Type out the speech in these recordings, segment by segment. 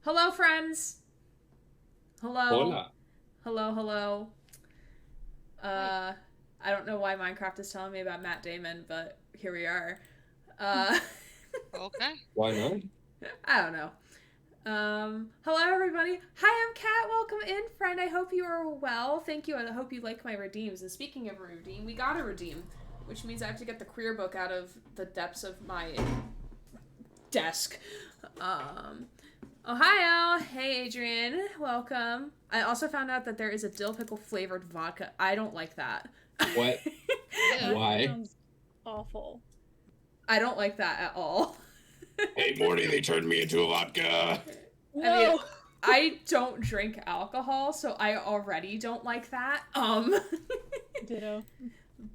Hello, friends. Hello. Hola. Hello, hello. Hi. Uh, I don't know why Minecraft is telling me about Matt Damon, but here we are. Uh, Okay. Why not? I don't know. Hello, everybody. Hi, I'm Kat. Welcome in, friend. I hope you are well. Thank you. I hope you like my redeems. And speaking of redeem, we got a redeem, which means I have to get the queer book out of the depths of my desk. Um, Ohio. Hey, Adrian. Welcome. I also found out that there is a dill pickle flavored vodka. I don't like that. What? Yeah. That Why? sounds awful. I don't like that at all. Hey, Morty, they turned me into a vodka. I mean, No. I don't drink alcohol, so I already don't like that. Ditto.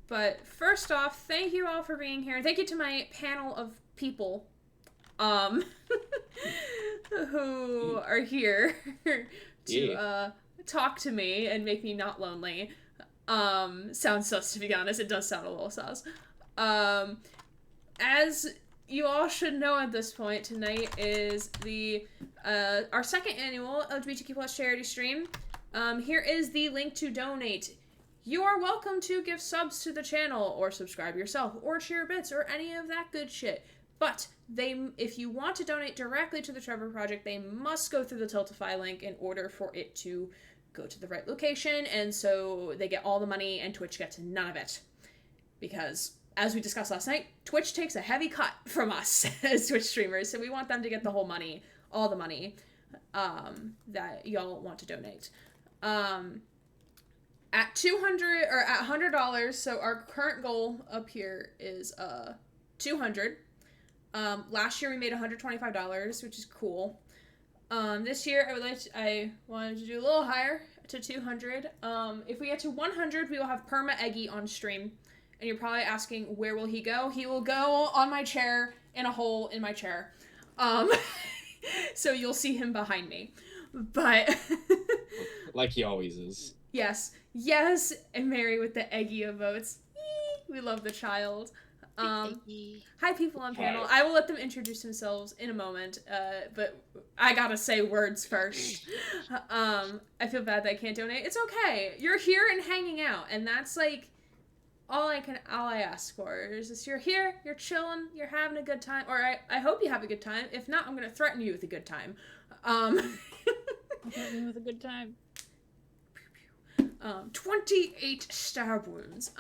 But first off, thank you all for being here. Thank you to my panel of people um who are here to talk to me and make me not lonely. Sounds sus, to be honest. It does sound a little sus. As you all should know at this point, tonight is the our second annual LGBTQ plus charity stream. Here is the link to donate. You are welcome to give subs to the channel, or subscribe yourself, or share bits, or any of that good shit. But if you want to donate directly to the Trevor Project, they must go through the Tiltify link in order for it to go to the right location, and so they get all the money, and Twitch gets none of it. Because, as we discussed last night, Twitch takes a heavy cut from us as Twitch streamers, so we want them to get the whole money, all the money, that y'all want to donate. At $200 or at $100, so our current goal up here is $200. Last year we made $125, which is cool. This year I wanted to do a little higher to 200. If we get to 100, we will have Perma Eggy on stream. And you're probably asking, where will he go? He will go on my chair in a hole in my chair. So you'll see him behind me. But Like he always is. yes, and Mary with the eggy emotes. We love the child. Hi, people on panel. I will let them introduce themselves in a moment, but I gotta say words first. I feel bad that I can't donate. It's okay. You're here and hanging out, and that's like all I ask for is just you're here, you're chilling, you're having a good time, or I hope you have a good time. If not, I'm gonna threaten you with a good time. Threatening with a good time. 28 stab wounds.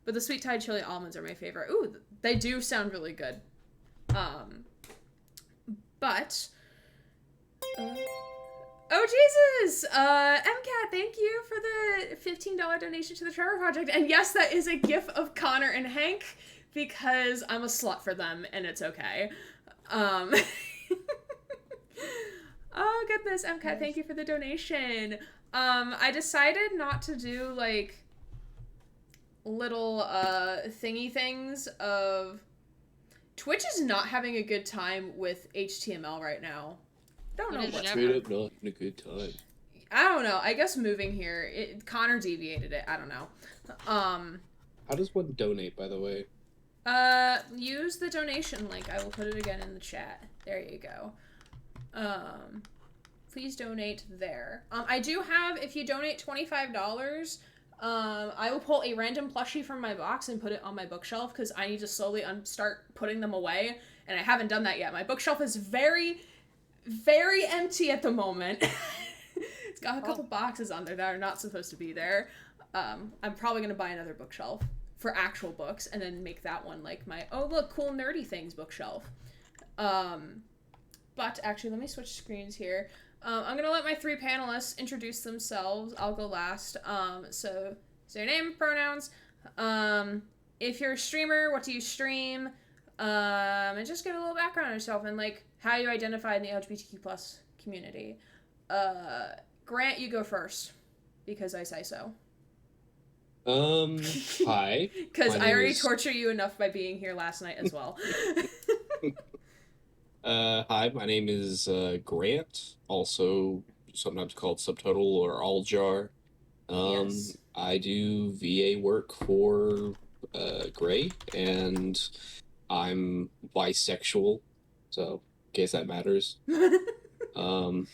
But the sweet Thai chili almonds are my favorite. Ooh, they do sound really good. But oh Jesus! MCAT, thank you for the $15 donation to the Trevor Project. And yes, that is a gif of Connor and Hank because I'm a slut for them and it's okay. Oh goodness, MCAT, thank you for the donation. I decided not to do like little thingy things of Twitch is not having a good time with HTML right now. Don't know what's Straight up not having a good time. I don't know. I guess moving here, Connor deviated it. I don't know. How does one donate, by the way? Use the donation link. I will put it again in the chat. There you go. Please donate there. I do have, if you donate $25, I will pull a random plushie from my box and put it on my bookshelf because I need to slowly start putting them away, and I haven't done that yet. My bookshelf is very, very empty at the moment. It's got a couple boxes on there that are not supposed to be there. I'm probably going to buy another bookshelf for actual books and then make that one like my, oh look, cool nerdy things bookshelf. But actually, let me switch screens here. I'm going to let my three panelists introduce themselves. I'll go last. So your name, pronouns. If you're a streamer, what do you stream? And just get a little background on yourself and like how you identify in the LGBTQ plus community. Grant, you go first because I say so. Hi. Because I already torture you enough by being here last night as well. Hi, my name is Grant, also sometimes called Subtotal or Alljar. Yes. I do VA work for Gray, and I'm bisexual, so in case that matters. So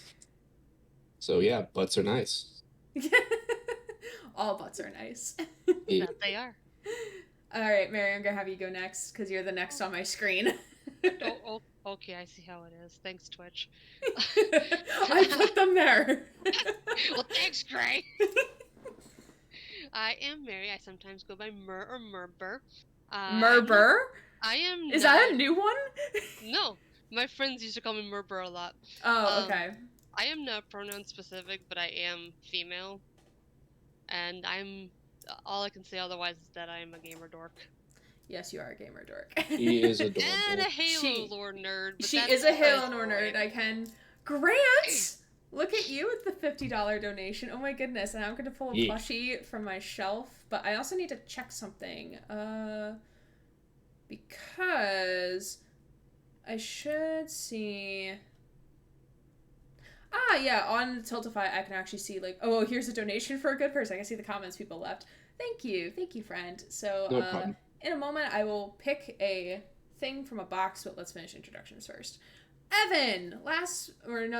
yeah, butts are nice. All butts are nice. Yeah. That they are. All right, Mary, I'm gonna have you go next because you're the next on my screen. Oh, okay, I see how it is. Thanks, Twitch. I put them there. Well, thanks, Gray. I am Mary. I sometimes go by Mur or Murber. Merber? I am. Is that a new one? No, my friends used to call me Murber a lot. Oh, okay. I am not pronoun specific, but I am female, and I'm. All I can say otherwise is that I am a gamer dork. Yes, you are a gamer dork. He is adorable. And a Halo lore nerd. But She that's is a Halo besides the lore nerd. point. I can. Grant! Look at you with the $50 donation. Oh my goodness. And I'm going to pull a Yeah. plushie from my shelf. But I also need to check something. Because I should see. Ah, yeah. On Tiltify, I can actually see, like, oh, here's a donation for a good person. I can see the comments people left. Thank you. Thank you, friend. So, No problem. in a moment, I will pick a thing from a box, but let's finish introductions first. Evan,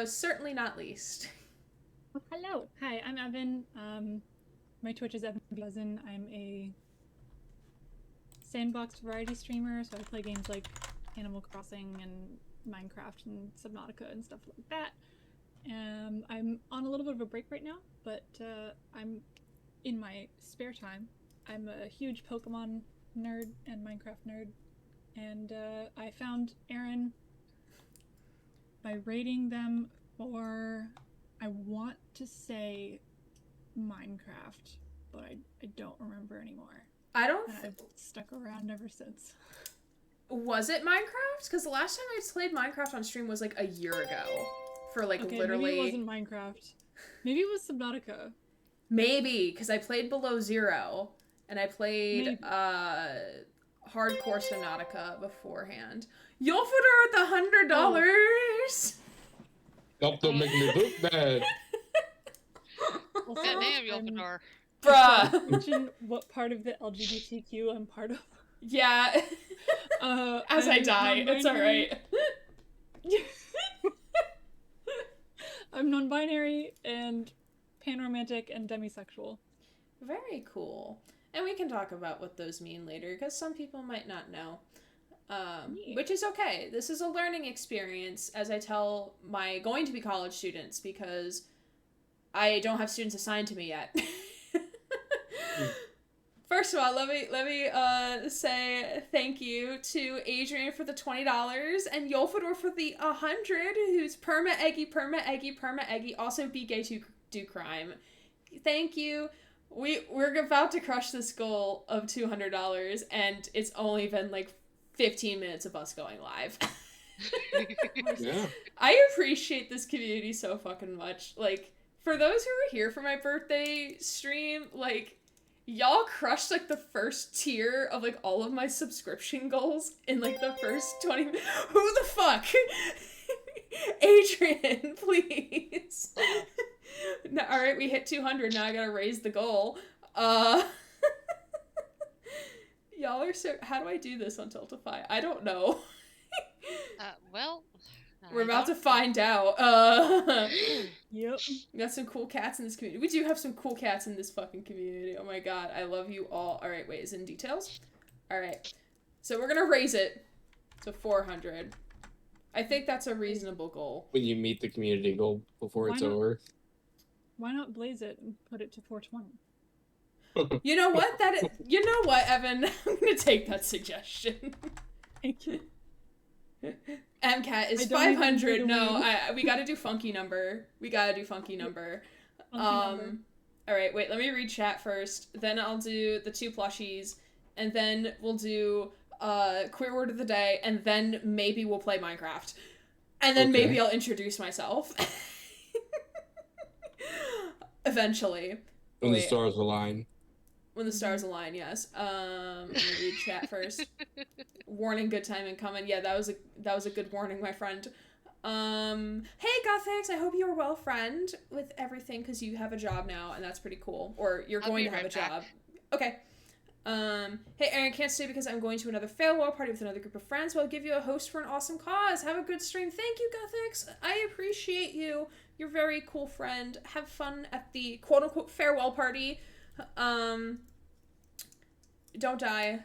certainly not least. Oh, hello. Hi, I'm Evan. My Twitch is EvanBeeBuzzin. I'm a sandbox variety streamer, so I play games like Animal Crossing and Minecraft and Subnautica and stuff like that. I'm on a little bit of a break right now, but I'm in my spare time. I'm a huge Pokemon nerd and Minecraft nerd, and I found Aaron by rating them for, I want to say Minecraft, but I don't remember anymore. I don't. And I've stuck around ever since. Was it Minecraft? Because the last time I played Minecraft on stream was like a year ago. For like Okay, literally. maybe it wasn't Minecraft. Maybe it was Subnautica. Maybe, because I played Below Zero, and I played Maybe. Hardcore Subnautica beforehand. Yolfador with $100. Stop, don't make me look bad. Also, Goddamn, I'm Yolfador. Bruh. mention what part of the LGBTQ I'm part of. Yeah. As I I'm die, it's non-binary. alright. I'm non-binary and panromantic and demisexual. Very cool. And we can talk about what those mean later, because some people might not know. Neat. Which is okay. This is a learning experience, as I tell my going-to-be college students, because I don't have students assigned to me yet. First of all, let me say thank you to Adrian for the $20 and Yolfador for the 100, who's perma eggy, also be gay to do crime. Thank you. We're about to crush this goal of $200, and it's only been like 15 minutes of us going live. Yeah. I appreciate this community so fucking much. Like, for those who were here for my birthday stream, like, y'all crushed, like, the first tier of, like, all of my subscription goals in, like, the first 20 minutes. Who the fuck? Adrian, please. No, alright, we hit 200, now I gotta raise the goal. Y'all are so... How do I do this on Tiltify? I don't know. Well, We're about to find out. Yep. We got some cool cats in this community. We do have some cool cats in this fucking community. Oh my god, I love you all. Alright, wait, is it in details? Alright. So we're gonna raise it to 400. I think that's a reasonable goal. When you meet the community goal before Why it's not? over. Why not blaze it and put it to 420? You know what? You know what, Evan? I'm gonna take that suggestion. Thank you. MCAT is I don't even 500. do the No, weed. we gotta do funky number. Funky number. Number. Alright, wait, let me read chat first. Then I'll do the 2 plushies. And then we'll do queer word of the day. And then maybe we'll play Minecraft. And then Okay. maybe I'll introduce myself. Eventually. When the Wait. stars align. When the stars align, yes. Let me read chat first. Warning, good timing coming. Yeah, that was a good warning, my friend. Hey Gothix, I hope you're well, friend, with everything, because you have a job now, and that's pretty cool. Or you're I'll going be to have right a back. job. Okay. Hey, Aaron, can't stay because I'm going to another farewell party with another group of friends, but I'll give you a host for an awesome cause. Have a good stream. Thank you, Gothics. I appreciate you. You're a very cool friend. Have fun at the quote-unquote farewell party. Don't die.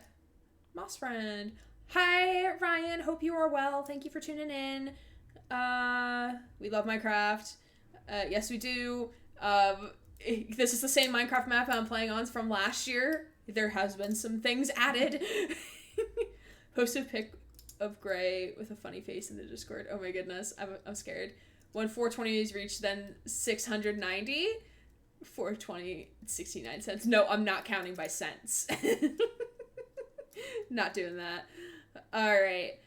Moss friend. Hi, Ryan. Hope you are well. Thank you for tuning in. We love Minecraft. Yes, we do. This is the same Minecraft map I'm playing on from last year. There has been some things added. Post a pic of Gray with a funny face in the Discord. Oh my goodness, I'm scared. When 420 is reached, then 690. 420, 69 cents. No, I'm not counting by cents. Not doing that. Alright.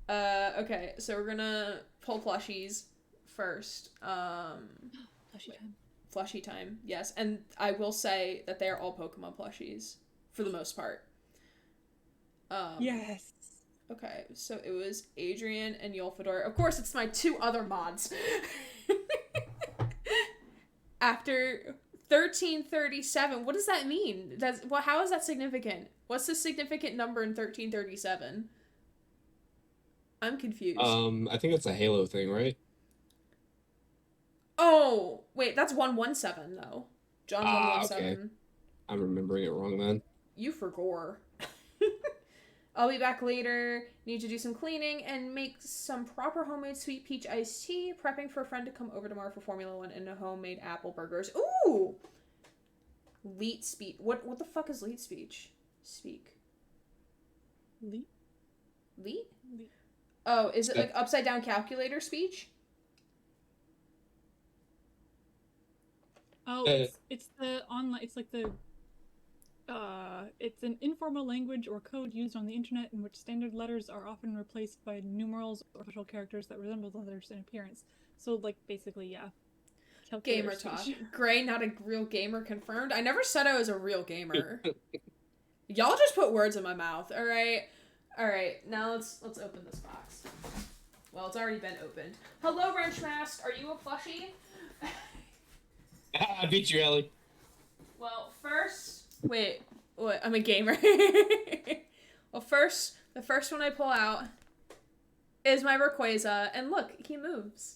Okay, so we're gonna pull plushies first. Plushie time. Plushie time, yes. And I will say that they're all Pokemon plushies, for the most part. Yes. Okay, so it was Adrian and Yolfador. Of course, it's my two other mods. After 1337, what does that mean? How is that significant? What's the significant number in 1337? I'm confused. I think it's a Halo thing, right? Oh, wait, that's 117 though. John 117. Okay. I'm remembering it wrong then. You forgot. I'll be back later. Need to do some cleaning and make some proper homemade sweet peach iced tea. Prepping for a friend to come over tomorrow for Formula 1 and homemade apple burgers. Ooh! Leet speech. What the fuck is leet speech? Speak. Leet? Leet? Oh, is it like upside down calculator speech? Oh, it's the online. It's like the. It's an informal language or code used on the internet in which standard letters are often replaced by numerals or special characters that resemble letters in appearance. So, like, basically, yeah. Gamer talk. Gray, not a real gamer confirmed. I never said I was a real gamer. Y'all just put words in my mouth. All right. Now let's open this box. Well, it's already been opened. Hello, Wrench Mask. Are you a plushie? I beat you, Ellie. Well, first, wait, I'm a gamer. Well, the first one I pull out is my Rayquaza, and look, he moves.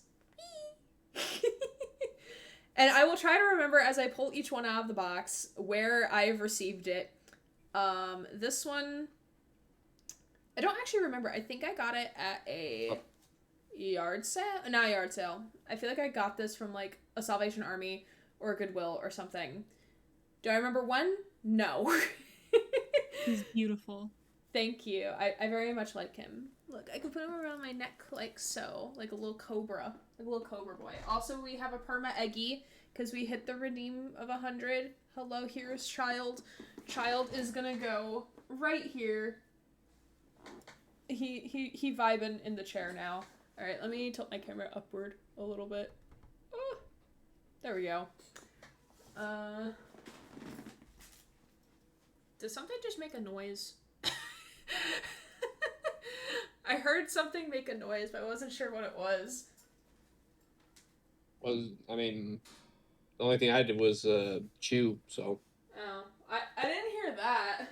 And I will try to remember as I pull each one out of the box where I've received it. This one, I don't actually remember. I think I got it at a yard sale. Not a yard sale. I feel like I got this from like a Salvation Army or a Goodwill or something. Do I remember when? No. He's beautiful. Thank you. I very much like him. Look, I can put him around my neck like so. Like a little cobra. Like a little cobra boy. Also, we have a perma Eggy because we hit the redeem of 100. Hello, here's Child. Child is gonna go right here. He vibing in the chair now. Alright, let me tilt my camera upward a little bit. Oh, there we go. Did something just make a noise? I heard something make a noise, but I wasn't sure what it was. I mean, the only thing I did was chew, so. Oh, I didn't hear that.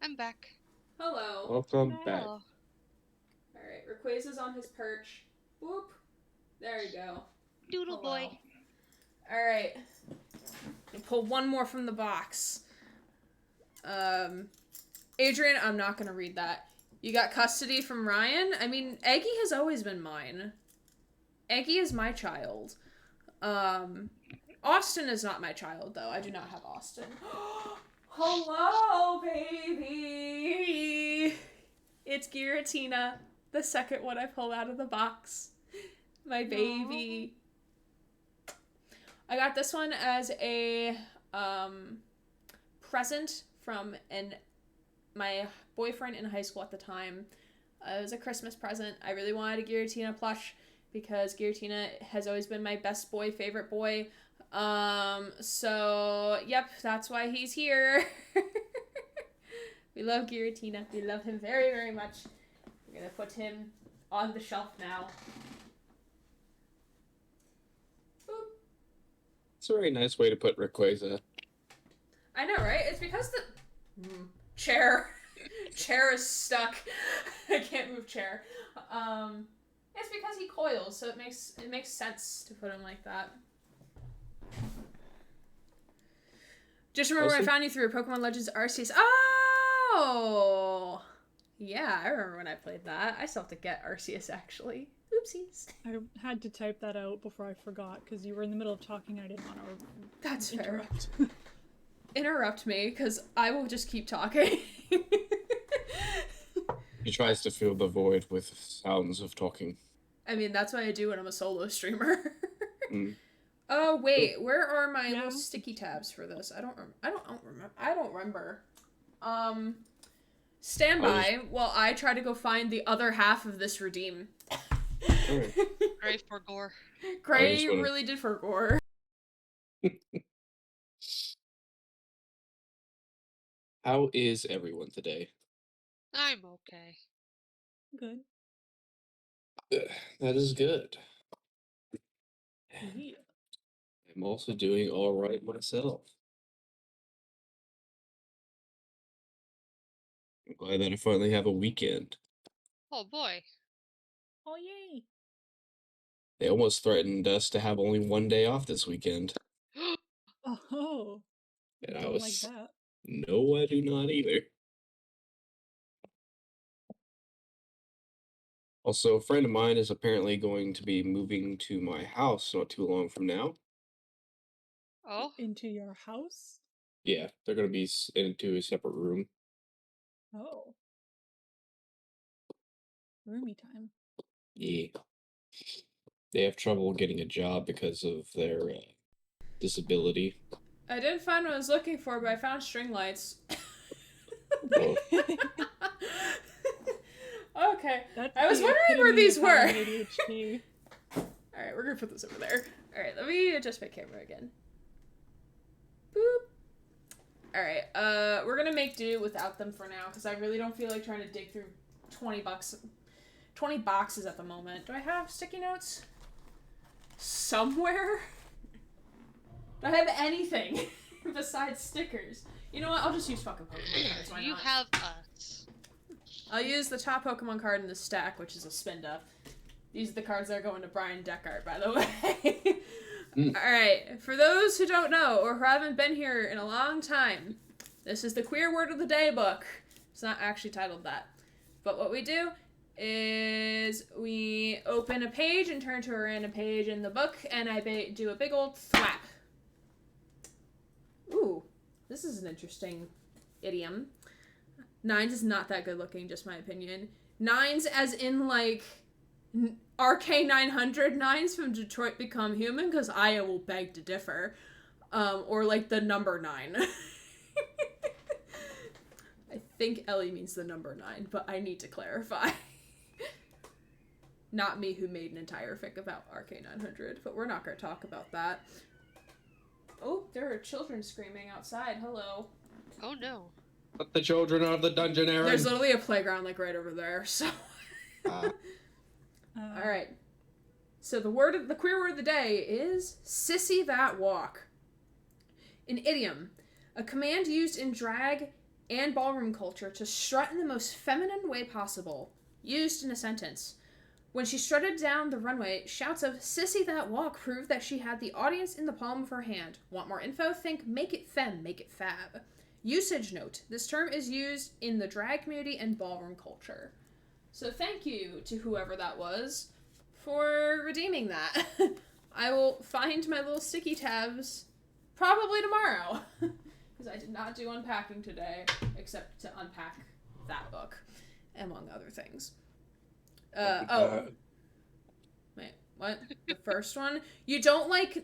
I'm back. Hello. Welcome back. Hello. Alright, Rayquaza's on his perch. Whoop. There you go. Doodle boy. Alright. Pull one more from the box. Adrian, I'm not gonna read that. You got custody from Ryan? I mean, Eggy has always been mine. Eggy is my child. Austin is not my child, though. I do not have Austin. Hello, baby! It's Giratina, the second one I pulled out of the box. My baby. Aww. I got this one as a, present from my boyfriend in high school at the time. It was a Christmas present. I really wanted a Giratina plush because Giratina has always been my best boy, favorite boy. So, yep, that's why he's here. We love Giratina. We love him very, very much. We're gonna put him on the shelf now. Boop. It's a very nice way to put Rayquaza. I know, right? It's because Chair. Chair is stuck. I can't move chair. It's because he coils, so it makes sense to put him like that. Just remember I found you through Pokemon Legends Arceus. Oh! Yeah, I remember when I played that. I still have to get Arceus, actually. Oopsies. I had to type that out before I forgot, because you were in the middle of talking and I didn't want to That's interrupt. fair. Interrupt me, because I will just keep talking. He tries to fill the void with sounds of talking. I mean, that's what I do when I'm a solo streamer. Mm. Oh wait, where are my little sticky tabs for this? I don't remember. Stand by while I try to go find the other half of this redeem. Gray for gore. Gray really did for gore. How is everyone today? I'm okay. Good. That is good. Yeah. I'm also doing all right myself. I'm glad that I finally have a weekend. Oh boy. Oh, yay. They almost threatened us to have only one day off this weekend. Oh. And I I don't was like that. No, I do not either. Also, a friend of mine is apparently going to be moving to my house not too long from now. Oh? Into your house? Yeah, they're going to be into a separate room. Oh. Roomy time. Yeah. They have trouble getting a job because of their disability. I didn't find what I was looking for, but I found string lights. Well, Okay. That's I was the wondering where epitome these of were. having ADHD. Alright, we're gonna put this over there. Alright, let me adjust my camera again. Boop. Alright, we're gonna make do without them for now, because I really don't feel like trying to dig through 20 boxes at the moment. Do I have sticky notes? Somewhere? Do I have anything besides stickers? You know what? I'll just use fucking Pokemon cards. Why You not? have us. I'll use the top Pokemon card in the stack, which is a Spinda. These are the cards that are going to Brian Deckard, by the way. Alright, for those who don't know, or who haven't been here in a long time, this is the Queer Word of the Day book. It's not actually titled that. But what we do is we open a page and turn to a random page in the book, and I do a big old thwap. Ooh, this is an interesting idiom. Nines is not that good looking, just my opinion. Nines as in, like, RK900 Nines from Detroit Become Human, because I will beg to differ. Or, like, the number 9. I think Ellie means the number 9, but I need to clarify. Not me, who made an entire fic about RK900, but we're not going to talk about that. Oh, there are children screaming outside. Hello. Oh no. let the children out of the dungeon, Aaron. There's literally a playground, like, right over there, so... Alright. So the queer word of the day is sissy that walk. An idiom. A command used in drag and ballroom culture to strut in the most feminine way possible. Used in a sentence. When she strutted down the runway, shouts of "Sissy that walk" proved that she had the audience in the palm of her hand. Want more info? Think make it femme, make it fab. Usage note. This term is used in the drag community and ballroom culture. So thank you to whoever that was for redeeming that. I will find my little sticky tabs probably tomorrow. Because I did not do unpacking today, except to unpack that book, among other things. Wait, what? The first one? You don't like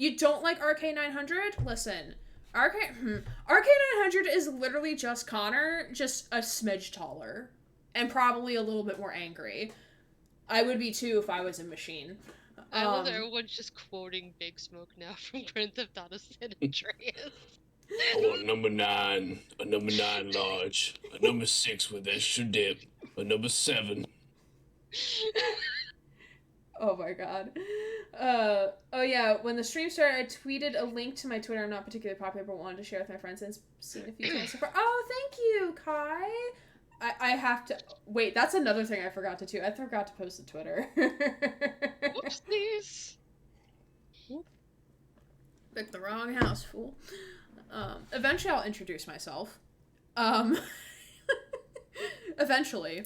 RK900? Listen, RK900 is literally just Connor, just a smidge taller, and probably a little bit more angry. I would be too if I was a machine. I love that everyone's just quoting Big Smoke now from Grand Theft Auto San Andreas. Oh, a number 9 large, a number 6 with extra dip, a number 7. Oh my god. Oh yeah, when the stream started, I tweeted a link to my Twitter. I'm not particularly popular, but wanted to share with my friends and seen a few times so far. Oh, thank you, Kai. I have to... Wait, that's another thing I forgot to do. I forgot to post to Twitter. Whoopsies. Picked the wrong house, fool. Eventually I'll introduce myself. Eventually.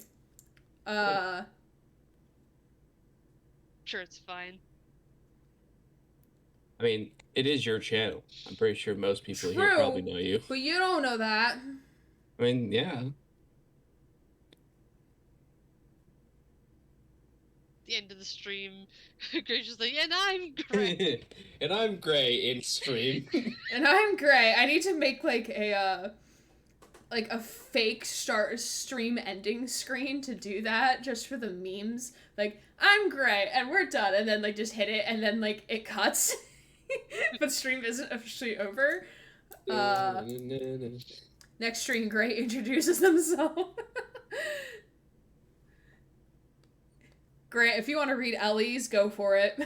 Sure, it's fine. I mean, it is your channel. I'm pretty sure most people here True, probably know you. but you don't know that. I mean, yeah. The end of the stream, Gray's just like, and I'm Gray. And I'm Gray in stream. And I'm Gray. I need to make like a fake start stream ending screen to do that, just for the memes. Like, I'm Gray, and we're done, and then like just hit it, and then like it cuts, but stream isn't officially over. Next stream, Gray introduces themselves. Grant, if you want to read Ellie's, go for it.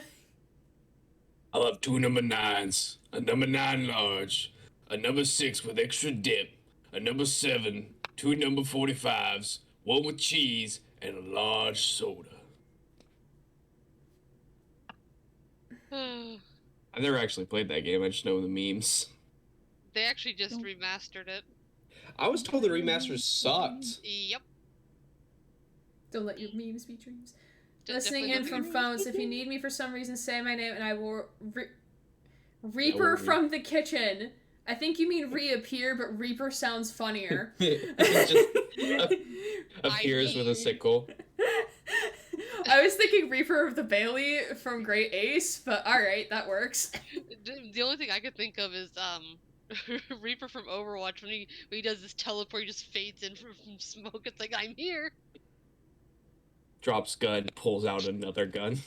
I love 2 number 9s, a number 9 large, a number 6 with extra dip, a number 7, 2 number 45s, 1 with cheese, and a large soda. I've never actually played that game, I just know the memes. They actually just remastered it. I was told the remasters sucked. Yep. Don't let your memes be dreams. Definitely Listening in don't from be- phones. If you need me for some reason, say my name and I will Reaper from the kitchen. I think you mean reappear, but Reaper sounds funnier. It just appears with a sickle. I was thinking Reaper of the Bailey from Great Ace, but alright, that works. The only thing I could think of is Reaper from Overwatch when he does this teleport, he just fades in from smoke. It's like, I'm here. Drops gun, pulls out another gun.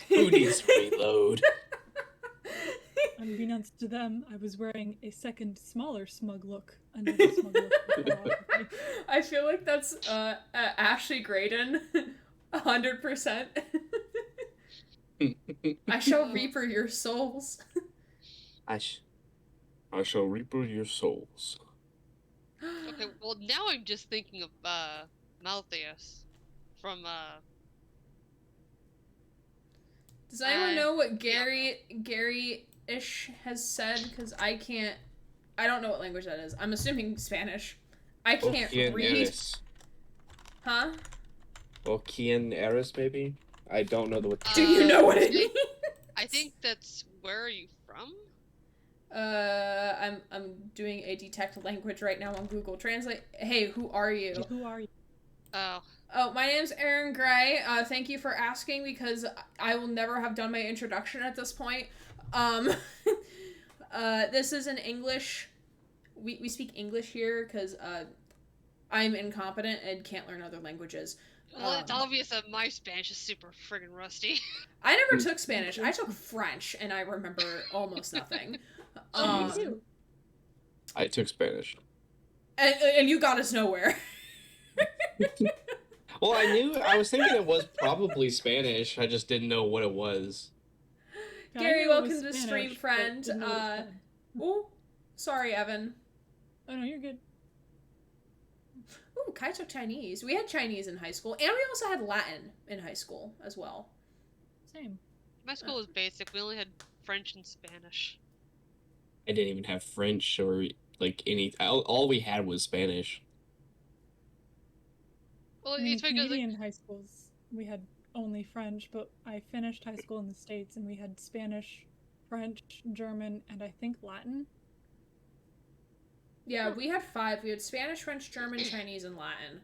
Who needs reload? Unbeknownst to them, I was wearing a second, smaller smug look. Another smug look. I feel like that's Ashley Graydon, 100%. I shall Reaper your souls. I shall reaper your souls. Okay, well now I'm just thinking of Maltheus from Does anyone know what Gary-ish has said? Because I don't know what language that is. I'm assuming Spanish. I can't read. Huh? Well, Kian Eris, maybe? I don't know what. Do you know what it means? I think that's where are you from? I'm doing a detect language right now on Google Translate. Hey, who are you? Who are you? Oh, my name's Aaron Gray. Thank you for asking because I will never have done my introduction at this point. This is an English. We speak English here because I'm incompetent and can't learn other languages. Well, it's obvious that my Spanish is super friggin' rusty. I never took Spanish. I took French, and I remember almost nothing. I took Spanish. And you got us nowhere. Well, I was thinking it was probably Spanish. I just didn't know what it was. Gary, welcome to the stream, friend. Oh, sorry, Evan. Oh no, you're good. Ooh, Kai took Chinese. We had Chinese in high school, and we also had Latin in high school as well. Same. My school was basic. We only had French and Spanish. I didn't even have French or like any. All we had was Spanish. Well, In it's because Canadian high schools, we had only French, but I finished high school in the States and we had Spanish, French, German, and I think Latin. Yeah, we had 5. We had Spanish, French, German, Chinese, and Latin.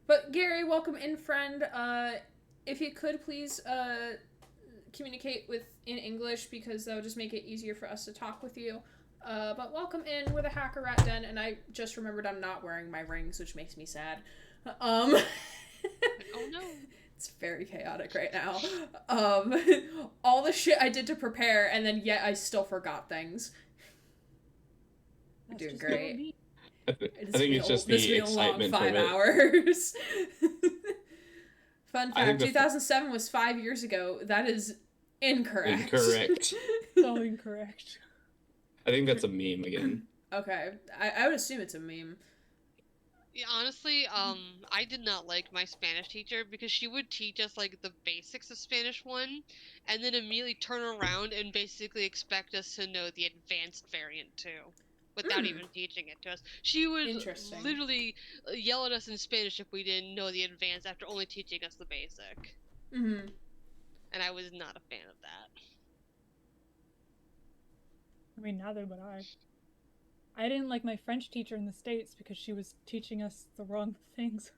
But Gary, welcome in, friend. If you could please communicate in English because that would just make it easier for us to talk with you. But welcome in with a Hacker Rat Den, and I just remembered I'm not wearing my rings, which makes me sad. oh no. It's very chaotic right now. All the shit I did to prepare, and then yet I still forgot things. We're doing great. I think it's just the excitement from 5 it. hours. Fun I think fact, 2007 was 5 years ago. That is incorrect. Incorrect. So incorrect. I think that's a meme again. Okay. I would assume it's a meme. Yeah, honestly, I did not like my Spanish teacher because she would teach us like the basics of Spanish 1, and then immediately turn around and basically expect us to know the advanced variant 2, without even teaching it to us. She would Interesting. literally yell at us in Spanish if we didn't know the advanced after only teaching us the basic, Mm-hmm. and I was not a fan of that. I mean, neither would I. I didn't like my French teacher in the States because she was teaching us the wrong things.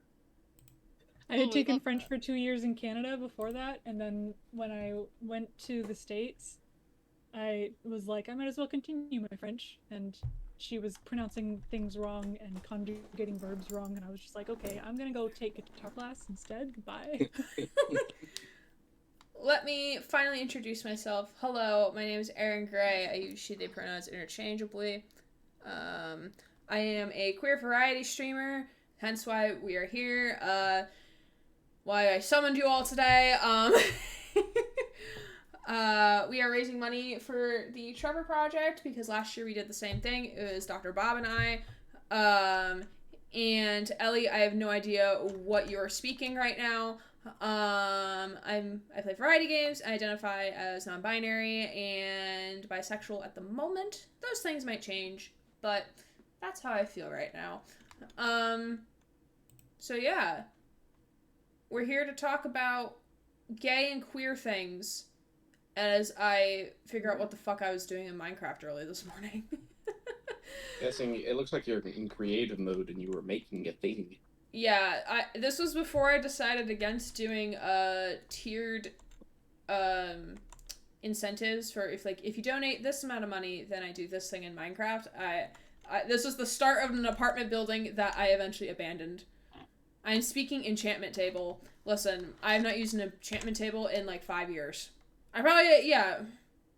I had taken French for 2 years in Canada before that, and then when I went to the States, I was like, I might as well continue my French, and she was pronouncing things wrong and conjugating verbs wrong, and I was just like, okay, I'm gonna go take a guitar class instead. Goodbye. Let me finally introduce myself. Hello, my name is Erin Gray. I use she, they pronouns interchangeably. I am a queer variety streamer, hence why we are here. Why I summoned you all today. We are raising money for the Trevor Project because last year we did the same thing. It was Dr. Bob and I. And Ellie, I have no idea what you're speaking right now. I play variety games. I identify as non-binary and bisexual at the moment. Those things might change, but that's how I feel right now. So yeah, we're here to talk about gay and queer things as I figure out what the fuck I was doing in Minecraft early this morning. Guessing it looks like you're in creative mode and you were making a thing. Yeah, this was before I decided against doing tiered incentives for if you donate this amount of money, then I do this thing in Minecraft. This was the start of an apartment building that I eventually abandoned. I'm speaking enchantment table. Listen, I have not used an enchantment table in like 5 years. I probably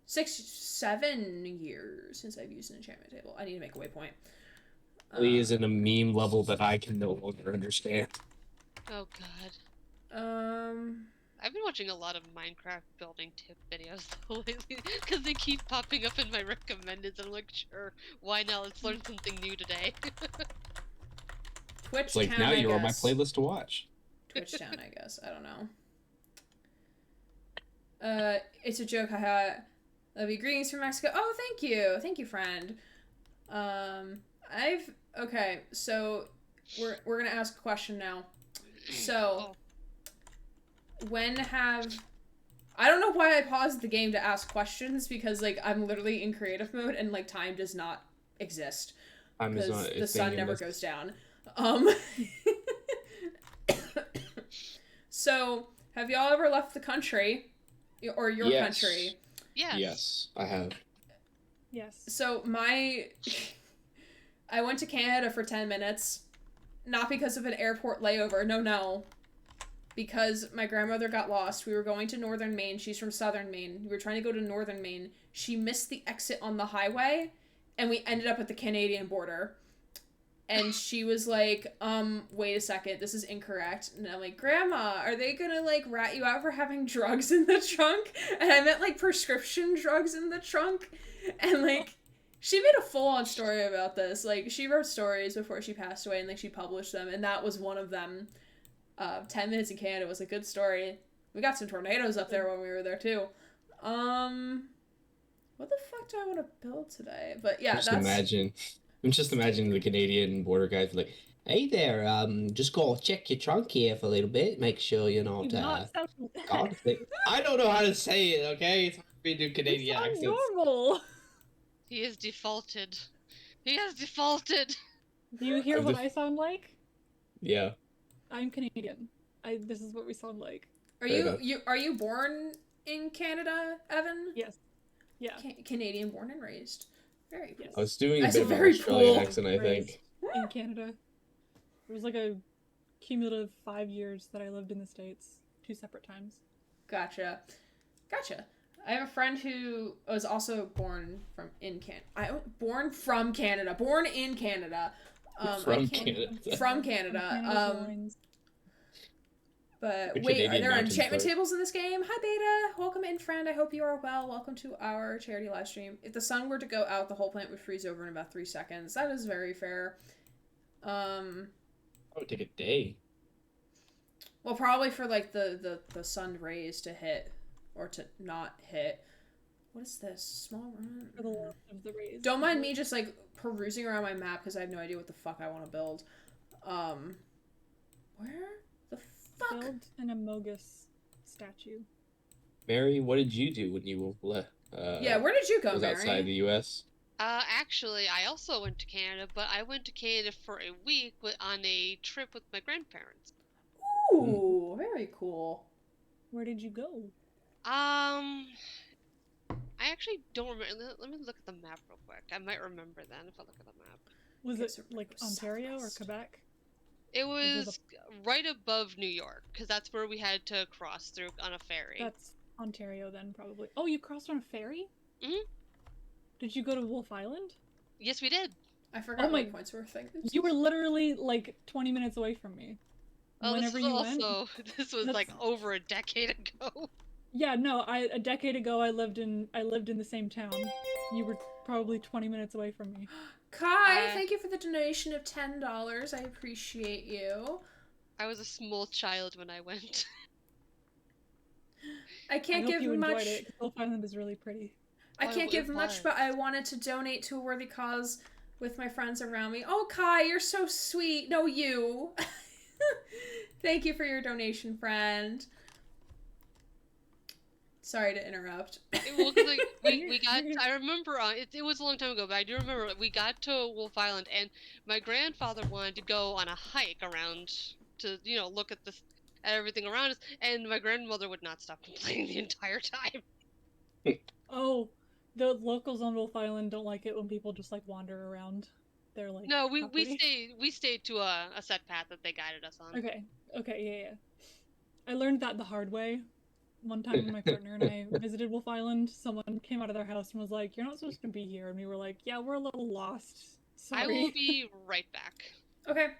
7 years since I've used an enchantment table. I need to make a waypoint. Lee is in a meme level that I can no longer understand. Oh god. I've been watching a lot of Minecraft building tip videos lately because they keep popping up in my recommendeds. And I'm like, sure, why not? Let's learn something new today. Twitch It's like town, now I you're on my guess. playlist to watch. Twitch town, I guess. I don't know. It's a joke. Haha. Love you. Greetings from Mexico. Oh, thank you, friend. Okay. So we're gonna ask a question now. So. I don't know why I paused the game to ask questions because like I'm literally in creative mode and like time does not exist because the sun never goes down. So have y'all ever left the country or your country? Yes. Yes, I have. Yes. So I went to Canada for 10 minutes, not because of an airport layover. No. Because my grandmother got lost. We were going to northern Maine. She's from southern Maine. We were trying to go to northern Maine. She missed the exit on the highway, and we ended up at the Canadian border. And she was like, wait a second, this is incorrect. And I'm like, Grandma, are they gonna, like, rat you out for having drugs in the trunk? And I meant, like, prescription drugs in the trunk. And, like, she made a full-on story about this. Like, she wrote stories before she passed away, and, like, she published them, and that was one of them. 10 minutes in Canada was a good story. We got some tornadoes up there when we were there too. What the fuck do I want to build today? But yeah, I'm just imagining the Canadian border guys like, hey there, just go check your trunk here for a little bit, make sure you're not, I don't know how to say it, okay? It's hard for me to do Canadian accents. Normal. He has defaulted. He has defaulted. Do you hear what I sound like? Yeah. I'm Canadian. This is what we sound like. Are you born in Canada, Evan? Yes. Yeah. Canadian born and raised. Very cool. Yes. I was doing a That's bit of an very Australian cool. accent, I think. In Canada. It was like a cumulative 5 years that I lived in the States. 2 separate times. Gotcha. I have a friend who was also born in Canada. Born in Canada. From Canada. From Canada. But The wait, are Canadian there mountain enchantment folk. tables in this game? Hi, Beta. Welcome in, friend. I hope you are well. Welcome to our charity live stream. If the sun were to go out, the whole planet would freeze over in about 3 seconds. That is very fair. That would take a day. Well, probably for like the sun rays to hit or to not hit. What is this? Small run? For the left of the rays. Don't mind me just like perusing around my map because I have no idea what the fuck I want to build. Where the fuck? Build an Amogus statue. Mary, what did you do when you Yeah, where did you go, was Mary? outside the U.S.? Actually, I also went to Canada, but I went to Canada for a week on a trip with my grandparents. Ooh, very cool. Where did you go? I actually don't remember. Let me look at the map real quick. I might remember then if I look at the map. Was Okay, it so like it was Ontario or southwest. Quebec? It Was was right above New York, because that's where we had to cross through on a ferry. That's Ontario then, probably. Oh, you crossed on a ferry? Mhm. Did you go to Wolf Island? Yes, we did. I forgot Oh my- what points were things. You were literally like 20 minutes away from me. Oh, Whenever this you was went. also this was like That's- over a decade ago. Yeah, no, a decade ago I lived in the same town. You were probably 20 minutes away from me. Kai, thank you for the donation of $10. I appreciate you. I was a small child when I went. I I can't hope give you much. enjoyed it. 'Cause Wolf Island is really pretty. I Oh, can't it give much, was. but I wanted to donate to a worthy cause with my friends around me. Oh, Kai, you're so sweet. No, you. Thank you for your donation, friend. Sorry to interrupt. Well, 'cause, like, we You're- got. you're- I remember. It was a long time ago, but I do remember we got to Wolf Island, and my grandfather wanted to go on a hike around to, look at at everything around us, and my grandmother would not stop complaining the entire time. Oh, the locals on Wolf Island don't like it when people just like wander around. They're like No, we property. stayed to a set path that they guided us on. Okay, yeah. I learned that the hard way. One time when my partner and I visited Wolf Island, someone came out of their house and was like, "You're not supposed to be here," and we were like, "Yeah, we're a little lost. Sorry." I will be right back. Okay.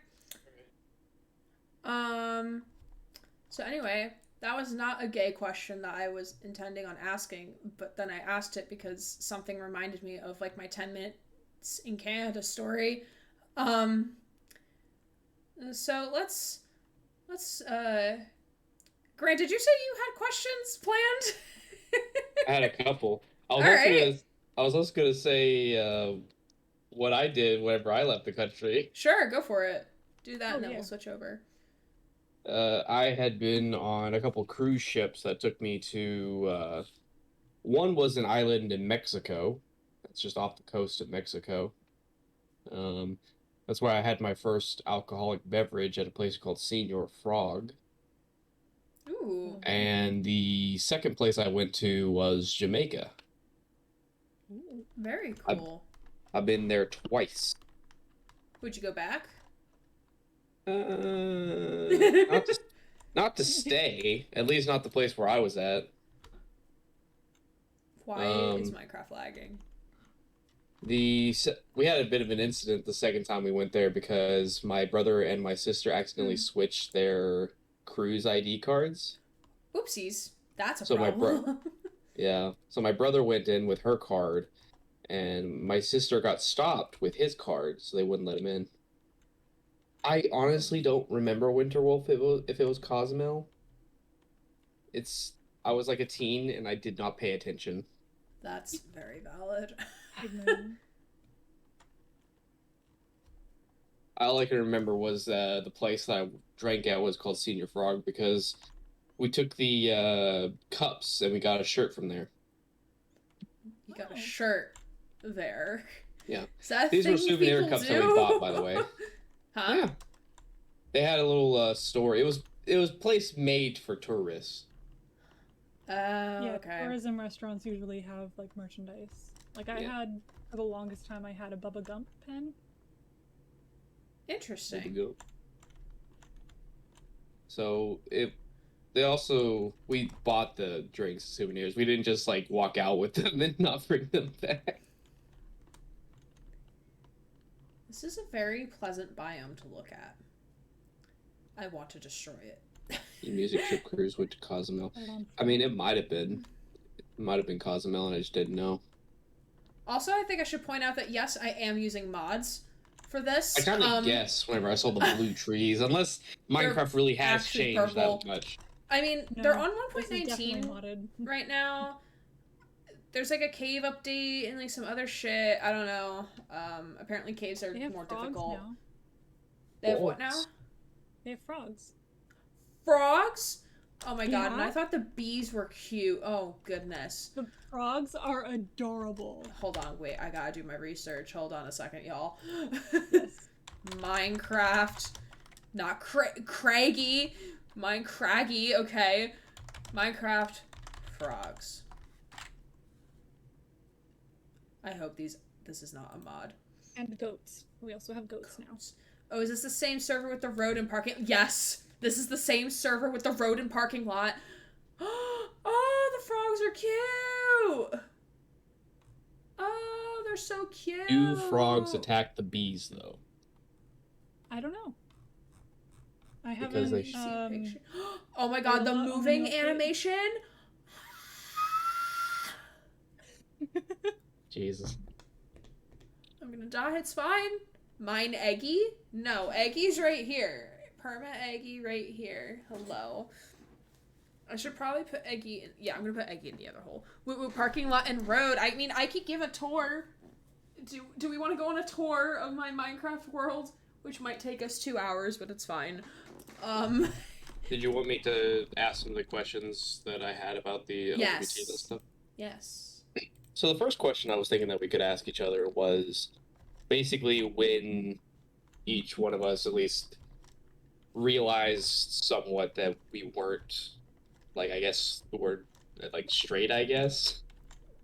So anyway, that was not a gay question that I was intending on asking, but then I asked it because something reminded me of like my 10 minutes in Canada story. So let's Grant, did you say you had questions planned? I had a couple. I was Alright. also gonna say what I did whenever I left the country. Sure, go for it. Do that Oh, and then yeah. we'll switch over. I had been on a couple cruise ships that took me to one was an island in Mexico. It's just off the coast of Mexico. That's where I had my first alcoholic beverage at a place called Senior Frog. Ooh. And the second place I went to was Jamaica. Ooh. Very cool. I've been there twice. Would you go back? Not to stay. At least not the place where I was at. Why is Minecraft lagging? We had a bit of an incident the second time we went there because my brother and my sister accidentally switched their cruise ID cards. Oopsies. That's a So my problem. Yeah. So my brother went in with her card, and my sister got stopped with his card, so they wouldn't let him in. I honestly don't remember Winterwolf if it was Cozumel. I was like a teen and I did not pay attention. That's very valid. Ignorant. All I can remember was the place that I drank at was called Senior Frog because we took the cups and we got a shirt from there. You got a Oh. shirt there. Yeah. Is that a These were thing souvenir people cups do? that we bought, by the way. Huh? Yeah. They had a little store. It was a place made for tourists. Oh, Yeah, okay. tourism restaurants usually have like merchandise. Like I Yeah. had for the longest time, I had a Bubba Gump pen. There we Interesting. go. So we bought the drinks, souvenirs. We didn't just like walk out with them and not bring them back. This is a very pleasant biome to look at. I want to destroy it. The music trip cruise went to Cozumel. Put it on I mean, it might have been. It might have been Cozumel, and I just didn't know. Also, I think I should point out that yes, I am using mods for this. I kind of guessed whenever I saw the blue trees, unless Minecraft really has actually changed purple. that much. I mean, No, they're on this is definitely 1.19 modded. right now. There's like a cave update and like some other shit. I don't know. Apparently caves are They have more frogs difficult. now. They have what now? Frogs. They have frogs. Frogs? Oh my god, and Yeah. I thought the bees were cute. Oh goodness. The frogs are adorable. Hold on, wait, I gotta do my research. Hold on a second, y'all. Yes. Minecraft. Not Craggy. Minecraggy, okay. Minecraft frogs. I hope this is not a mod. And goats. We also have goats now. Oh, is this the same server with the road and parking? Yes! This is the same server with the road and parking lot. Oh, the frogs are cute! Oh, they're so cute! Do frogs attack the bees, though? I don't know. I Because haven't. they Oh my god, the Lola, oh moving no, wait. animation? Jesus. I'm gonna die, it's fine. Mine Eggy? No, Eggy's right here. Perma Eggy right here. Hello. I should probably put Eggy in. Yeah, I'm gonna put Eggy in the other hole. Woo parking lot and road. I mean, I could give a tour. Do we want to go on a tour of my Minecraft world? Which might take us 2 hours, but it's fine. Did you want me to ask some of the questions that I had about the LGBT Yes. stuff? Yes. So the first question I was thinking that we could ask each other was basically when each one of us at least realized somewhat that we weren't, like, I guess the word, like, straight, I guess.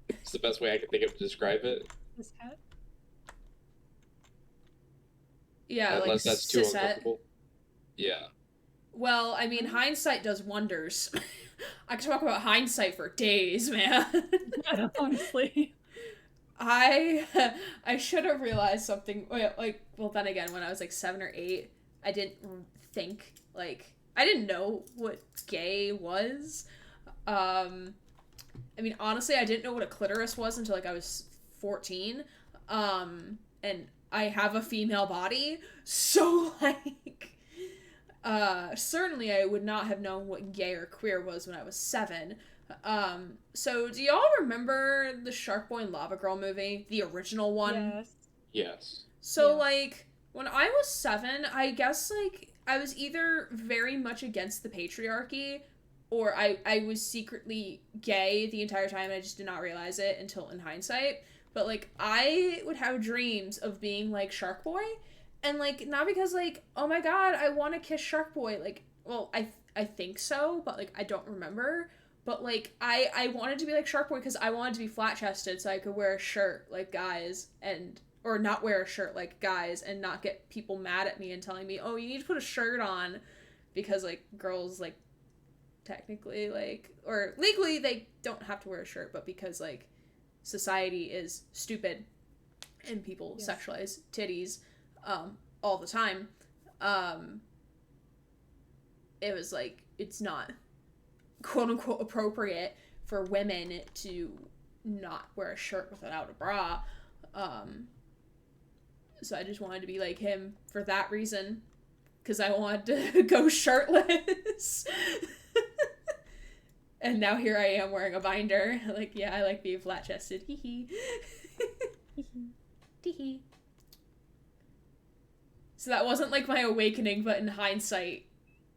It's the best way I can think of to describe it. This hat. Yeah, Unless like that's too cishet. uncomfortable. Yeah. Well, I mean, hindsight does wonders. I could talk about hindsight for days, man. Honestly. I should have realized something. Well, then again, when I was like 7 or 8, I didn't think, like, I didn't know what gay was. I mean, honestly, I didn't know what a clitoris was until like I was 14. And I have a female body, so like, certainly I would not have known what gay or queer was when I was 7. So do y'all remember the Shark Boy and Lava Girl movie? The original one? Yes. Yes. So, Yeah. like, when I was 7, I guess, like, I was either very much against the patriarchy, or I was secretly gay the entire time, and I just did not realize it until in hindsight. But, like, I would have dreams of being, like, Shark Boy, and, like, not because, like, oh my god, I want to kiss Shark Boy, like, well, I think so, but, like, I don't remember. But, like, I wanted to be like Shark Boy because I wanted to be flat-chested so I could wear a shirt like guys or not wear a shirt like guys and not get people mad at me and telling me, oh, you need to put a shirt on because, like, girls, like, technically, like, or legally they don't have to wear a shirt, but because, like, society is stupid and people Yes. sexualize titties all the time, it was, like, it's not quote-unquote appropriate for women to not wear a shirt without a bra. So I just wanted to be like him for that reason, because I wanted to go shirtless. And now here I am wearing a binder. Like, yeah, I like being flat-chested. Hee hee. Tee hee. So that wasn't like my awakening, but in hindsight,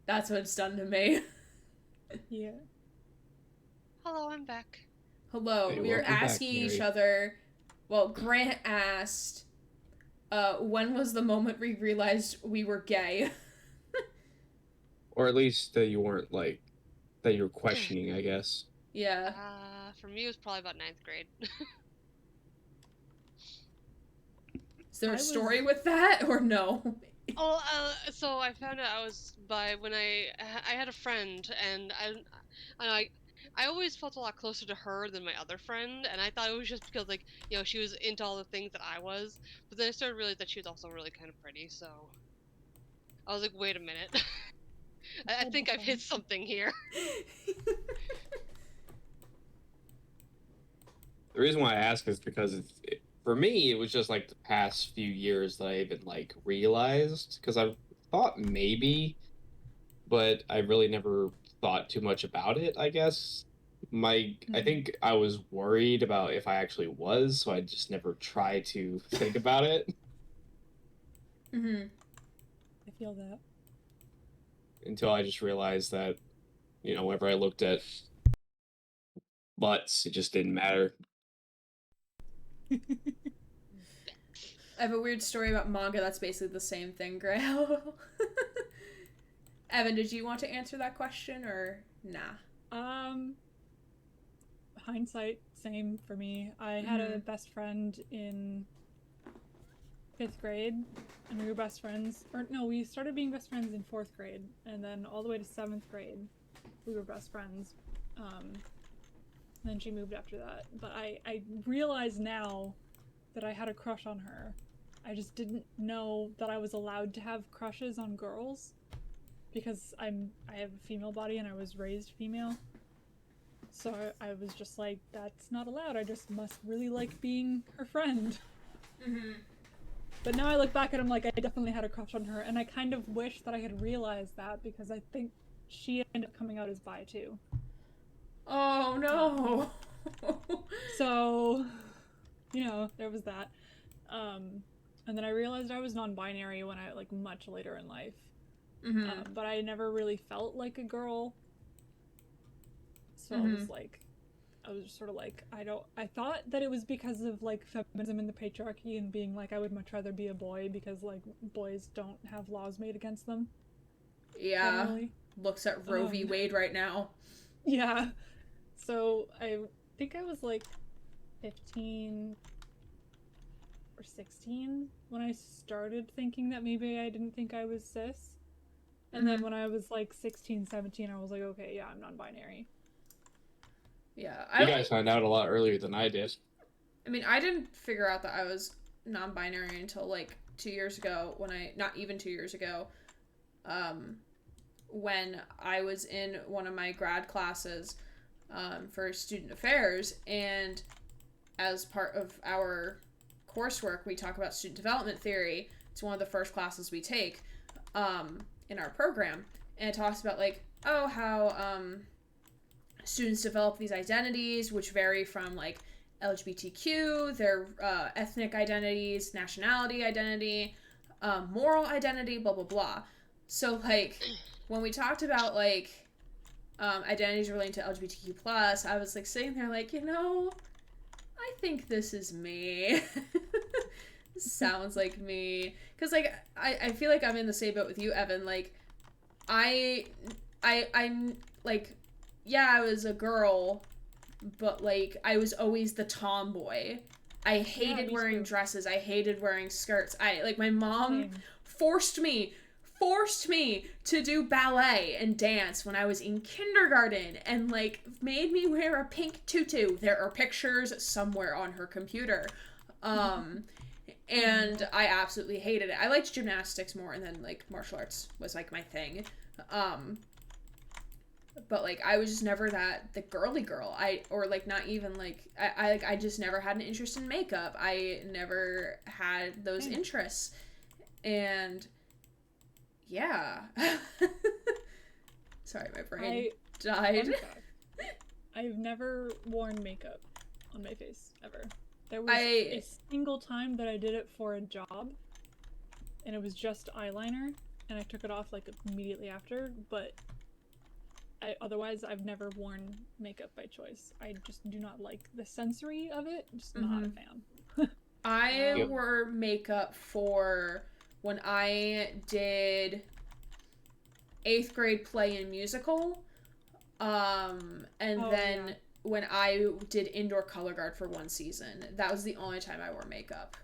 that's what it's done to me. Yeah. Hello, I'm back. Hello, Hey, we were welcome back, asking each Mary. other. Well, Grant asked, when was the moment we realized we were gay? Or at least that you weren't, like, that you're questioning, I guess. Yeah. For me, it was probably about 9th grade. Is there I a was- story with that or no? Oh, so I found out I was when I had a friend, and I always felt a lot closer to her than my other friend, and I thought it was just because, like, you know, she was into all the things that I was, but then I started to realize that she was also really kind of pretty, so I was like, wait a minute. I think I've hit something here. The reason why I ask is because for me, it was just like the past few years that I even like realized, because I thought maybe, but I really never thought too much about it, I guess. I think I was worried about if I actually was, so I just never tried to think about it Mm-hmm. I feel that. until I just realized that, whenever I looked at butts, it just didn't matter. I have a weird story about manga that's basically the same thing, Grail. Evan, did you want to answer that question or nah? Hindsight, same for me. I had a best friend in 5th grade, and we were best friends. Or no, we started being best friends in 4th grade, and then all the way to 7th grade, we were best friends. Then she moved after that. But I realize now that I had a crush on her. I just didn't know that I was allowed to have crushes on girls because I have a female body and I was raised female. So I was just like, that's not allowed. I just must really like being her friend. Mm-hmm. But now I look back and I'm like, I definitely had a crush on her, and I kind of wish that I had realized that because I think she ended up coming out as bi too. Oh no. So, there was that. And then I realized I was non-binary when I much later in life. Mm-hmm. But I never really felt like a girl. So I was just sort of like, I thought that it was because of feminism and the patriarchy and being like, I would much rather be a boy because boys don't have laws made against them. Yeah. Generally. Looks at Roe v. Wade right now. Yeah. So I think I was 15 or 16 when I started thinking that maybe I didn't think I was cis. And then when I was 16, 17, I was like, okay, yeah, I'm non-binary. Yeah. You guys found out a lot earlier than I did. I mean, I didn't figure out that I was non-binary until 2 years ago not even 2 years ago, when I was in one of my grad classes for student affairs, and as part of our coursework, we talk about student development theory. It's one of the first classes we take in our program, and it talks about how students develop these identities, which vary from LGBTQ, their ethnic identities, nationality identity, moral identity, blah blah blah. So when we talked about identities relating to LGBTQ plus, I was sitting there I think this is me. This sounds like me, because I feel like I'm in the same boat with you, Evan. I'm yeah, I was a girl, but I was always the tomboy. I hated wearing dresses. I hated wearing skirts. My mom forced me to do ballet and dance when I was in kindergarten, and made me wear a pink tutu. There are pictures somewhere on her computer. And I absolutely hated it. I liked gymnastics more, and then martial arts was my thing. But I was just never the girly girl. Not even I just never had an interest in makeup. I never had those interests. And yeah. Sorry, my brain died. I've never worn makeup on my face ever. There was a single time that I did it for a job, and it was just eyeliner, and I took it off immediately after, but otherwise I've never worn makeup by choice. I just do not like the sensory of it. I'm just not a fan. I wore makeup for when I did 8th grade play and musical, when I did indoor color guard for 1 season. That was the only time I wore makeup.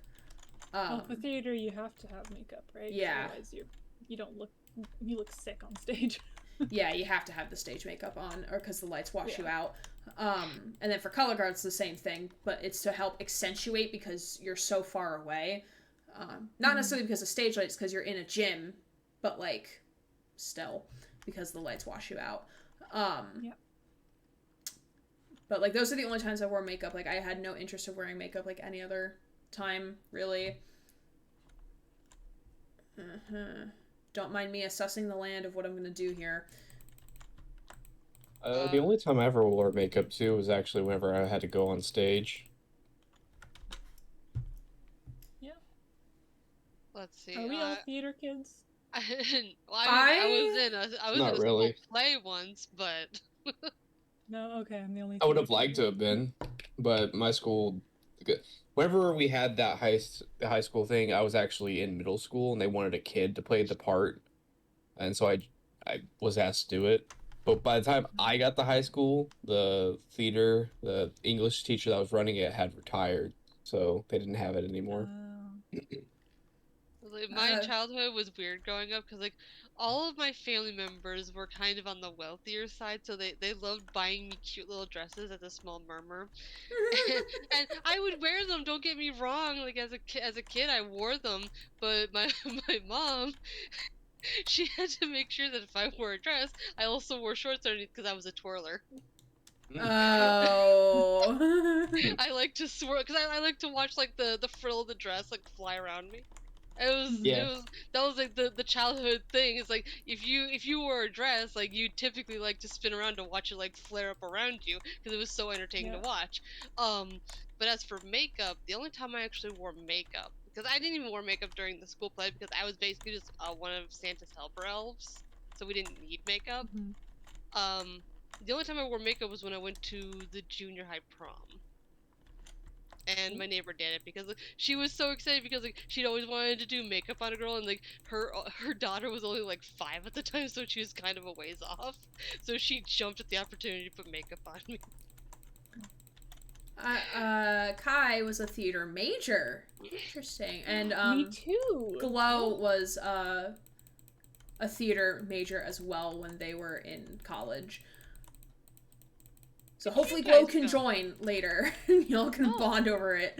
For theater, you have to have makeup, right? Yeah. Otherwise, you look sick on stage. Yeah, you have to have the stage makeup on, or because the lights wash you out. And then for color guard, it's the same thing, but it's to help accentuate because you're so far away. Not necessarily because of stage lights, because you're in a gym, but still, because the lights wash you out. Yep. But like those are the only times I wore makeup. Like I had no interest of wearing makeup like any other time, really. Don't mind me assessing the land of what I'm gonna do here. The only time I ever wore makeup too was actually whenever I had to go on stage. Yeah. Let's see. Are we all theater kids? I was in Not a really. school play once, but No, okay, I'm the only. I would theater have liked to kid. have been, but my school, whenever we had that high school thing, I was actually in middle school, and they wanted a kid to play the part, and so I was asked to do it. But by the time I got to high school, the English teacher that was running it had retired, so they didn't have it anymore. like, my childhood was weird growing up because like all of my family members were kind of on the wealthier side, so they loved buying me cute little dresses at the Small Murmur, and I would wear them. Don't get me wrong, like as a kid I wore them, but my mom. She had to make sure that if I wore a dress, I also wore shorts underneath because I was a twirler. Oh. I like to swirl because I like to watch like the frill of the dress like fly around me. Yeah. That was like the childhood thing. It's like if you wore a dress, like you typically like to spin around to watch it like flare up around you because it was so entertaining to watch. But as for makeup, the only time I actually wore makeup, because I didn't even wear makeup during the school play because I was basically just one of Santa's helper elves, so we didn't need makeup. The only time I wore makeup was when I went to the junior high prom. And my neighbor did it because like, she was so excited because like she'd always wanted to do makeup on a girl, and like her daughter was only like 5 at the time, so she was kind of a ways off. So she jumped at the opportunity to put makeup on me. Kai was a theater major. Interesting. And Me too. Glow was a theater major as well when they were in college. So hopefully Glow can join later. Y'all can bond over it.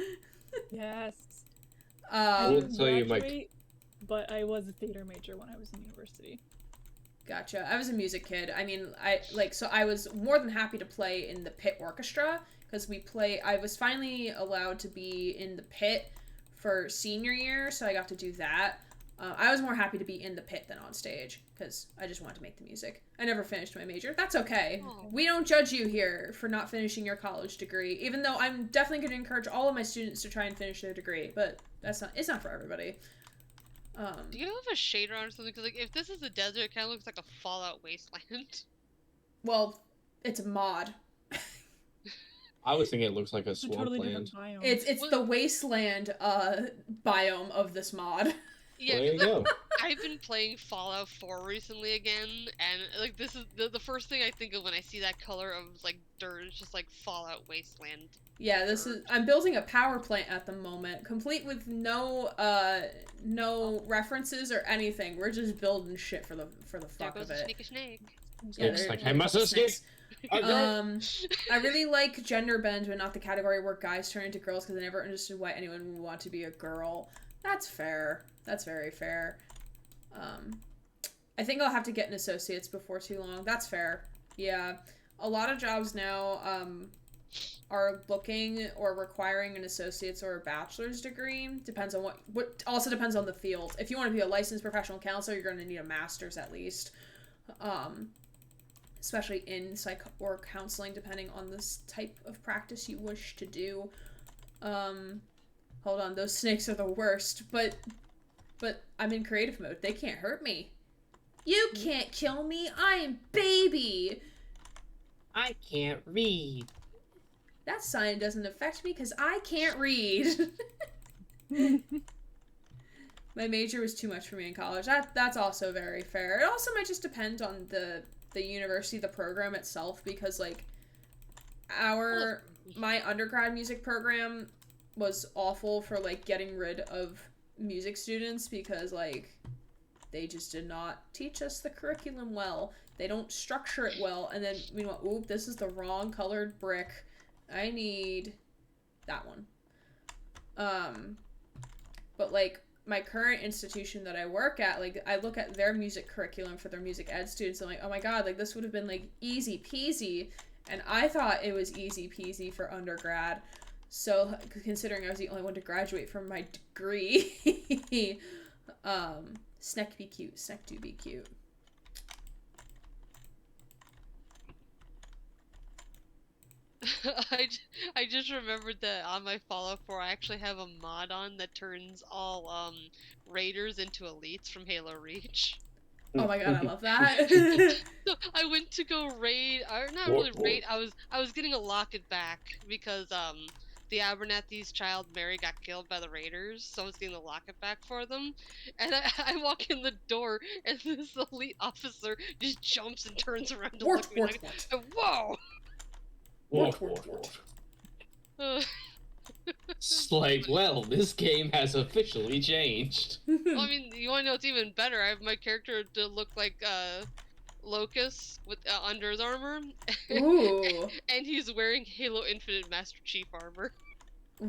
Yes. I didn't graduate, but I was a theater major when I was in university. Gotcha. I was a music kid. I mean, I was more than happy to play in the pit orchestra because I was finally allowed to be in the pit for senior year, so I got to do that. I was more happy to be in the pit than on stage because I just wanted to make the music. I never finished my major. That's okay. We don't judge you here for not finishing your college degree, even though I'm definitely going to encourage all of my students to try and finish their degree, but it's not for everybody. Do you have a shader on or something? Because like, if this is a desert, it kind of looks like a Fallout wasteland. Well, it's a mod. I was thinking it looks like a totally swampland. It's the wasteland biome of this mod. Yeah, there you go. I've been playing Fallout 4 recently again, and like this is the first thing I think of when I see that color of like dirt. It's just like Fallout wasteland. Yeah, I'm building a power plant at the moment, complete with no references or anything. We're just building shit for the fuck of it. Snake. Yeah, It's like I must escape. I really like gender bend, but not the category where guys turn into girls because I never understood why anyone would want to be a girl. That's fair. That's very fair. I think I'll have to get an associate's before too long. That's fair. Yeah. A lot of jobs now are looking or requiring an associate's or a bachelor's degree. Depends on what also depends on the field. If you want to be a licensed professional counselor, you're going to need a master's at least. Especially in psych or counseling, depending on this type of practice you wish to do. Hold on, those snakes are the worst, but I'm in creative mode. They can't hurt me. You can't kill me. I'm baby. I can't read. That sign doesn't affect me because I can't read. My major was too much for me in college. That's also very fair. It also might just depend on the university, the program itself, because like my undergrad music program was awful for like getting rid of music students because like they just did not teach us the curriculum well. They don't structure it well, and then we went, oop, this is the wrong colored brick. I need that one. But like my current institution that I work at, like, I look at their music curriculum for their music ed students, and I'm like, oh my god, like, this would have been, like, easy peasy, and I thought it was easy peasy for undergrad, so, considering I was the only one to graduate from my degree, Sneck be cute, Sneck do be cute. I just remembered that on my Fallout 4 I actually have a mod on that turns all raiders into elites from Halo Reach. Oh my god, I love that. So I went to go raid, or not really raid. I was getting a locket back because the Abernathy's child Mary got killed by the raiders, so I was getting the locket back for them. And I walk in the door, and this elite officer just jumps and turns around to look at me like, whoa! It's like, well, this game has officially changed. Well, I mean, you want to know what's even better? I have my character to look like Locust with under his armor. Ooh. And he's wearing Halo Infinite Master Chief armor.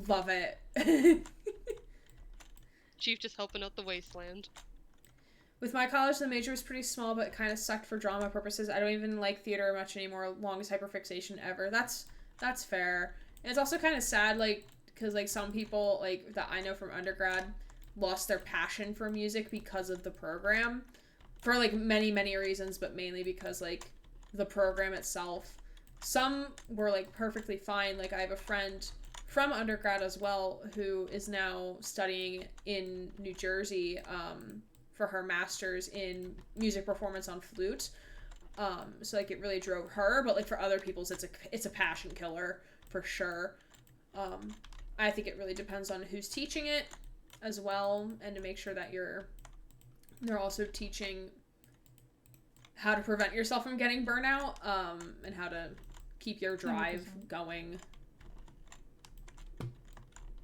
Love it. Chief just helping out the wasteland. With my college, the major was pretty small, but it kind of sucked for drama purposes. I don't even like theater much anymore. Longest hyperfixation ever. That's fair. And it's also kind of sad, like, because, like, some people, like, that I know from undergrad lost their passion for music because of the program. For, like, many, many reasons, but mainly because, like, the program itself. Some were, like, perfectly fine. Like, I have a friend from undergrad as well who is now studying in New Jersey, for her master's in music performance on flute. So, like, it really drove her, but, like, for other people's, it's a passion killer, for sure. I think it really depends on who's teaching it as well, and to make sure that they're also teaching how to prevent yourself from getting burnout, and how to keep your drive 100%. going.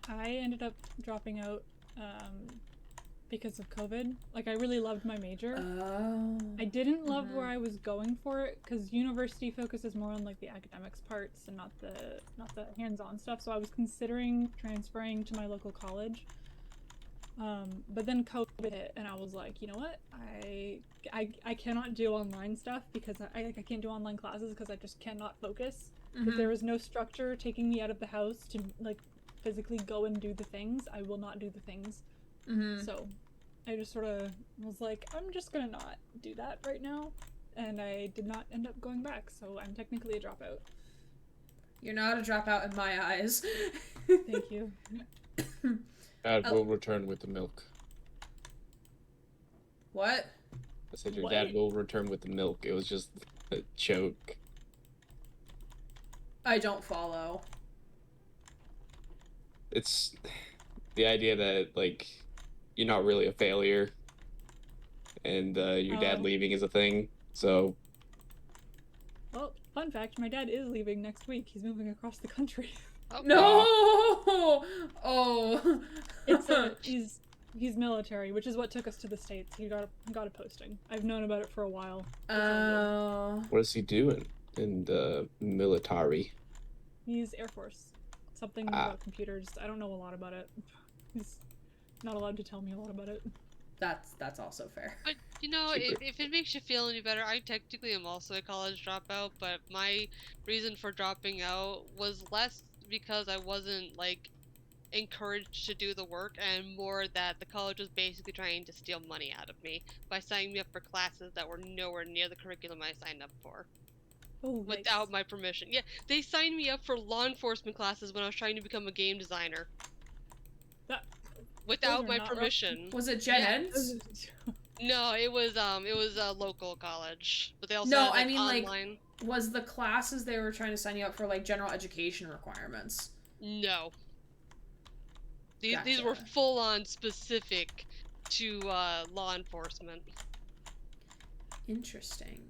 I ended up dropping out, because of COVID. Like, I really loved my major. Oh. I didn't love where I was going for it, because university focuses more on, like, the academics parts and not the hands-on stuff, so I was considering transferring to my local college. But then COVID hit, and I was like, you know what? I cannot do online stuff because I can't do online classes because I just cannot focus. If there is no structure taking me out of the house to, like, physically go and do the things, I will not do the things. So I just sort of was like, I'm just gonna not do that right now, and I did not end up going back, so I'm technically a dropout. You're not a dropout in my eyes. Thank you. Dad will return with the milk. What? I said your dad will return with the milk. It was just a joke. I don't follow. It's the idea that, like, you're not really a failure, and your dad leaving is a thing, so... Well, fun fact, my dad is leaving next week. He's moving across the country. Oh, No! Oh. It's he's military, which is what took us to the States. He got a posting. I've known about it for a while. Oh. What is he doing in the military? He's Air Force. Something about computers. I don't know a lot about it. He's not allowed to tell me a lot about it. That's also fair. But, you know, if it makes you feel any better, I technically am also a college dropout, but my reason for dropping out was less because I wasn't, like, encouraged to do the work, and more that the college was basically trying to steal money out of me by signing me up for classes that were nowhere near the curriculum I signed up for. Oh, Without my permission. Yeah, they signed me up for law enforcement classes when I was trying to become a game designer. Without my permission. Was it Gen Eds? No, it was a local college, but they also No, had, like, I mean, online. like, was the classes they were trying to sign you up for, like, general education requirements? No. These Gotcha. were full on specific to law enforcement. Interesting.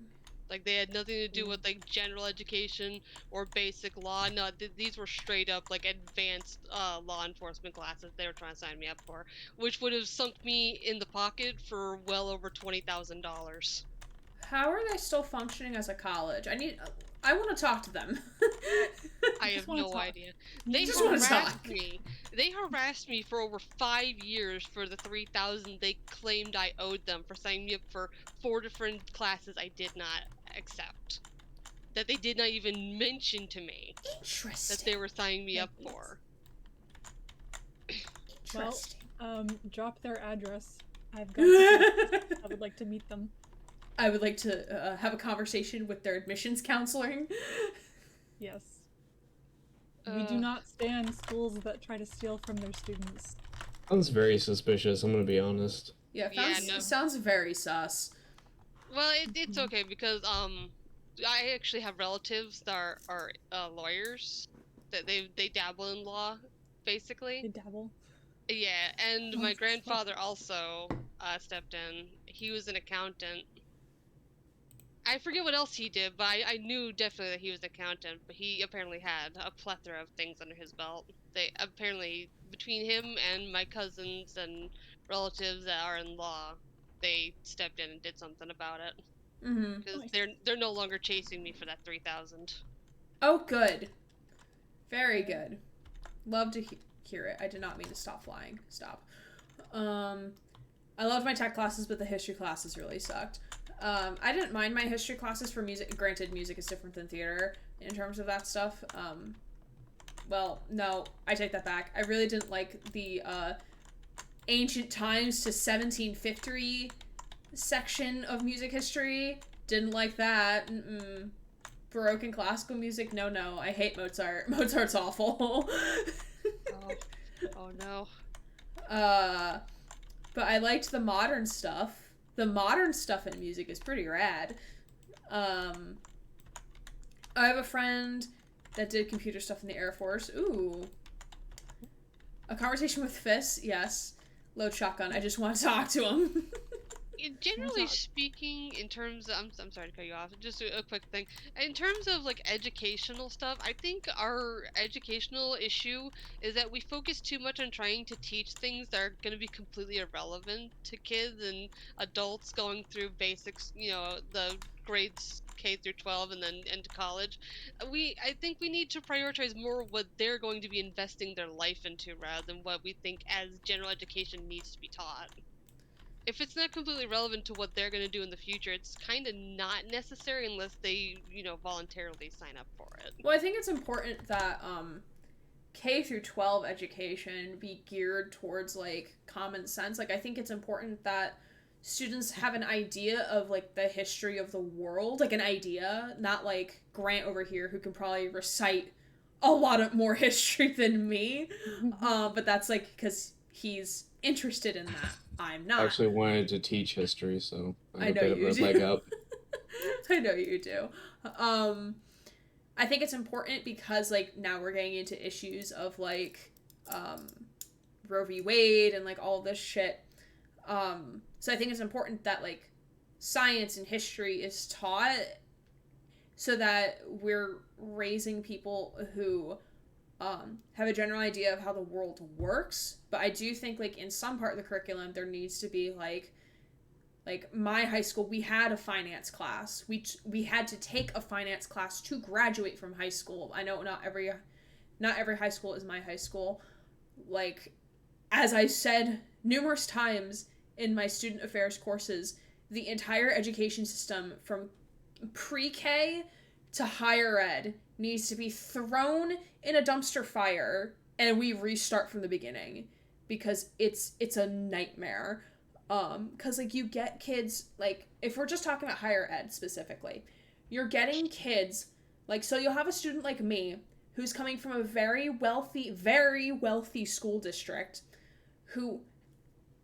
Like, they had nothing to do with, like, general education or basic law. No, these were straight up, like, advanced law enforcement classes they were trying to sign me up for, which would have sunk me in the pocket for well over $20,000. How are they still functioning as a college? I want to talk to them. I have wanna no talk. idea. You They just wanna harassed talk. me. They harassed me for over 5 years for the 3,000 they claimed I owed them for signing me up for 4 different classes I did not accept. That they did not even mention to me that Interesting. they were signing me up Goodness. for. Well, Interesting. drop their address. I've got I would like to meet them. I would like to have a conversation with their admissions counselor. Yes. We do Uh, not stand schools that try to steal from their students. Sounds very suspicious. I'm gonna be honest. Yeah, Yeah, no. sounds very sus. Well, it's okay because I actually have relatives that are lawyers. That they dabble in law, basically. They dabble. Yeah, and Oh, my that's grandfather also stepped in. He was an accountant. I forget what else he did, but I knew definitely that he was an accountant. But he apparently had a plethora of things under his belt. They apparently, between him and my cousins and relatives that are in law, they stepped in and did something about it. Mm-hmm. Because Nice. they're no longer chasing me for that 3,000. Oh, good. Very good. Love to hear it. I did not mean to stop flying. Stop. I loved my tech classes, but the history classes really sucked. I didn't mind my history classes for music. Granted, music is different than theater in terms of that stuff. Well, no, I take that back. I really didn't like the ancient times to 1750 section of music history. Didn't like that. Mm-mm. Baroque and classical music, no. I hate Mozart. Mozart's awful. Oh no. But I liked the modern stuff. The modern stuff in music is pretty rad. I have a friend that did computer stuff in the Air Force. Ooh. A conversation with Fist, yes. Load shotgun. I just want to talk to him. Generally speaking, in terms of, I'm sorry to cut you off, just a quick thing. In terms of like educational stuff, I think our educational issue is that we focus too much on trying to teach things that are going to be completely irrelevant to kids and adults going through basics, the grades K through 12 and then into college. I think we need to prioritize more what they're going to be investing their life into rather than what we think as general education needs to be taught. If it's not completely relevant to what they're going to do in the future, it's kind of not necessary unless they, voluntarily sign up for it. Well, I think it's important that K through 12 education be geared towards like common sense. Like I think it's important that students have an idea of like the history of the world, like an idea, not like Grant over here who can probably recite a lot of more history than me. But that's like because he's interested in that. I'm not. I actually wanted to teach history, so I have I know a bit you of a do. leg up. I know you do. I think it's important because like now we're getting into issues of like Roe v. Wade and like all this shit. So I think it's important that like science and history is taught so that we're raising people who have a general idea of how the world works. But I do think like in some part of the curriculum there needs to be like my high school, we had a finance class. We had to take a finance class to graduate from high school. I know not every high school is my high school. Like as I said numerous times in my student affairs courses, the entire education system from pre-K to higher ed needs to be thrown in a dumpster fire and we restart from the beginning because it's a nightmare. Because like you get kids, like if we're just talking about higher ed specifically, you're getting kids like, so you'll have a student like me who's coming from a very wealthy school district who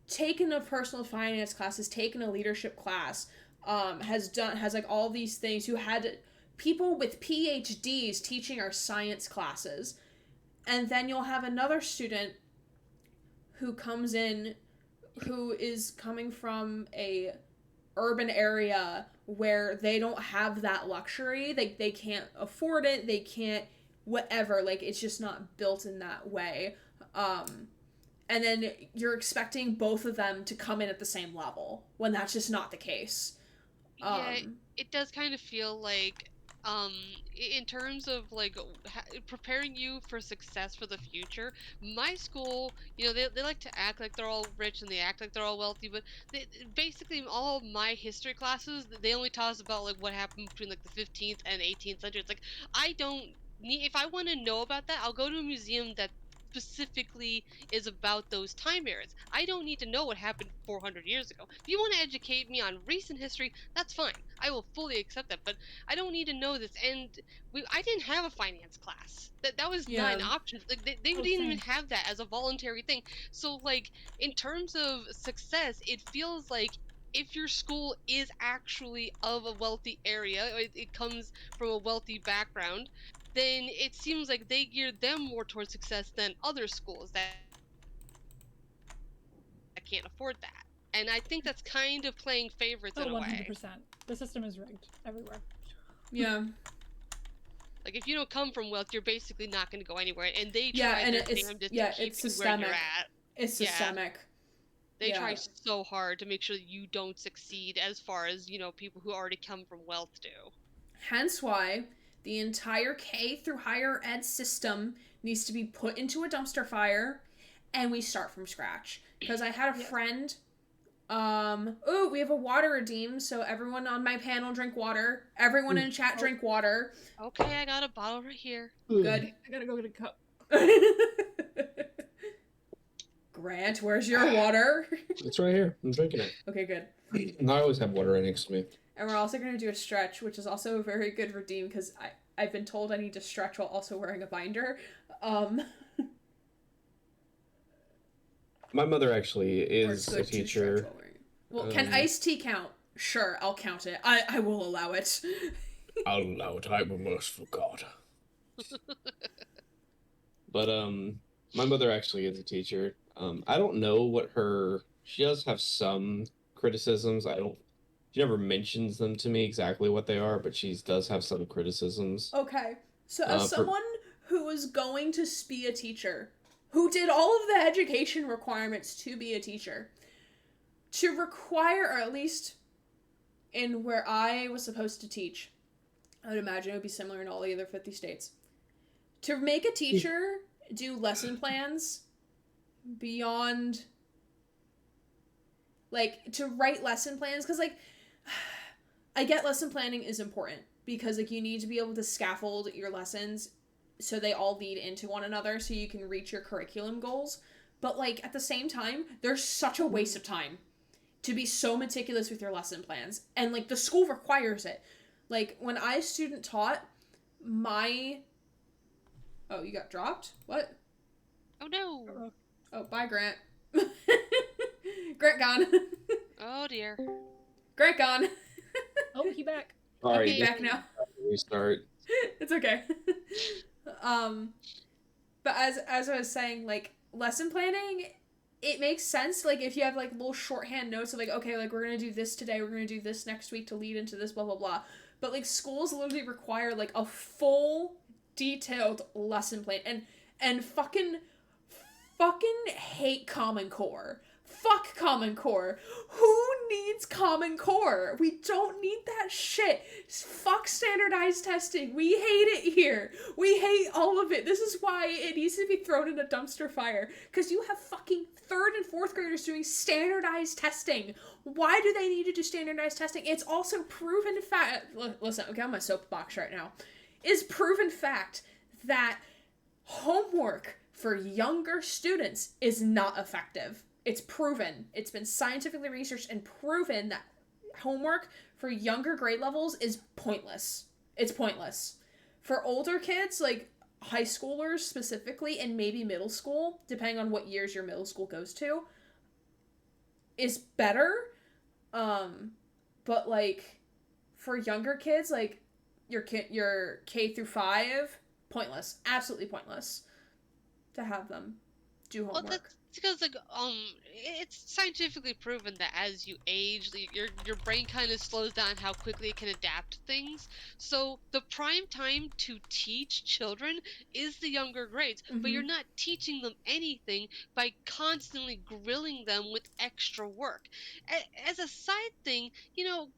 taken a personal finance class, has taken a leadership class, has like all these things, who had people with PhDs teaching our science classes. And then you'll have another student who comes in who is coming from a urban area where they don't have that luxury. They can't afford it. They can't whatever. Like it's just not built in that way. And then you're expecting both of them to come in at the same level when that's just not the case. Yeah, it does kind of feel like in terms of like preparing you for success for the future, my school, they like to act like they're all rich and they act like they're all wealthy, but basically all of my history classes, they only taught us about like what happened between like the 15th and 18th century. It's like I don't need, if I want to know about that, I'll go to a museum that specifically is about those time eras. I don't need to know what happened 400 years ago. If you want to educate me on recent history, that's fine. I will fully accept that, but I don't need to know this. And I didn't have a finance class. That was not an option. Like they didn't even have that as a voluntary thing. So like in terms of success, it feels like if your school is actually of a wealthy area, it comes from a wealthy background, then it seems like they gear them more towards success than other schools that can't afford that. And I think that's kind of playing favorites in a way. 100%. The system is rigged everywhere. Yeah. Like if you don't come from wealth, you're basically not going to go anywhere, and they Yeah, try and their damnedest to keep it's you systemic. where you're at. It's Yeah. systemic. They Yeah. try so hard to make sure that you don't succeed as far as, people who already come from wealth do. Hence why the entire K through higher ed system needs to be put into a dumpster fire and we start from scratch. Because I had a friend, we have a water redeem, so everyone on my panel drink water. Everyone in chat drink water. Okay, I got a bottle right here. Good. I gotta go get a cup. Grant, where's your water? It's right here. I'm drinking it. Okay, good. I always have water right next to me. And we're also going to do a stretch, which is also a very good redeem because I've been told I need to stretch while also wearing a binder. My mother actually is a teacher. Well, can iced tea count? Sure, I'll count it. I will allow it. I'll allow it. I'm a merciful God. But my mother actually is a teacher. I don't know what she does have some criticisms. She never mentions them to me exactly what they are, but she does have some criticisms. Okay, so as someone who was going to be a teacher, who did all of the education requirements to be a teacher, to require, or at least in where I was supposed to teach, I would imagine it would be similar in all the other 50 states, to make a teacher do lesson plans beyond, like, to write lesson plans, because, like, I get lesson planning is important, because, like, you need to be able to scaffold your lessons so they all lead into one another so you can reach your curriculum goals, but, like, at the same time, there's such a waste of time to be so meticulous with your lesson plans, and, like, the school requires it. Like, when I student taught, Oh, you got dropped? What? Oh no! Oh, bye, Grant. Grant gone. Oh dear. Grant gone. Oh, he back. Sorry, Okay, back now. Restart. It's okay. But as I was saying, like, lesson planning, it makes sense, like, if you have, like, little shorthand notes of, like, okay, like, we're gonna do this today, we're gonna do this next week to lead into this, blah, blah, blah. But, like, schools literally require, like, a full, detailed lesson plan. And fucking hate Common Core. Fuck Common Core. Who needs Common Core? We don't need that shit. Fuck standardized testing. We hate it here. We hate all of it. This is why it needs to be thrown in a dumpster fire. Because you have fucking 3rd and 4th graders doing standardized testing. Why do they need to do standardized testing? It's also proven fact. Listen, okay, I'm on my soapbox right now. It's proven fact that homework for younger students is not effective. It's proven. It's been scientifically researched and proven that homework for younger grade levels is pointless. It's pointless. For older kids, like high schoolers specifically, and maybe middle school, depending on what years your middle school goes to, is better. But like for younger kids, like your K through 5, pointless. Absolutely pointless to have them do Well, homework. that's because it's scientifically proven that as you age, your brain kind of slows down how quickly it can adapt to things. So the prime time to teach children is the younger grades, but you're not teaching them anything by constantly grilling them with extra work. As a side thing,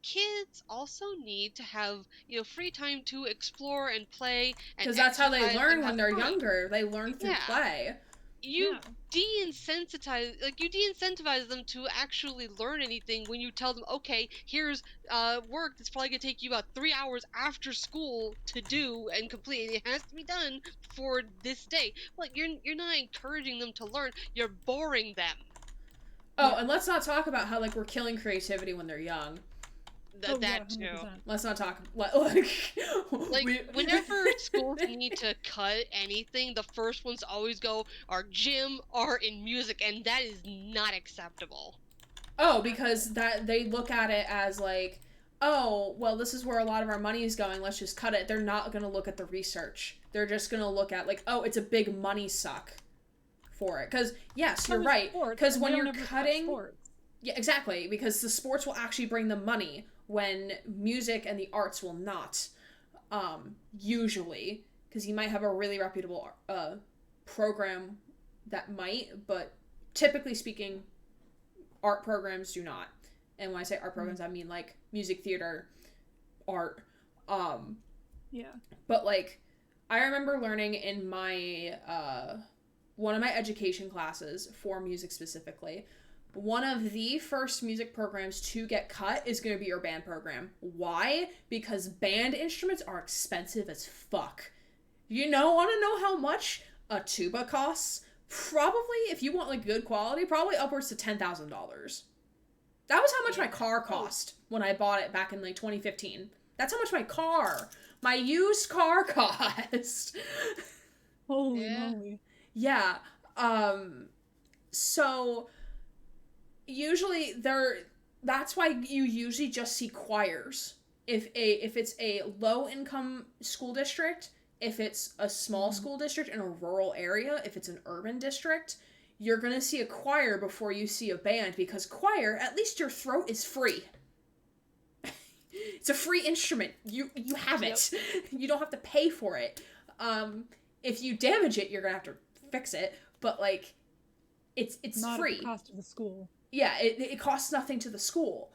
kids also need to have free time to explore and play and Because that's how they exercise learn and when have they're fun. younger. They learn through Yeah. play. You de-incentivize them to actually learn anything when you tell them, okay, here's work that's probably gonna take you about 3 hours after school to do and complete. It has to be done for this day. Well, you're not encouraging them to learn, you're boring them. Oh, and let's not talk about how, like, we're killing creativity when they're young. That too. 100%. Let's not talk, Whenever schools need to cut anything, the first ones to always go are gym, art, and music, and that is not acceptable. Oh, because that they look at it as like, oh, well, this is where a lot of our money is going. Let's just cut it. They're not going to look at the research. They're just going to look at, like, oh, it's a big money suck for it. Because, yes, you're right. Because when you're cutting... Yeah, exactly. Because the sports will actually bring them money when music and the arts will not, usually. Because you might have a really reputable program that might, but typically speaking, art programs do not. And when I say art programs, I mean, like, music, theater, art. Yeah. But, like, I remember learning in my, one of my education classes for music specifically, one of the first music programs to get cut is going to be your band program. Why? Because band instruments are expensive as fuck. You want to know how much a tuba costs? Probably, if you want, like, good quality, probably upwards to $10,000. That was how much my car cost when I bought it back in, like, 2015. That's how much my used car cost. Holy moly. Yeah. So usually that's why you usually just see choirs. If it's a low income school district, if it's a small school district in a rural area, if it's an urban district, you're gonna see a choir before you see a band, because choir, at least your throat is free. It's a free instrument. You have it. You don't have to pay for it. If you damage it, you're gonna have to fix it. But, like, it's Not free. At the cost of the school. Yeah, it costs nothing to the school.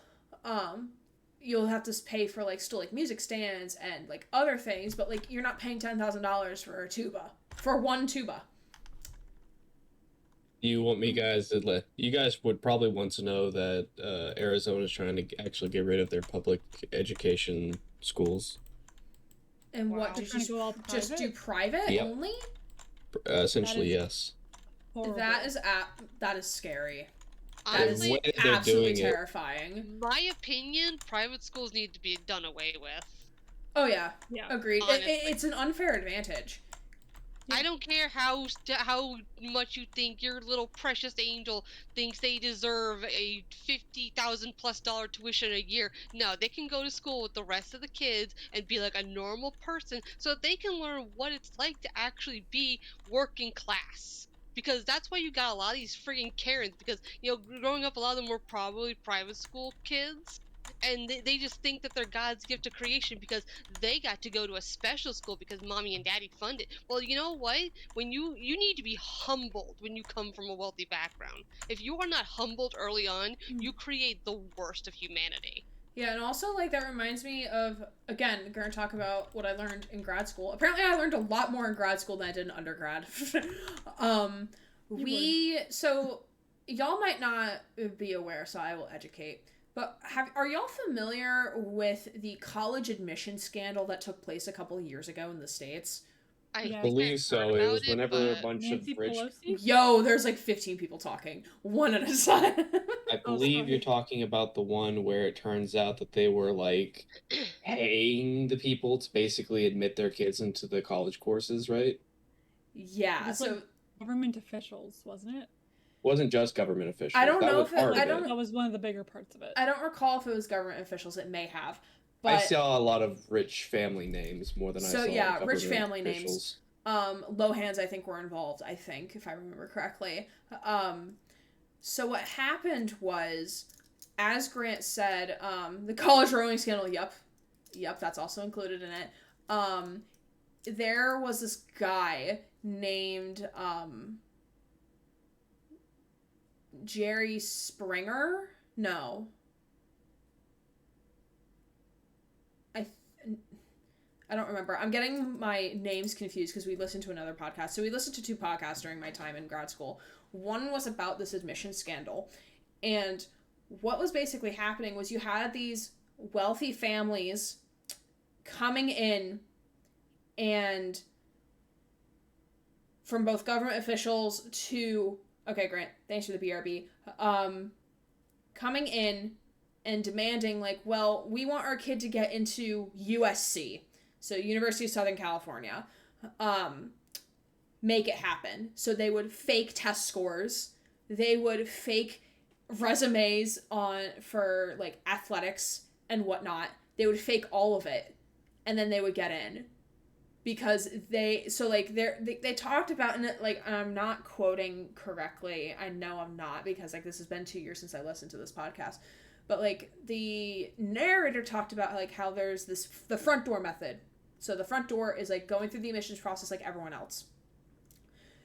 You'll have to pay for, like, still, like, music stands and, like, other things, but, like, you're not paying $10,000 for a tuba. For one tuba. You want me guys to you guys would probably want to know that Arizona is trying to actually get rid of their public education schools. And Wow. what, They're trying to go all just do private? private Yep. only? Essentially, yes. Horrible. That is scary. Honestly, The way they're Absolutely doing it- terrifying. my opinion, private schools need to be done away with. Oh yeah, Yeah. agreed. Honestly. It's an unfair advantage. I don't care how much you think your little precious angel thinks they deserve a $50,000+ tuition a year. No, they can go to school with the rest of the kids and be like a normal person, so that they can learn what it's like to actually be working class. Because that's why you got a lot of these friggin' Karens. Because growing up, a lot of them were probably private school kids. And they just think that they're God's gift to creation because they got to go to a special school because mommy and daddy funded. Well, you know what? When you need to be humbled when you come from a wealthy background. If you are not humbled early on, you create the worst of humanity. Yeah, and also, like, that reminds me of, again, going to talk about what I learned in grad school. Apparently, I learned a lot more in grad school than I did in undergrad. So, y'all might not be aware, so I will educate. But are y'all familiar with the college admission scandal that took place a couple of years ago in the States? I Yeah. believe so. It was whenever a but bunch Nancy of rich. Pelosi? Yo, there's like 15 people talking, one at a time. I believe sorry. you're talking about the one where it turns out that they were like paying the people to basically admit their kids into the college courses, right? Yeah, It's so like government officials, wasn't it? Wasn't just government officials. I don't that know was if it- part I of don't- it. That was one of the bigger parts of it. I don't recall if it was government officials. It may have. But I saw a lot of rich family names more than I So, saw yeah, government rich family names. officials. Lohans, I think, were involved, if I remember correctly. So what happened was, as Grant said, the college rowing scandal, yep, that's also included in it. There was this guy named, Jerry Springer? No. I don't remember. I'm getting my names confused because we listened to another podcast. So we listened to 2 podcasts during my time in grad school. One was about this admission scandal. And what was basically happening was you had these wealthy families coming in, and from both government officials to... Okay, Grant, thanks for the BRB. Coming in and demanding, like, well, we want our kid to get into USC. So University of Southern California, make it happen. So they would fake test scores. They would fake resumes for like athletics and whatnot. They would fake all of it, and then they would get in, because they talked about, and like, I'm not quoting correctly. I know I'm not, because like this has been 2 years since I listened to this podcast. But like the narrator talked about like how there's the front door method. So the front door is like going through the admissions process like everyone else.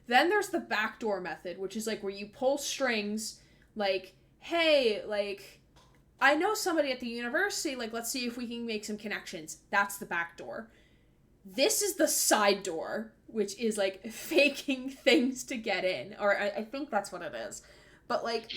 Then there's the back door method, which is like where you pull strings, like, hey, like, I know somebody at the university, like, let's see if we can make some connections. That's the back door. This is the side door, which is like faking things to get in. Or I think that's what it is. But like,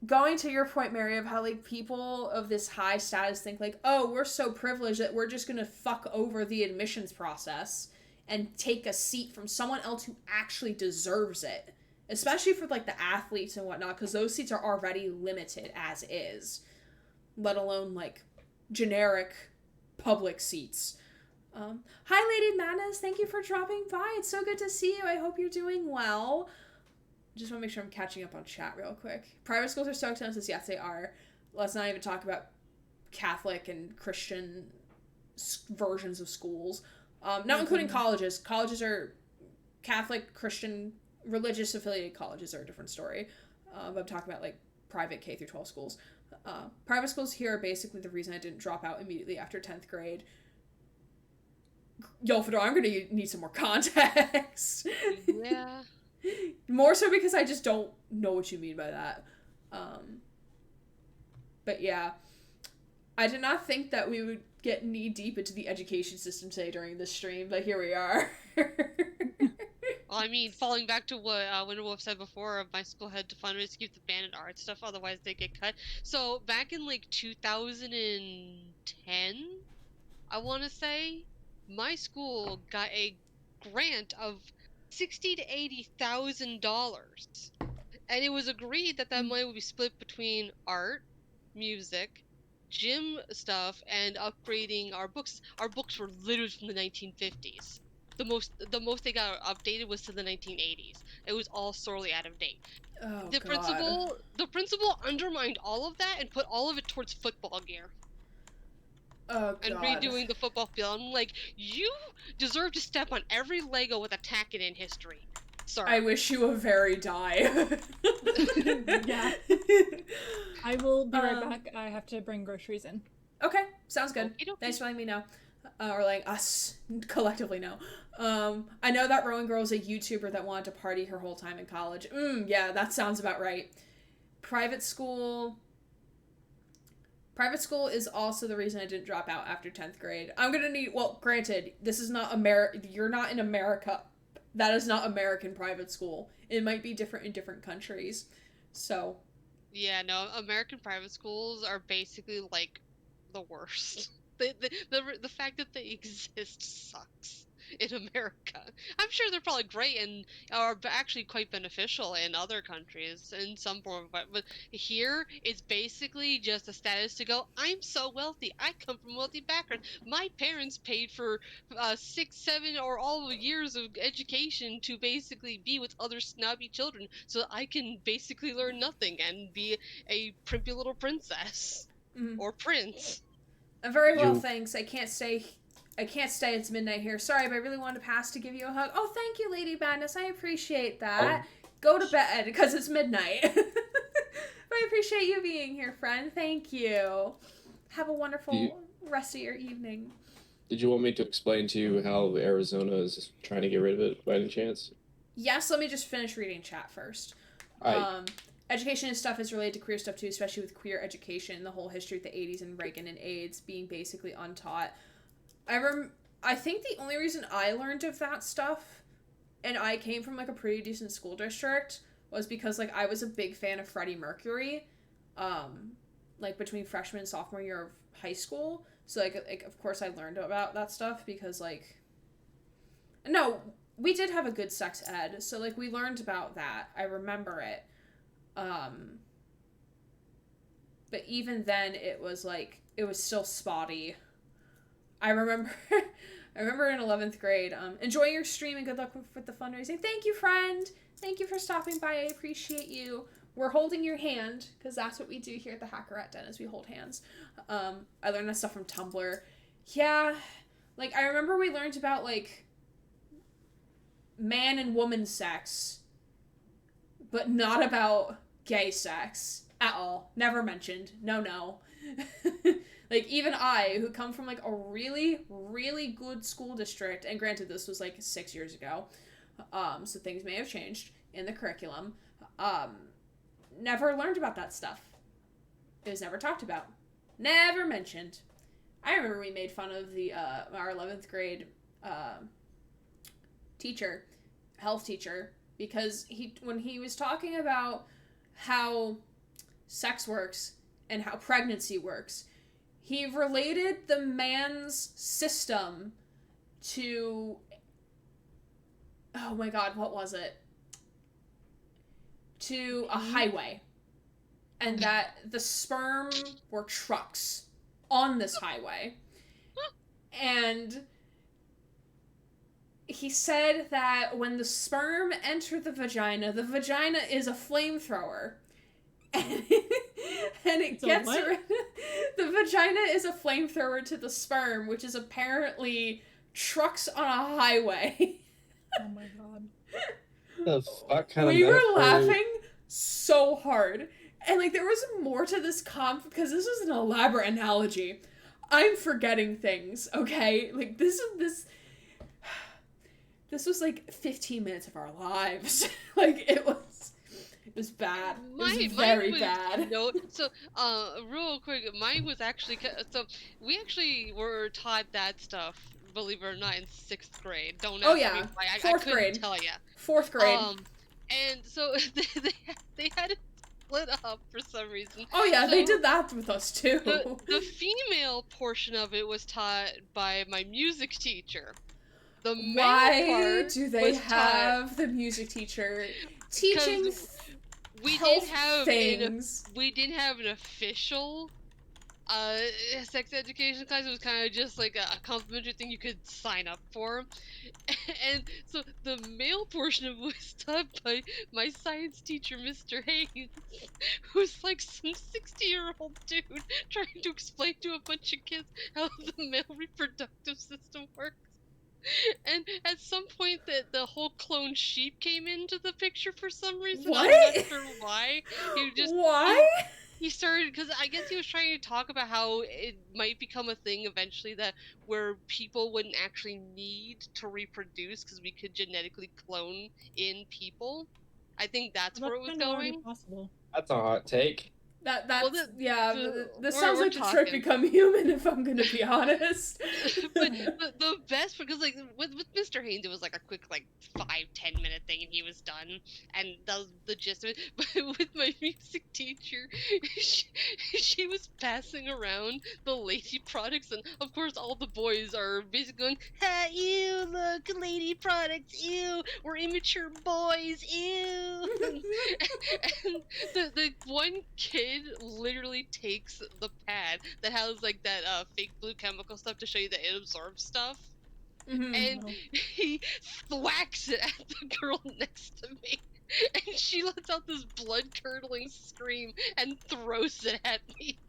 going to your point, Mary, of how like people of this high status think like, oh, we're so privileged that we're just gonna fuck over the admissions process and take a seat from someone else who actually deserves it, especially for like the athletes and whatnot, because those seats are already limited as is, let alone like generic public seats. Hi, Lady Madness, thank you for dropping by. It's so good to see you. I hope you're doing well. Just want to make sure I'm catching up on chat real quick. Private schools are so expensive. Yes, they are. Let's not even talk about Catholic and Christian versions of schools. Not including colleges. Colleges are Catholic, Christian, religious affiliated colleges are a different story. But I'm talking about like private K through 12 schools. Private schools here are basically the reason I didn't drop out immediately after 10th grade. Yo, Fedor, I'm gonna need some more context. Yeah. More so because I just don't know what you mean by that. But yeah, I did not think that we would get knee deep into the education system today during this stream, but here we are. Well, I mean, falling back to what Winterwolf said before, my school had to fundraise to keep the band and art stuff, otherwise they get cut. So back in like 2010, I want to say, my school got a grant of $60,000 to $80,000, and it was agreed that that money would be split between art, music, gym stuff, and upgrading our books. Our books were literally from the 1950s. The most they got updated was to the 1980s. It was all sorely out of date. Oh, The principal undermined all of that and put all of it towards football gear. Oh, God. And redoing the football field. I'm like, you deserve to step on every Lego with a tacket in history. Sorry. I wish you a very die. Yeah. I will be right back. I have to bring groceries in. Okay, sounds good. Okey-dokey. Thanks for letting me know. Or letting us collectively know. I know that Rowan Girl is a YouTuber that wanted to party her whole time in college. Yeah, that sounds about right. Private school is also the reason I didn't drop out after 10th grade. I'm gonna need, well, granted, this is not you're not in America. That is not American private school. It might be different in different countries. So. Yeah, no, American private schools are basically like the worst. The fact that they exist sucks in America. I'm sure they're probably great and are actually quite beneficial in other countries in some form, but here it's basically just a status to go, I'm so wealthy, I come from a wealthy background, my parents paid for 6, 7, or all years of education to basically be with other snobby children so I can basically learn nothing and be a primpy little princess or prince. Very well, thanks. I can't say I can't stay. It's midnight here. Sorry, but I really wanted to pass to give you a hug. Oh, thank you, Lady Badness. I appreciate that. Go to bed because it's midnight. But I appreciate you being here, friend. Thank you. Have a wonderful rest of your evening. Did you want me to explain to you how Arizona is trying to get rid of it by any chance? Yes, let me just finish reading chat first. Education and stuff is related to queer stuff too, especially with queer education, the whole history of the 80s and Reagan and AIDS being basically untaught. I think the only reason I learned of that stuff, and I came from, like, a pretty decent school district, was because, like, I was a big fan of Freddie Mercury, like, between freshman and sophomore year of high school. So, like, of course I learned about that stuff because, like... No, we did have a good sex ed, so, like, we learned about that. I remember it. But even then, it was, like, it was still spotty. I remember in 11th grade, enjoy your stream and good luck with the fundraising. Thank you, friend. Thank you for stopping by. I appreciate you. We're holding your hand, because that's what we do here at the Hackerette Den, is we hold hands. I learned that stuff from Tumblr. Yeah, like, I remember we learned about, like, man and woman sex, but not about gay sex at all. Never mentioned. No. Like, even I, who come from, like, a really, really good school district, and granted, this was, like, 6 years ago, so things may have changed in the curriculum, never learned about that stuff. It was never talked about. Never mentioned. I remember we made fun of our 11th grade, teacher, health teacher, because when he was talking about how sex works and how pregnancy works, he related the man's system to, oh my god, what was it? To a highway. And that the sperm were trucks on this highway. And he said that when the sperm enter the vagina is a flamethrower. And it gets rid. The vagina is a flamethrower to the sperm, which is apparently trucks on a highway. Oh my god. The fuck kind we of were laughing so hard. And, like, there was more to this because this was an elaborate analogy. I'm forgetting things, okay? Like, this was, like, 15 minutes of our lives. Like, it was bad. It was very bad. No, so, real quick, mine was actually, so, we actually were taught that stuff, believe it or not, in 6th grade. Don't ask me why. I couldn't tell you. 4th grade. And so, they had it split up for some reason. Oh yeah, so they did that with us too. The female portion of it was taught by my music teacher. The male part do they have the music teacher teaching we didn't have an official sex education class. It was kind of just like a complimentary thing you could sign up for. And so the male portion of it was taught by my science teacher, Mr. Haynes, who's like some 60-year-old dude trying to explain to a bunch of kids how the male reproductive system works. And at some point, the whole clone sheep came into the picture for some reason. What? I'm not sure why. Why? He started, because I guess he was trying to talk about how it might become a thing eventually where people wouldn't actually need to reproduce because we could genetically clone in people. I think that's where it was going. Possible. That's a hot take. This sounds like Detroit Become Human, if I'm gonna be honest. But the best, because like with Mr. Haynes, it was like a quick like 5-10 minute thing and he was done, and that was the gist of it. But with my music teacher, she was passing around the lady products, and of course all the boys are basically going, "Ha, ew, look, lady products, ew, we're immature boys, ew." and the one kid literally takes the pad that has like that fake blue chemical stuff to show you that it absorbs stuff, and he thwacks it at the girl next to me, and she lets out this blood-curdling scream and throws it at me.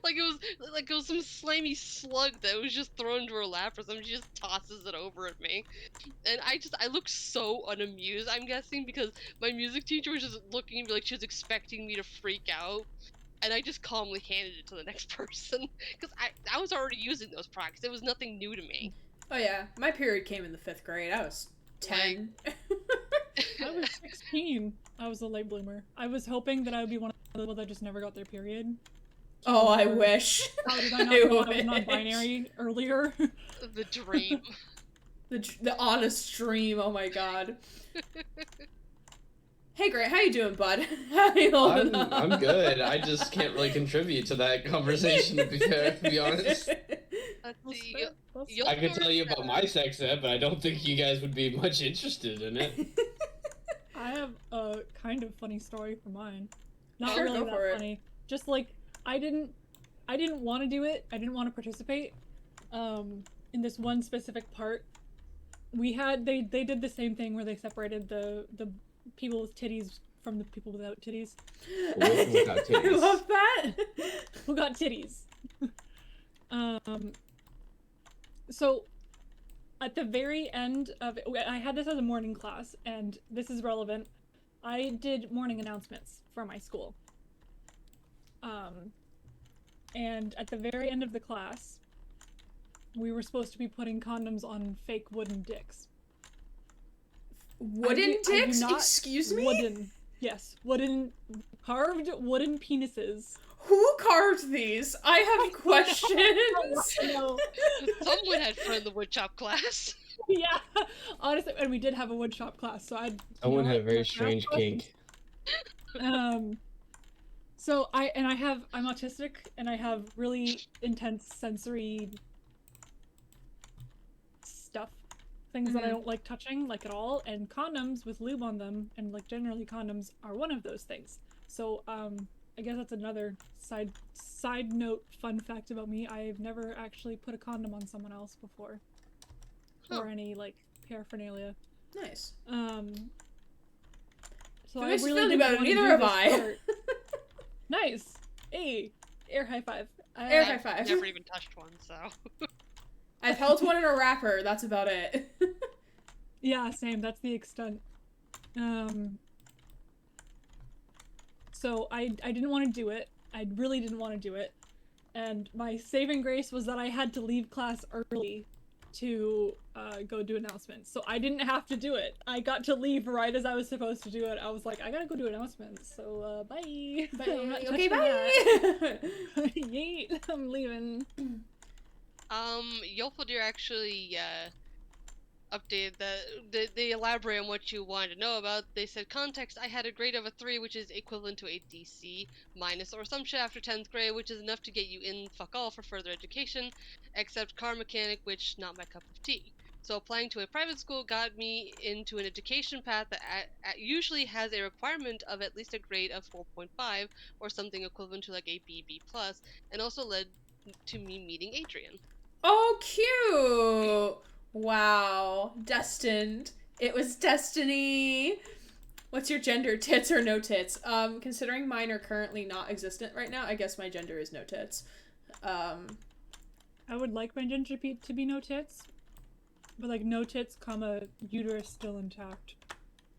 Like it was some slimy slug that was just thrown into her lap or something. She just tosses it over at me. And I looked so unamused, I'm guessing, because my music teacher was just looking at me like she was expecting me to freak out. And I just calmly handed it to the next person. Because I was already using those products. It was nothing new to me. Oh yeah, my period came in the 5th grade. I was 10. I was 16. I was a late bloomer. I was hoping that I would be one of the people that just never got their period. Oh, I wish. How did I not know I was non-binary earlier? The dream. The honest dream. Oh my god. Hey Grant, how you doing, bud? How you holding up? I'm good. I just can't really contribute to that conversation, to be honest. Let's see. I could tell you about my sex ed, but I don't think you guys would be much interested in it. I have a kind of funny story for mine. Not Sure, really go that for it. funny. Just like I didn't want to do it. I didn't want to participate. In this one specific part, they did the same thing where they separated the people with titties from the people without titties. Without titties. I love that. Who got titties? So at the very end of it, I had this as a morning class, and this is relevant. I did morning announcements for my school. And at the very end of the class, we were supposed to be putting condoms on fake wooden dicks. Wooden dicks? Excuse me? Wooden. Yes. Carved wooden penises. Who carved these? I have questions. No. Someone had fun in the woodshop class. Yeah. Honestly, and we did have a woodshop class, so Someone had a very strange kink. So I'm autistic, and I have really intense sensory stuff. Things that I don't like touching, like, at all, and condoms with lube on them, and, like, generally condoms are one of those things. So, I guess that's another side note fun fact about me. I've never actually put a condom on someone else before. Or any, like, paraphernalia. Nice. So If it I makes you really feel didn't better, want to neither do have this I. part. Nice! Hey! Air high five. Air high five. Never even touched one, so. I've held one in a wrapper, that's about it. Yeah, same. That's the extent. So I didn't want to do it. I really didn't want to do it. And my saving grace was that I had to leave class early to go do announcements. So I didn't have to do it. I got to leave right as I was supposed to do it. I was like, I gotta go do announcements, so bye. I'm not Okay, touching bye. that. Yeet, I'm leaving. Yolfadir actually updated they elaborate on what you wanted to know about. They said, context, I had a grade of a 3, which is equivalent to a DC minus or some shit after 10th grade, which is enough to get you in fuck all for further education, except car mechanic, which not my cup of tea. So applying to a private school got me into an education path that usually has a requirement of at least a grade of 4.5 or something equivalent to like a B+, and also led to me meeting Adrian. Oh, cute! Wow. Destined. It was destiny. What's your gender? Tits or no tits? Considering mine are currently not existent right now, I guess my gender is no tits. I would like my gender to be no tits, but like no tits, comma, uterus still intact.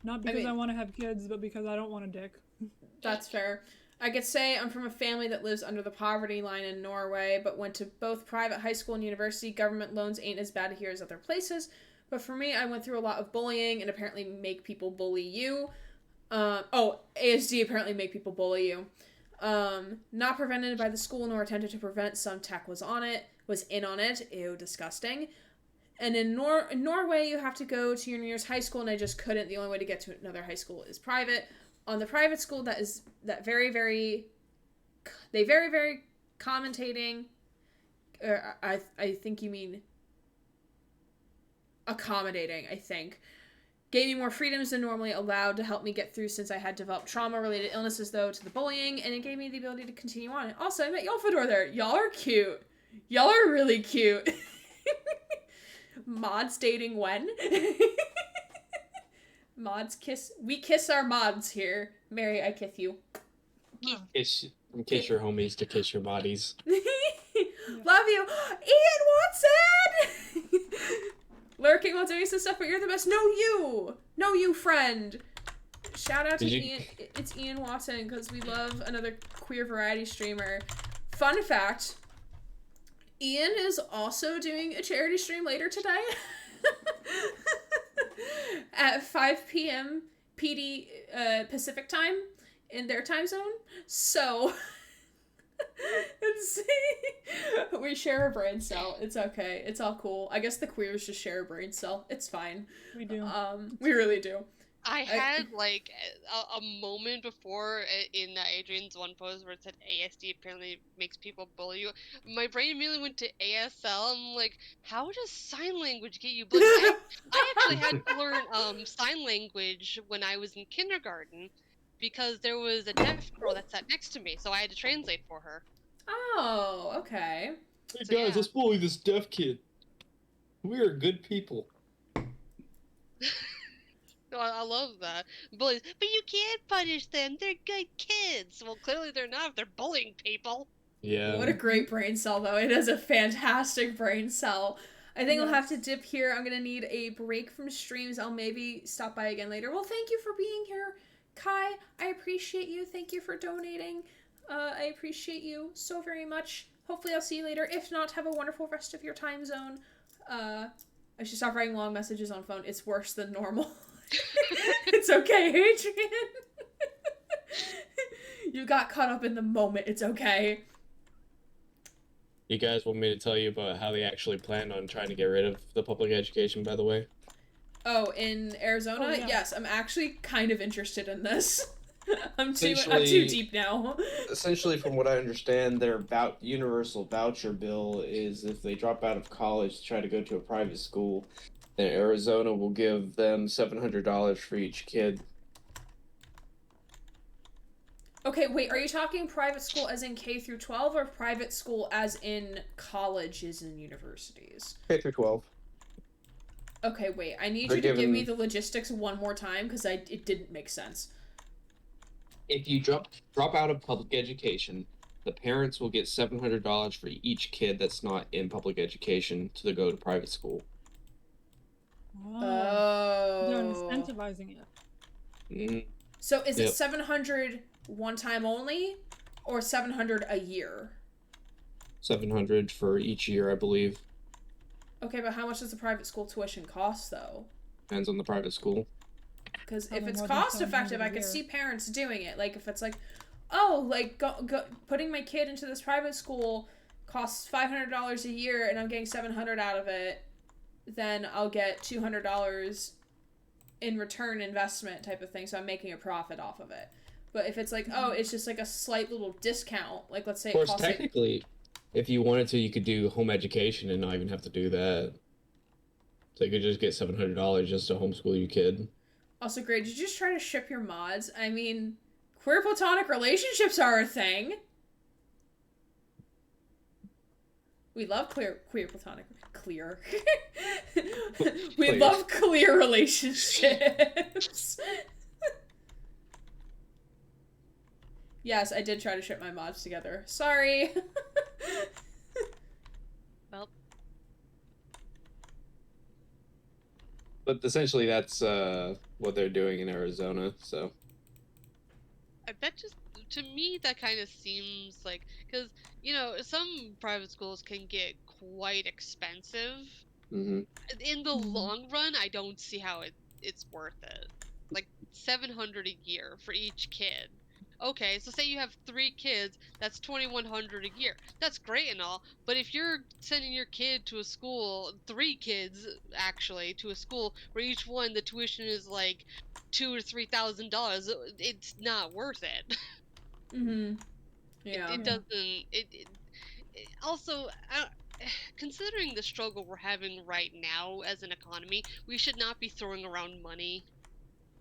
Not because I want to have kids, but because I don't want a dick. That's fair. I could say I'm from a family that lives under the poverty line in Norway, but went to both private high school and university. Government loans ain't as bad here as other places. But for me, I went through a lot of bullying and apparently make people bully you. ASD apparently make people bully you. Not prevented by the school nor attempted to prevent. Some tech was in on it. Ew, disgusting. And in Norway, you have to go to your nearest high school, and I just couldn't. The only way to get to another high school is private. On the private school, very, very commentating. I think you mean accommodating, I think. Gave me more freedoms than normally allowed to help me get through since I had developed trauma-related illnesses, though, to the bullying, and it gave me the ability to continue on. Also, I met Yolfador there. Y'all are cute. Y'all are really cute. Mods dating when? Mods kiss. We kiss our mods here. Mary, I kiss you. From Kiss Your Homies to Kiss Your Bodies. Love you. Ian Watson! Lurking while doing some stuff, but you're the best. No, you, friend. Shout out to Ian. It's Ian Watson, because we love another queer variety streamer. Fun fact, Ian is also doing a charity stream later today. At 5 p.m. PD Pacific time in their time zone. So we share a brain cell. It's okay. It's all cool. I guess the queers just share a brain cell. It's fine. We do. We really do. I had like a moment before in Adrian's one post where it said ASD apparently makes people bully you. My brain immediately went to ASL. I'm like, how does sign language get you bullied? I actually had to learn sign language when I was in kindergarten because there was a deaf girl that sat next to me, so I had to translate for her. Oh, okay. Hey So, guys, yeah. let's bully this deaf kid. We are good people. I love that. Bullies, but you can't punish them. They're good kids. Well, clearly they're not if they're bullying people. Yeah. What a great brain cell, though. It is a fantastic brain cell. I think I'll have to dip here. I'm gonna need a break from streams. I'll maybe stop by again later. Well, thank you for being here, Kai. I appreciate you. Thank you for donating. I appreciate you so very much. Hopefully I'll see you later. If not, have a wonderful rest of your time zone. I should stop writing long messages on phone. It's worse than normal. It's okay, Adrian. You got caught up in the moment. It's okay. You guys want me to tell you about how they actually plan on trying to get rid of the public education, by the way? Oh, in Arizona? Oh, yeah. Yes, I'm actually kind of interested in this. I'm too Essentially- deep now. Essentially, from what I understand, their universal voucher bill is if they drop out of college to try to go to a private school, then Arizona will give them $700 for each kid. Okay, wait, are you talking private school as in K through 12 or private school as in colleges and universities? K through 12. Okay, wait, I need They're you to give given- me the logistics one more time because it didn't make sense. If you drop out of public education, the parents will get $700 for each kid that's not in public education to go to private school. Oh. They're incentivizing it. Mm, So is it Yep. 700 one time only or 700 a year? 700 for each year, I believe. Okay, but how much does the private school tuition cost though? Depends on the private school. Because if Probably it's more than cost effective, 700 I a could year. see parents doing it. Like if it's like, oh, like go putting my kid into this private school costs $500 a year and I'm getting 700 out of it, then I'll get $200 in return investment type of thing. So I'm making a profit off of it. But if it's like, oh, it's just like a slight little discount, like let's say Of it course, costs like, technically, if you wanted to, you could do home education and not even have to do that. So you could just get $700 just to homeschool your kid. also great. Did you just try to ship your mods? I mean, queer platonic relationships are a thing. We love clear platonic clear. We Clear. love clear relationships. Yes, I did try to ship my mods together. Sorry. Well, But essentially, that's what they're doing in Arizona. So that just, to me, that kind of seems like, because, some private schools can get quite expensive. mhm. In the Mhm. long run, I don't see how it's worth it. Like, $700 a year for each kid. Okay, so say you have 3 kids, that's $2,100 a year. That's great and all, but if you're sending your kid to a school, 3 kids actually, to a school where each one the tuition is like $2,000 or $3,000, it's not worth it. Mm-hmm. Yeah. It doesn't. Also, considering the struggle we're having right now as an economy, we should not be throwing around money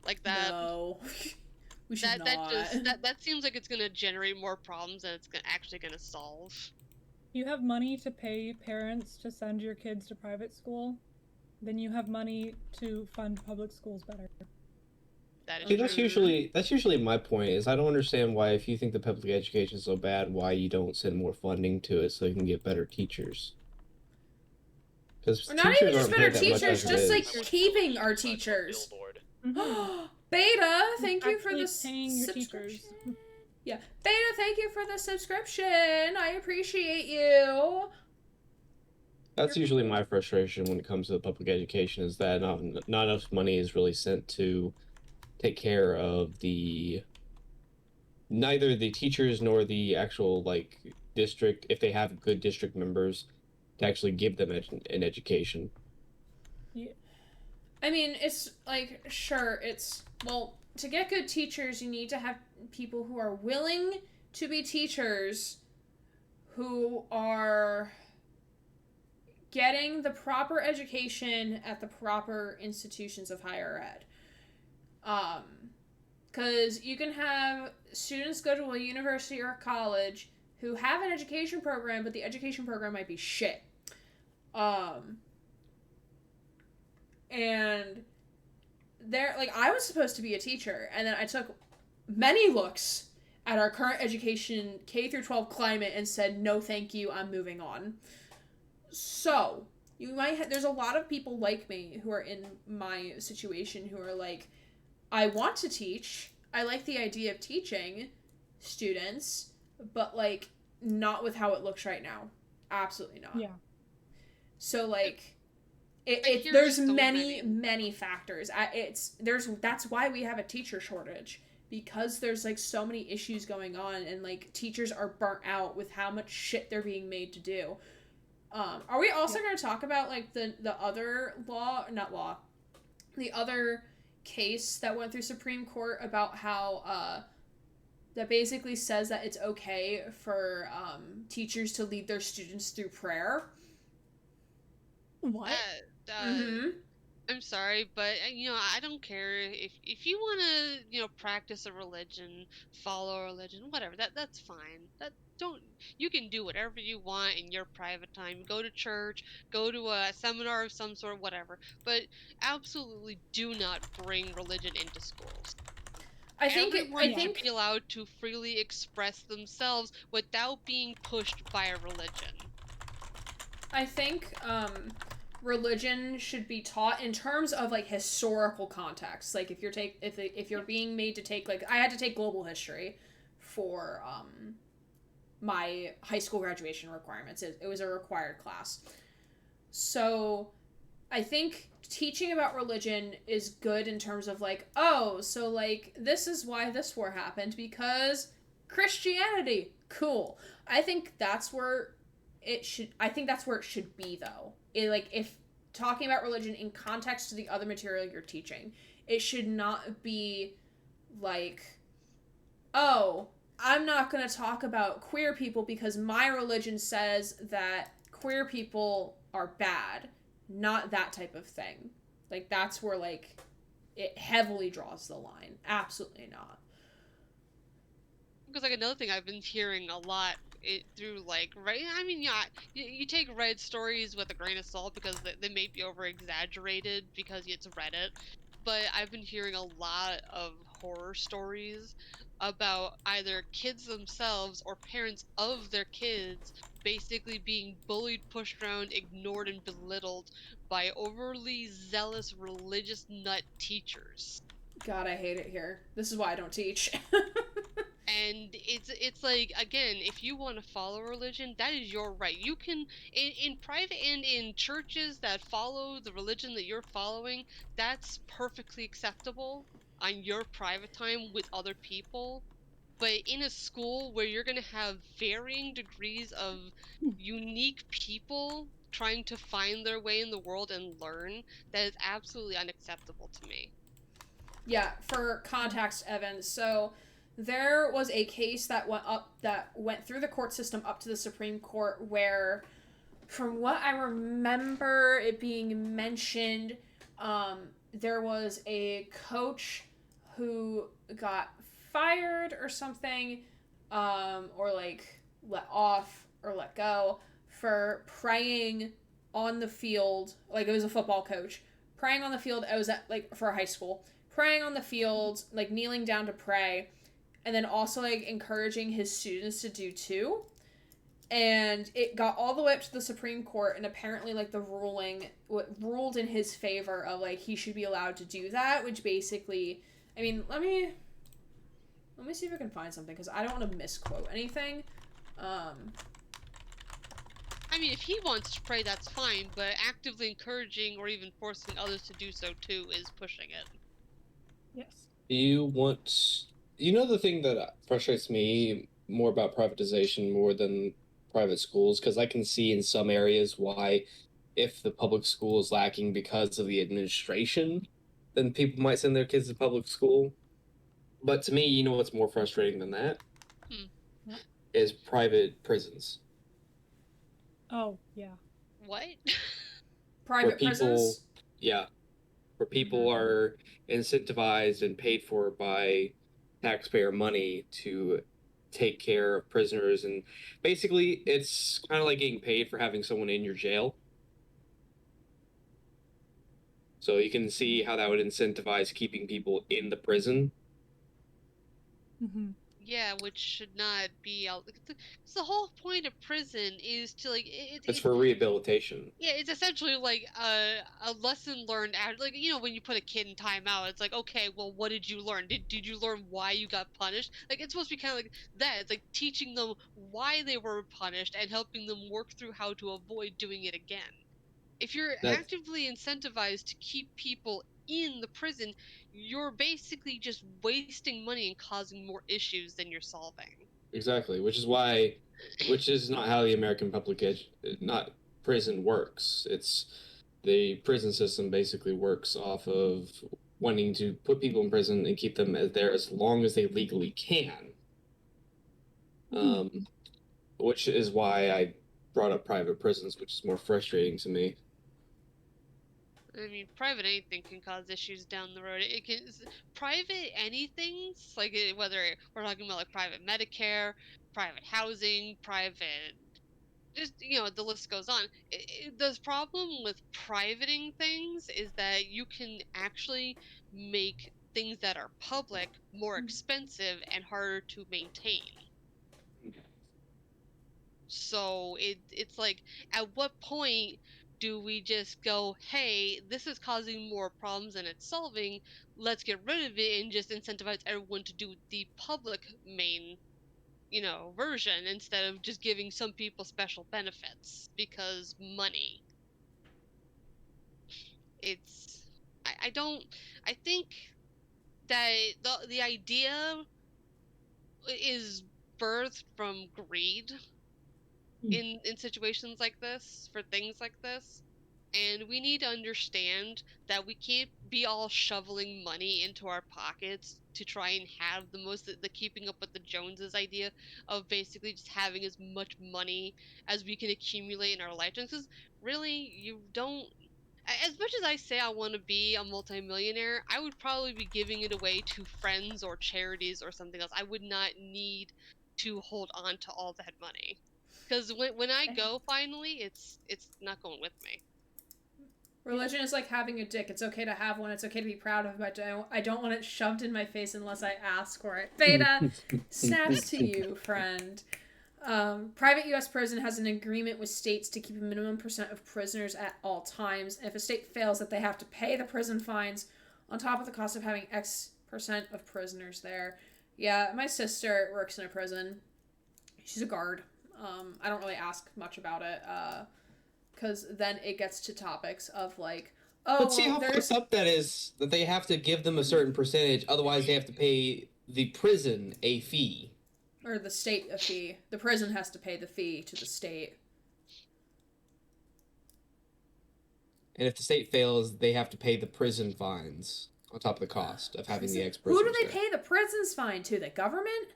like that. No. We should not. That seems like it's gonna generate more problems than it's actually gonna solve. You have money to pay parents to send your kids to private school, then you have money to fund public schools better. That is See, true. that's usually my point. Is I don't understand why, if you think the public education is so bad, why you don't send more funding to it so you can get better teachers. Because Or not teachers even just aren't better paid that much teachers, as it just like is. keeping our teachers. Mhm. Beta, thank you for Actually the paying your subscription. teachers. Yeah, Beta, thank you for the subscription. I appreciate you. That's usually my frustration when it comes to the public education, is that not enough money is really sent to take care of neither the teachers nor the actual like district, if they have good district members, to actually give them an education. Yeah. I mean, it's like, sure, it's, well, to get good teachers, you need to have people who are willing to be teachers, who are getting the proper education at the proper institutions of higher ed. Because you can have students go to a university or a college who have an education program, but the education program might be shit. And there, like, I was supposed to be a teacher, and then I took many looks at our current education K through 12 climate and said, no thank you, I'm moving on. So you might there's a lot of people like me who are in my situation who are like, I want to teach, I like the idea of teaching students, but like not with how it looks right now. Absolutely not. Yeah. So like hear there's so many factors. That's why we have a teacher shortage, because there's like so many issues going on, and like teachers are burnt out with how much shit they're being made to do. Are we also going to talk about like the other the other case that went through Supreme Court about how that basically says that it's okay for teachers to lead their students through prayer? What? Mm-hmm. I'm sorry, but I don't care if you want to practice a religion, follow a religion, whatever. That's fine. That don't You can do whatever you want in your private time. Go to church, go to a seminar of some sort, whatever. But absolutely do not bring religion into schools. Everyone should be allowed to freely express themselves without being pushed by a religion. I think religion should be taught in terms of like historical context. Like if you're being made to take, like, I had to take global history for my high school graduation requirements. It was a required class. So I think teaching about religion is good in terms of like, oh, so like this is why this war happened, because Christianity. Cool. I think that's where it should be, though. If talking about religion in context to the other material you're teaching, it should not be like, oh, I'm not going to talk about queer people because my religion says that queer people are bad. Not that type of thing. Like, that's where, like, it heavily draws the line. Absolutely not. Because, like, another thing I've been hearing a lot through, like, right? I mean, yeah, you take Reddit stories with a grain of salt because they may be over-exaggerated because it's Reddit. But I've been hearing a lot of horror stories about either kids themselves or parents of their kids basically being bullied, pushed around, ignored, and belittled by overly zealous religious nut teachers. God, I hate it here. This is why I don't teach. And it's like, again, if you want to follow religion, that is your right. You can in private and in churches that follow the religion that you're following, that's perfectly acceptable on your private time with other people. But in a school where you're going to have varying degrees of unique people trying to find their way in the world and learn, that is absolutely unacceptable to me. Yeah, for context, Evan, so there was a case that went through the court system up to the Supreme Court where, from what I remember it being mentioned, there was a coach who got fired or something, or like let off or let go for praying on the field. Like, it was a football coach praying on the field. It was at, like, for a high school, praying on the field, like kneeling down to pray, and then also like encouraging his students to do too. And it got all the way up to the Supreme Court, and apparently like the ruling ruled in his favor of like he should be allowed to do that, which basically, I mean, let me see if I can find something, because I don't want to misquote anything. I mean, if he wants to pray, that's fine, but actively encouraging or even forcing others to do so too is pushing it. Yes. The thing that frustrates me more about privatization more than private schools, because I can see in some areas why, if the public school is lacking because of the administration, then people might send their kids to public school. But to me, you know what's more frustrating than that? Is private prisons. Oh, yeah. What? Private prisons? Yeah. Where people are incentivized and paid for by taxpayer money to take care of prisoners, and basically it's kind of like getting paid for having someone in your jail. So you can see how that would incentivize keeping people in the prison. Mm-hmm. Yeah, which should not be. Because the whole point of prison is to like It's for rehabilitation. Yeah, it's essentially like a lesson learned out. Like, you know, when you put a kid in timeout, it's like, okay, well, what did you learn? Did you learn why you got punished? Like, it's supposed to be kind of like that. It's like teaching them why they were punished and helping them work through how to avoid doing it again. If you're actively incentivized to keep people in the prison, you're basically just wasting money and causing more issues than you're solving. Exactly, which is not how the American prison works. It's the prison system basically works off of wanting to put people in prison and keep them there as long as they legally can. Which is why I brought up private prisons, which is more frustrating to me. I mean, private anything can cause issues down the road. It can private anything's like whether we're talking about like private Medicare, private housing, private, just the list goes on. The problem with privating things is that you can actually make things that are public more expensive and harder to maintain. So it's like, at what point do we just go, hey, this is causing more problems than it's solving, let's get rid of it and just incentivize everyone to do the public main version, instead of just giving some people special benefits because money. I think that the idea is birthed from greed in situations like this, for things like this. And we need to understand that we can't be all shoveling money into our pockets to try and have the keeping up with the Joneses idea of basically just having as much money as we can accumulate in our lifetimes. Because really, you don't. As much as I say I want to be a multimillionaire, I would probably be giving it away to friends or charities or something else. I would not need to hold on to all that money. Because when I go, finally, it's not going with me. Religion is like having a dick. It's okay to have one. It's okay to be proud of it, but I don't want it shoved in my face unless I ask for it. Beta, snaps to you, friend. Private U.S. prison has an agreement with states to keep a minimum % of prisoners at all times. And if a state fails, that they have to pay the prison fines on top of the cost of having X% of prisoners there. Yeah, my sister works in a prison. She's a guard. I don't really ask much about it, because then it gets to topics of like, oh, but see how fucked up that is, that they have to give them a certain percentage, otherwise they have to pay the prison a fee. Or the state a fee. The prison has to pay the fee to the state. And if the state fails, they have to pay the prison fines on top of the cost of having the ex-prisoners. Who do they pay the prison's fine to? The government?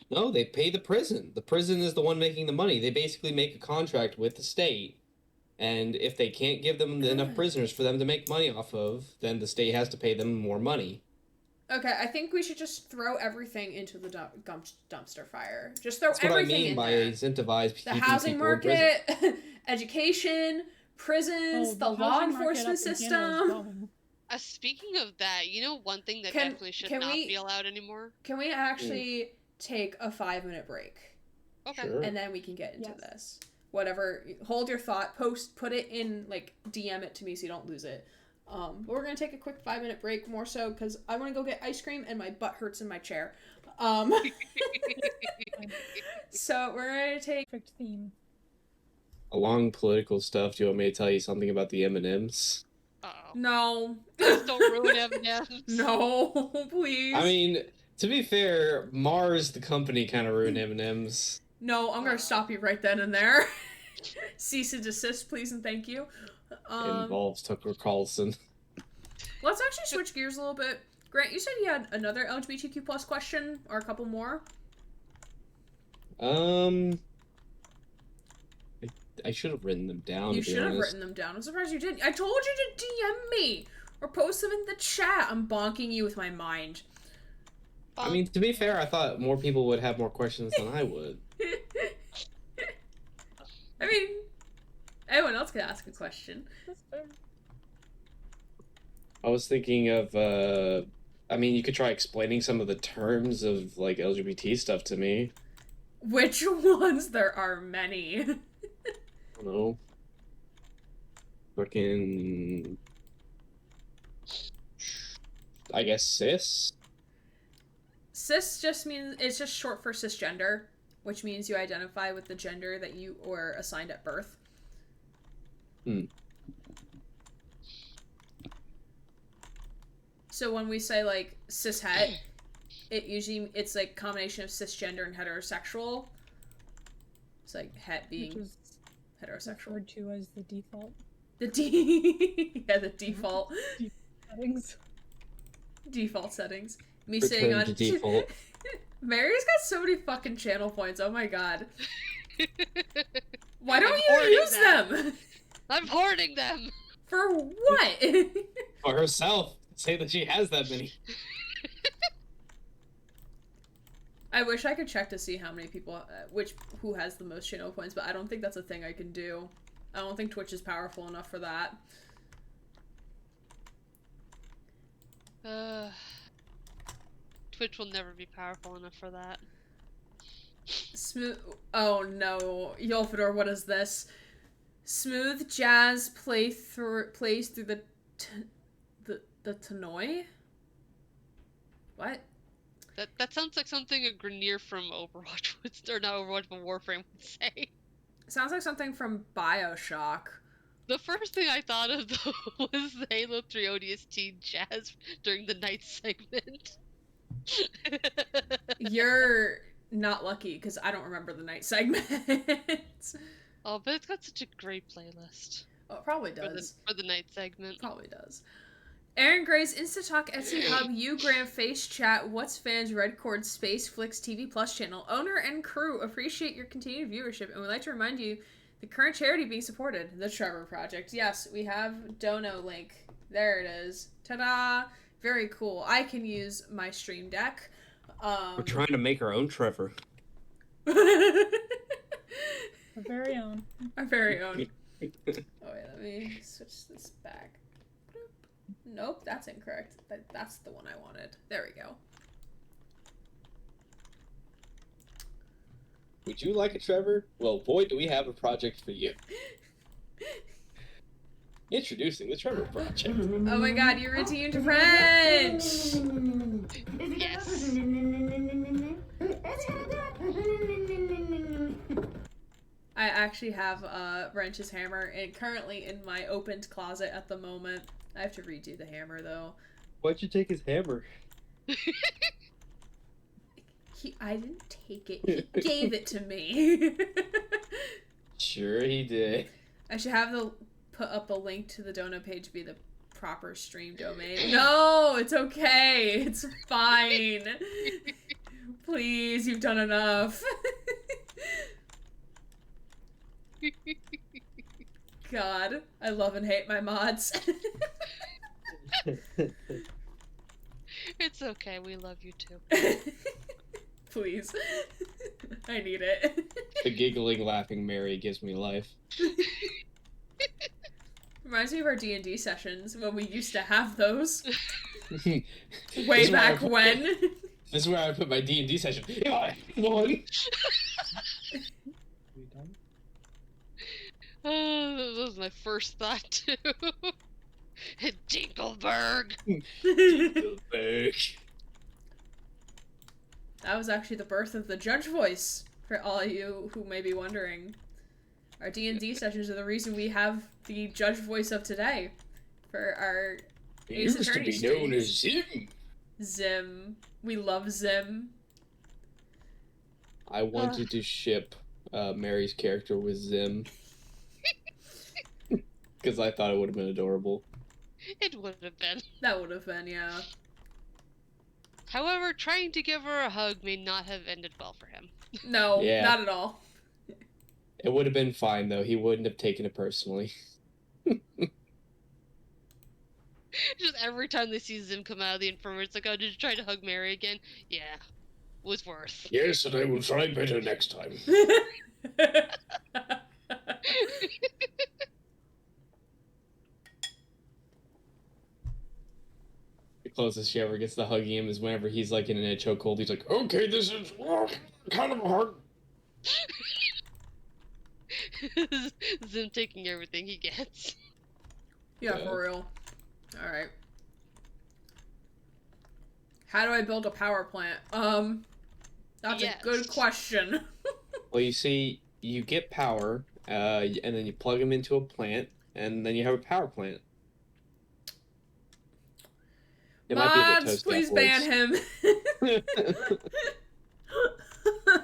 No, they pay the prison. The prison is the one making the money. They basically make a contract with the state, and if they can't give them enough prisoners for them to make money off of, then the state has to pay them more money. Okay, I think we should just throw everything into the dumpster fire. Just throw That's everything in there. That's what I mean by incentivize the housing market, education, prisons, the law enforcement system. Speaking of that, you know one thing that Can- definitely should can not we- be allowed anymore? Can we actually take a 5-minute break? Okay. Sure. And then we can get into Yes. this. Whatever. Hold your thought. Put it in, like, DM it to me so you don't lose it. But we're going to take a quick 5-minute break, more so because I want to go get ice cream and my butt hurts in my chair. So we're going to take... Perfect theme. Along political stuff, do you want me to tell you something about the M&Ms? Uh-oh. No. Please don't ruin M&M's. No, please. I mean, to be fair, Mars, the company, kind of ruined M&M's. No, I'm going to stop you right then and there. Cease and desist, please and thank you. Involves Tucker Carlson. Let's actually switch gears a little bit. Grant, you said you had another LGBTQ plus question, or a couple more? I should have written them down. You to be should have honest. written them down. I'm surprised you didn't. I told you to DM me or post them in the chat. I'm bonking you with my mind. I mean, to be fair, I thought more people would have more questions than I would. I mean, anyone else could ask a question. That's fair. I was thinking of, I mean, you could try explaining some of the terms of, like, LGBT stuff to me. Which ones? There are many. I don't know. Fucking... I guess cis? Cis just means, it's just short for cisgender, which means you identify with the gender that you were assigned at birth. So when we say, like, cishet, it's like combination of cisgender and heterosexual. It's like het being Which is heterosexual. referred to as the default The the default settings. default settings. Me Return saying on to default. Mary's got so many fucking channel points. Oh my god. Why don't I'm you hoarding use them. them? I'm hoarding them. For what? For herself. Say that she has that many. I wish I could check to see how many people, who has the most channel points, but I don't think that's a thing I can do. I don't think Twitch is powerful enough for that. Twitch will never be powerful enough for that. Smooth. Oh no, Yolfador, what is this? Smooth jazz plays through the Tannoy? What? That sounds like something a Grenier from Overwatch would, or not Overwatch, but Warframe would say. Sounds like something from BioShock. The first thing I thought of though was the Halo 3 ODST jazz during the night segment. You're not lucky because I don't remember the night segment. Oh, but it's got such a great playlist Oh, it probably does. for the night segment. Probably does. Aaron Gray's Instatalk Etsy Hub You Graham Face Chat What's Fans Red Cord Space Flicks TV Plus channel owner and crew appreciate your continued viewership and would like to remind you the current charity being supported, the Trevor Project. Yes, we have Dono link. There it is. Ta-da! Very cool. I can use my Stream Deck. We're trying to make our own Trevor. Our very own. Our very own. Oh wait, let me switch this back. Nope, that's incorrect. That's the one I wanted. There we go. Would you like a Trevor? Well, boy, do we have a project for you. Introducing the Trevor Project. Oh my god, you redeemed French! Yes. I actually have Wrench's hammer currently in my opened closet at the moment. I have to redo the hammer though. Why'd you take his hammer? I didn't take it. He gave it to me. Sure he did. I should have put up a link to the Dono page be the proper stream domain. No, it's okay. It's fine. Please, you've done enough. God, I love and hate my mods. It's okay, we love you too. Please. I need it. The giggling, laughing Mary gives me life. Reminds me of our D&D sessions when we used to have those This way is where back when. This is where I put my D&D session. One. That was my first thought too. Dinkelberg. That was actually the birth of the judge voice, for all of you who may be wondering. Our D&D sessions are the reason we have the judge voice of today for our It Ace used to Attorney be known streams. as Zim. Zim. We love Zim. I wanted to ship Mary's character with Zim. Because I thought it would have been adorable. It would have been. That would have been, yeah. However, trying to give her a hug may not have ended well for him. No, Yeah. not at all. It would have been fine, though. He wouldn't have taken it personally. Just every time they see Zim come out of the infirmary, it's like, oh, did you try to hug Mary again? Yeah. Was worth. Yes, and I will try better next time. The closest she ever gets to hugging him is whenever he's like in a chokehold. He's like, Okay, this is kind of hard. Zim taking everything he gets. Yeah, Yeah. for real. Alright. How do I build a power plant? That's Yes. a good question. well, you see, you get power, and then you plug them into a plant, and then you have a power plant. It might be a bit Mods, toasty please ban afterwards. him.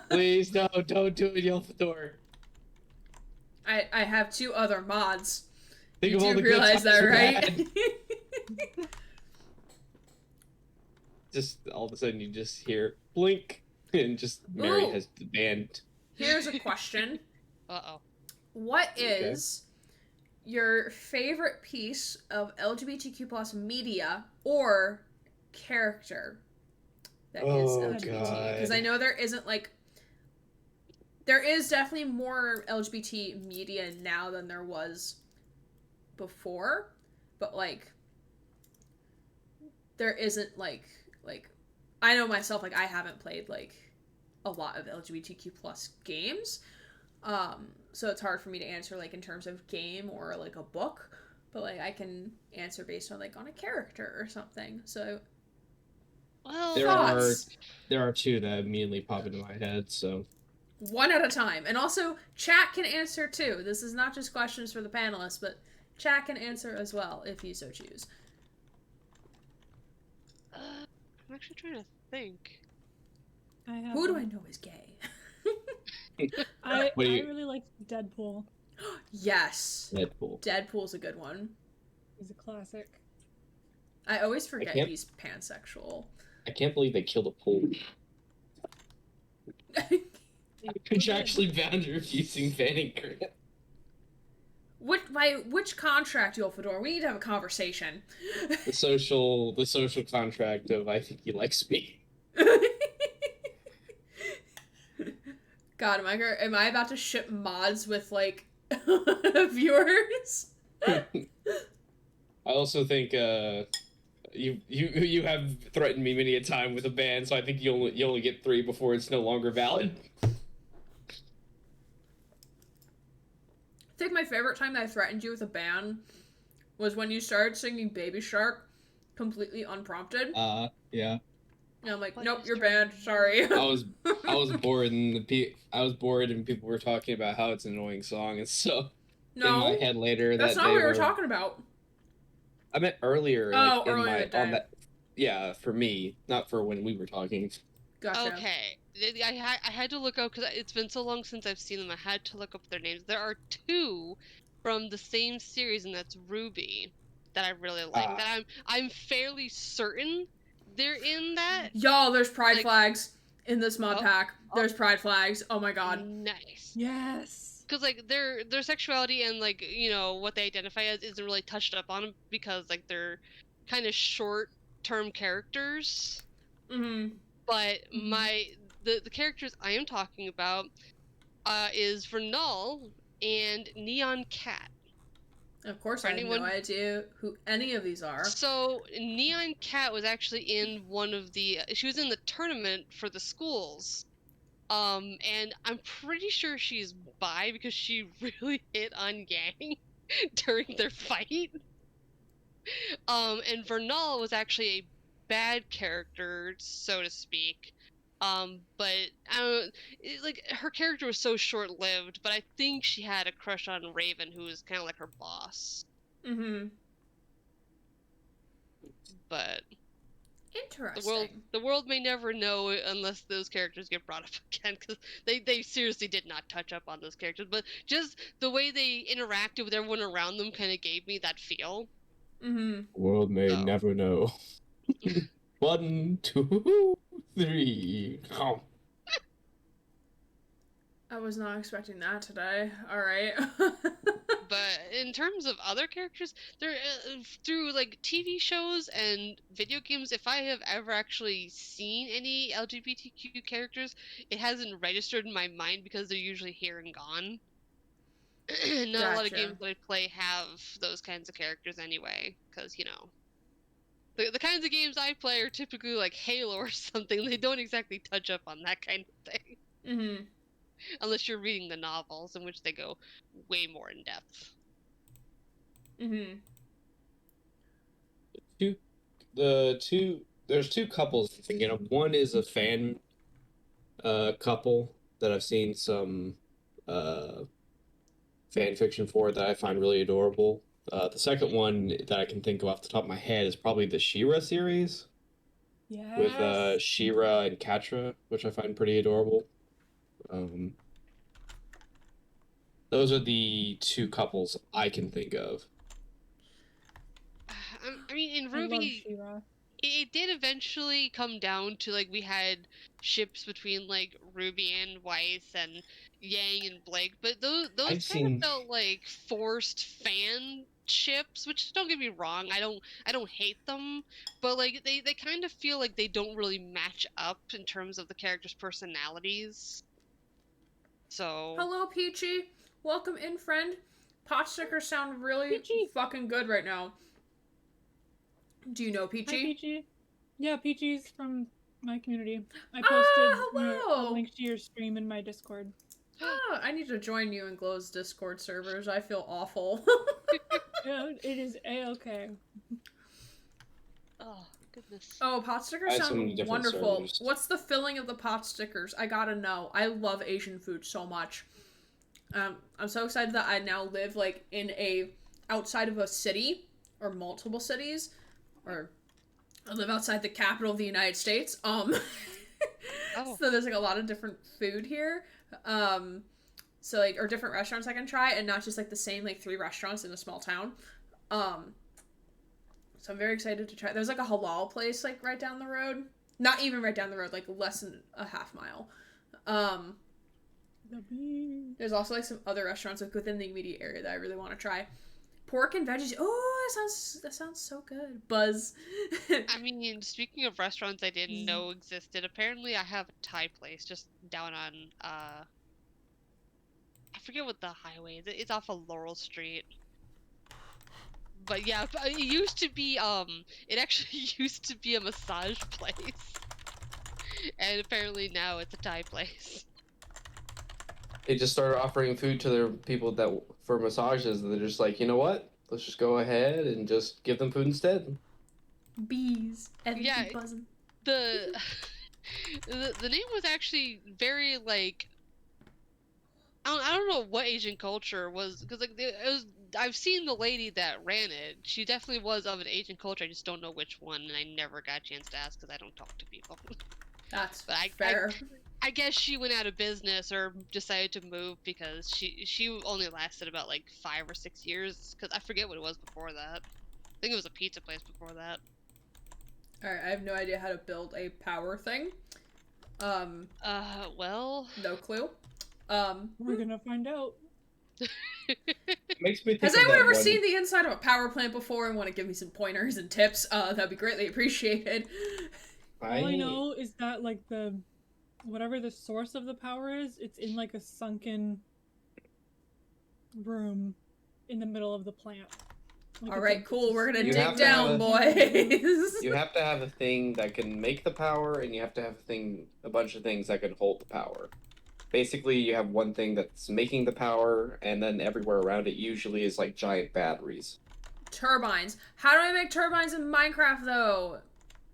Please, no, don't do it, Yelfador. I have 2 other mods. Think You of all do the good realize times that, we right? had. Just all of a sudden you just hear blink, and just Mary Ooh. has banned. Here's a question. Uh-oh. What Okay. is your favorite piece of LGBTQ plus media or character that is Oh, LGBT? Because God. I know there isn't there is definitely more LGBT media now than there was before, but there isn't I know myself, I haven't played a lot of LGBTQ plus games. So it's hard for me to answer in terms of game or a book, but I can answer based on on a character or something. So Well, Thoughts? There are 2 that immediately pop into my head, so one at a time. And also chat can answer too. This is not just questions for the panelists, but chat can answer as well if you so choose. I'm actually trying to think. I have Who do I know is gay? I What do you- really like Deadpool. Yes. Deadpool. Deadpool's a good one. He's a classic. I always forget can't- he's pansexual. I can't believe they killed a pool. Contractually bound to refusing banning Grant. Which contract, Yolfador? We need to have a conversation. The social contract of I think he likes me. God, am I about to ship mods with viewers? I also think you have threatened me many a time with a ban, so I think you only get 3 before it's no longer valid. I think my favorite time that I threatened you with a ban was when you started singing Baby Shark completely unprompted. Yeah. And I'm like, What nope, is you're your banned. Sorry. I was bored and people were talking about how it's an annoying song, and so in my No, head later that's that not they what we were talking about. I meant earlier. Oh, in earlier my that day. on that. Yeah, for me, not for when we were talking. Gotcha. Okay. I had to look up because it's been so long since I've seen them. I had to look up their names. There are 2 from the same series, and that's Ruby that I really like. That I'm fairly certain they're in that. Y'all, there's pride Like- flags in this mod Oh, pack. There's pride flags. Oh my god. Nice. Yes. Because their sexuality and what they identify as isn't really touched up on because they're kind of short-term characters. Mm-hmm. But the characters I am talking about is Vernal and Neon Cat. Of course, For I have anyone- no idea who any of these are. So Neon Cat was actually in one of the. She was in the tournament for the schools. And I'm pretty sure she's bi because she really hit on Yang during their fight. And Vernal was actually a bad character, so to speak. But I don't like her character was so short-lived, but I think she had a crush on Raven, who was kind of like her boss. Mm-hmm. But Interesting. the world may never know unless those characters get brought up again, because they seriously did not touch up on those characters. But just the way they interacted with everyone around them kind of gave me that feel. Mm-hmm. World may Oh. never know. 1, 2, 3. Oh. I was not expecting that today. All right. But in terms of other characters, there through like TV shows and video games, if I have ever actually seen any LGBTQ characters, it hasn't registered in my mind because they're usually here and gone. Not a lot of Gotcha. games that I play have those kinds of characters anyway, because the kinds of games I play are typically like Halo or something. They don't exactly touch up on that kind of thing. Mm-hmm. Unless you're reading the novels, in which they go way more in depth. Mm-hmm. There's two couples I'm thinking of. One is a fan couple that I've seen some fan fiction for that I find really adorable. The second one that I can think of off the top of my head is probably the She-Ra series with Yes. She-Ra and Catra, which I find pretty adorable. Those are the two couples I can think of. I mean, in I love Ruby, She-Ra. it did eventually come down to like we had ships between like Ruby and Weiss and Yang and Blake, but those I've kind of seen- felt like forced fan ships. Which, don't get me wrong, I don't hate them, but like they kind of feel like they don't really match up in terms of the characters' personalities. So Hello, Peachy. Welcome in, friend. Pot stickers sound really Peachy. fucking good right now. Do you know Hi, Peachy? Peachy. Yeah, Peachy's from my community. I Ah, posted hello. a link to your stream in my Discord. Oh, I need to join you in Glow's Discord servers. I feel awful. Yeah, it is A-okay. oh goodness. Oh, pot stickers I have so many sound different wonderful. servers. What's the filling of the pot stickers? I gotta know. I love Asian food so much. I'm so excited that I now live like in a outside of a city or multiple cities, or I live outside the capital of the United States. Oh. So there's like a lot of different food here. So like or different restaurants I can try, and not just like the same like 3 restaurants in a small town. So I'm very excited to try. There's like a halal place like right down the road. Not even right down the road, like less than a half mile. There's also like some other restaurants like within the immediate area that I really want to try. Pork and veggies. Oh, that sounds so good. Buzz. I mean, speaking of restaurants I didn't know existed, apparently I have a Thai place just down on I forget what the highway is. It's off of Laurel Street. But yeah, it used to be it actually used to be a massage place. And apparently now it's a Thai place. They just started offering food to their people that for massages, and they're just like, you know what? Let's just go ahead and just give them food instead. Bees. Yeah, Buzzing. The the name was actually very like I don't know what Asian culture was, because like it was. I've seen the lady that ran it. She definitely was of an Asian culture. I just don't know which one, and I never got a chance to ask because I don't talk to people. That's But fair. I guess she went out of business or decided to move because she only lasted about like 5 or 6 years, because I forget what it was before that. I think it was a pizza place before that. Alright, I have no idea how to build a power thing. Well. No clue. We're gonna find out. Makes me think Has of anyone that ever one- seen the inside of a power plant before and want to give me some pointers and tips? That'd be greatly appreciated. All I know is that like whatever the source of the power is, it's in like a sunken room in the middle of the plant. Like, All it's right, a- cool. We're gonna You dig have to have down, a- boys. You have to have a thing that can make the power, and you have to have a bunch of things that can hold the power. Basically, you have one thing that's making the power, and then everywhere around it usually is like giant batteries. Turbines. How do I make turbines in Minecraft, though?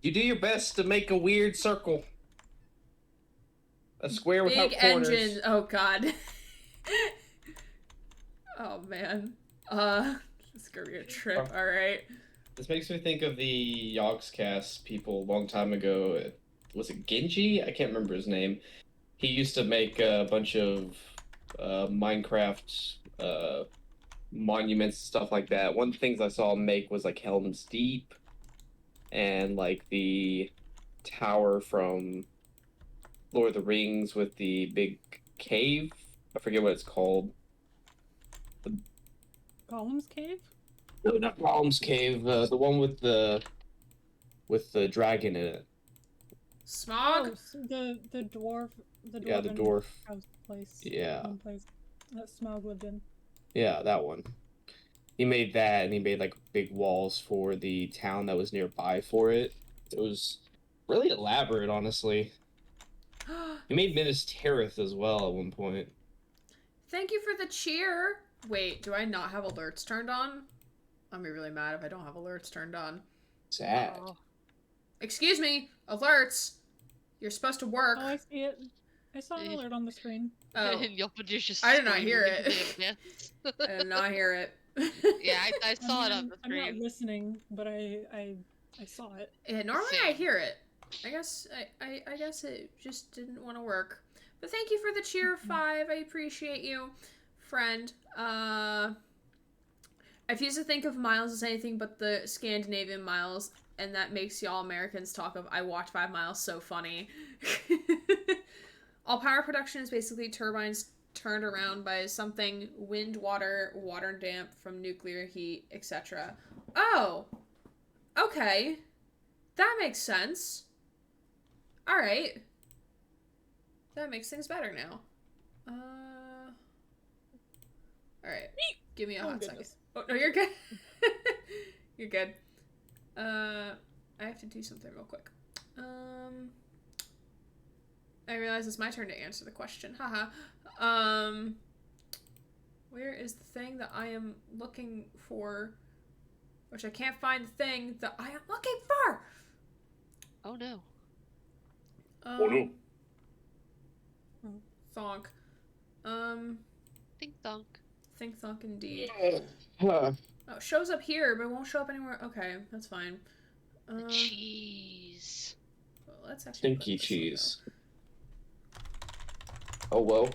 You do your best to make a weird circle. A square without Big corners. engine. Oh, God. Oh, man. It's gonna be a trip, alright. This makes me think of the Yogscast people a long time ago. Was it Genji? I can't remember his name. He used to make a bunch of Minecraft monuments and stuff like that. One of the things I saw him make was like Helm's Deep and like the tower from Lord of the Rings with the big cave. I forget what it's called. Golem's Cave? No, not Golem's Cave. The one with the dragon in it. Smog? Oh, the dwarf. Yeah, the dwarven dwarf. house place. Yeah. One place that Smog lived in. Yeah, that one. He made that, and he made like big walls for the town that was nearby for it. It was really elaborate, honestly. He made Minas Tirith as well at one point. Thank you for the cheer. Wait, do I not have alerts turned on? I'm gonna be really mad if I don't have alerts turned on. Sad. Oh. Excuse me, alerts. You're supposed to work. Oh, I see it. I saw an alert on the screen. Oh, And Yopadu's just I did not screaming hear into it. the abyss. I did not hear it. Yeah, I saw it on the I'm not screen. listening, but I saw it. Yeah, normally I Same. hear it. I guess I guess it just didn't want to work. But thank you for the cheer 5. I appreciate you, friend. I refuse to think of Miles as anything but the Scandinavian Miles, and that makes y'all Americans talk of I watched 5 Miles so funny. All power production is basically turbines turned around by something wind, water, water and damp from nuclear heat, etc. Oh, okay. That makes sense. Alright. That makes things better now. Alright. Give me a Oh, hot second. goodness. Oh, no, you're good. You're good. I have to do something real quick. I realize it's my turn to answer the question. Haha. Where is the thing that I am looking for? Which I can't find the thing that I am looking for! Oh no. Oh no. Thonk. Ding dong. Think thonk indeed. Huh. Oh, it shows up here, but it won't show up anywhere. Okay, that's fine. The cheese. Well, let's actually Stinky put this cheese. Oh, whoa.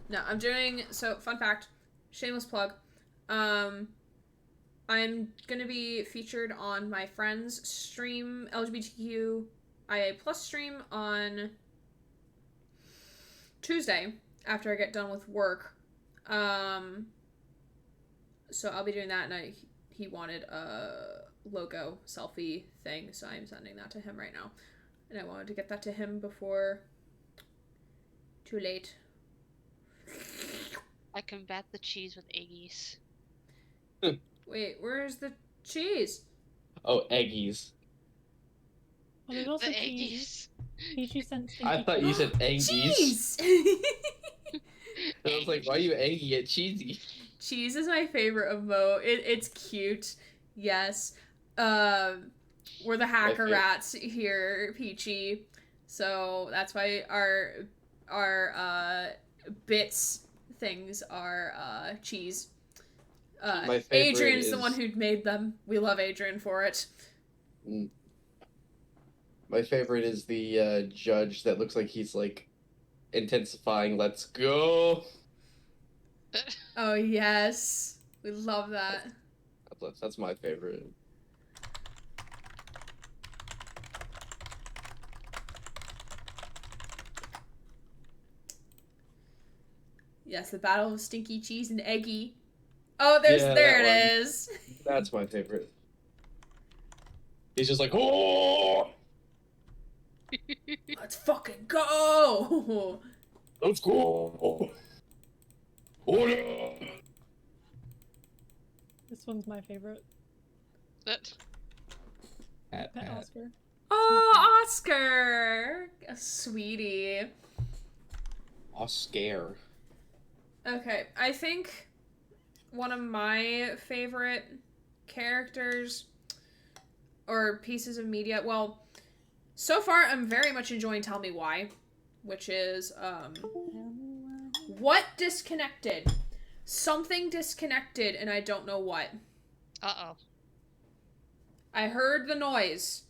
No, I'm doing, so, fun fact, shameless plug, I'm gonna be featured on my friend's stream, LGBTQIA+ stream on Tuesday, after I get done with work, so I'll be doing that, and he wanted a logo selfie thing, so I'm sending that to him right now, and I wanted to get that to him before too late. I combat the cheese with eggies. Wait, where's the cheese? Oh, eggies. Well, there's also The cheese. eggies. Peachy sent stinky I thought you said eggies. Cheese! I was like, why are you eggy at cheesy? Cheese is my favorite emote. It's cute. Yes. We're the hacker favorite. rats here, Peachy. So that's why our bits things are My cheese. favorite Adrian's the is- one who made them. We love Adrian for it. My favorite is the judge that looks like he's like intensifying. Let's go. Oh yes. We love that. That's my favorite. Yes, the battle of stinky cheese and eggy. Oh, there that it one. is. That's my favorite. He's just like, oh. Let's fucking go! Let's go. Order. This one's my favorite. But Pat, Pet Pat. Oscar. Oh, Oscar! A sweetie. Oscar. Okay, I think one of my favorite characters or pieces of media, well, so far I'm very much enjoying Tell Me Why, which is, what disconnected? Something disconnected and I don't know what. uh-oh. I heard the noise.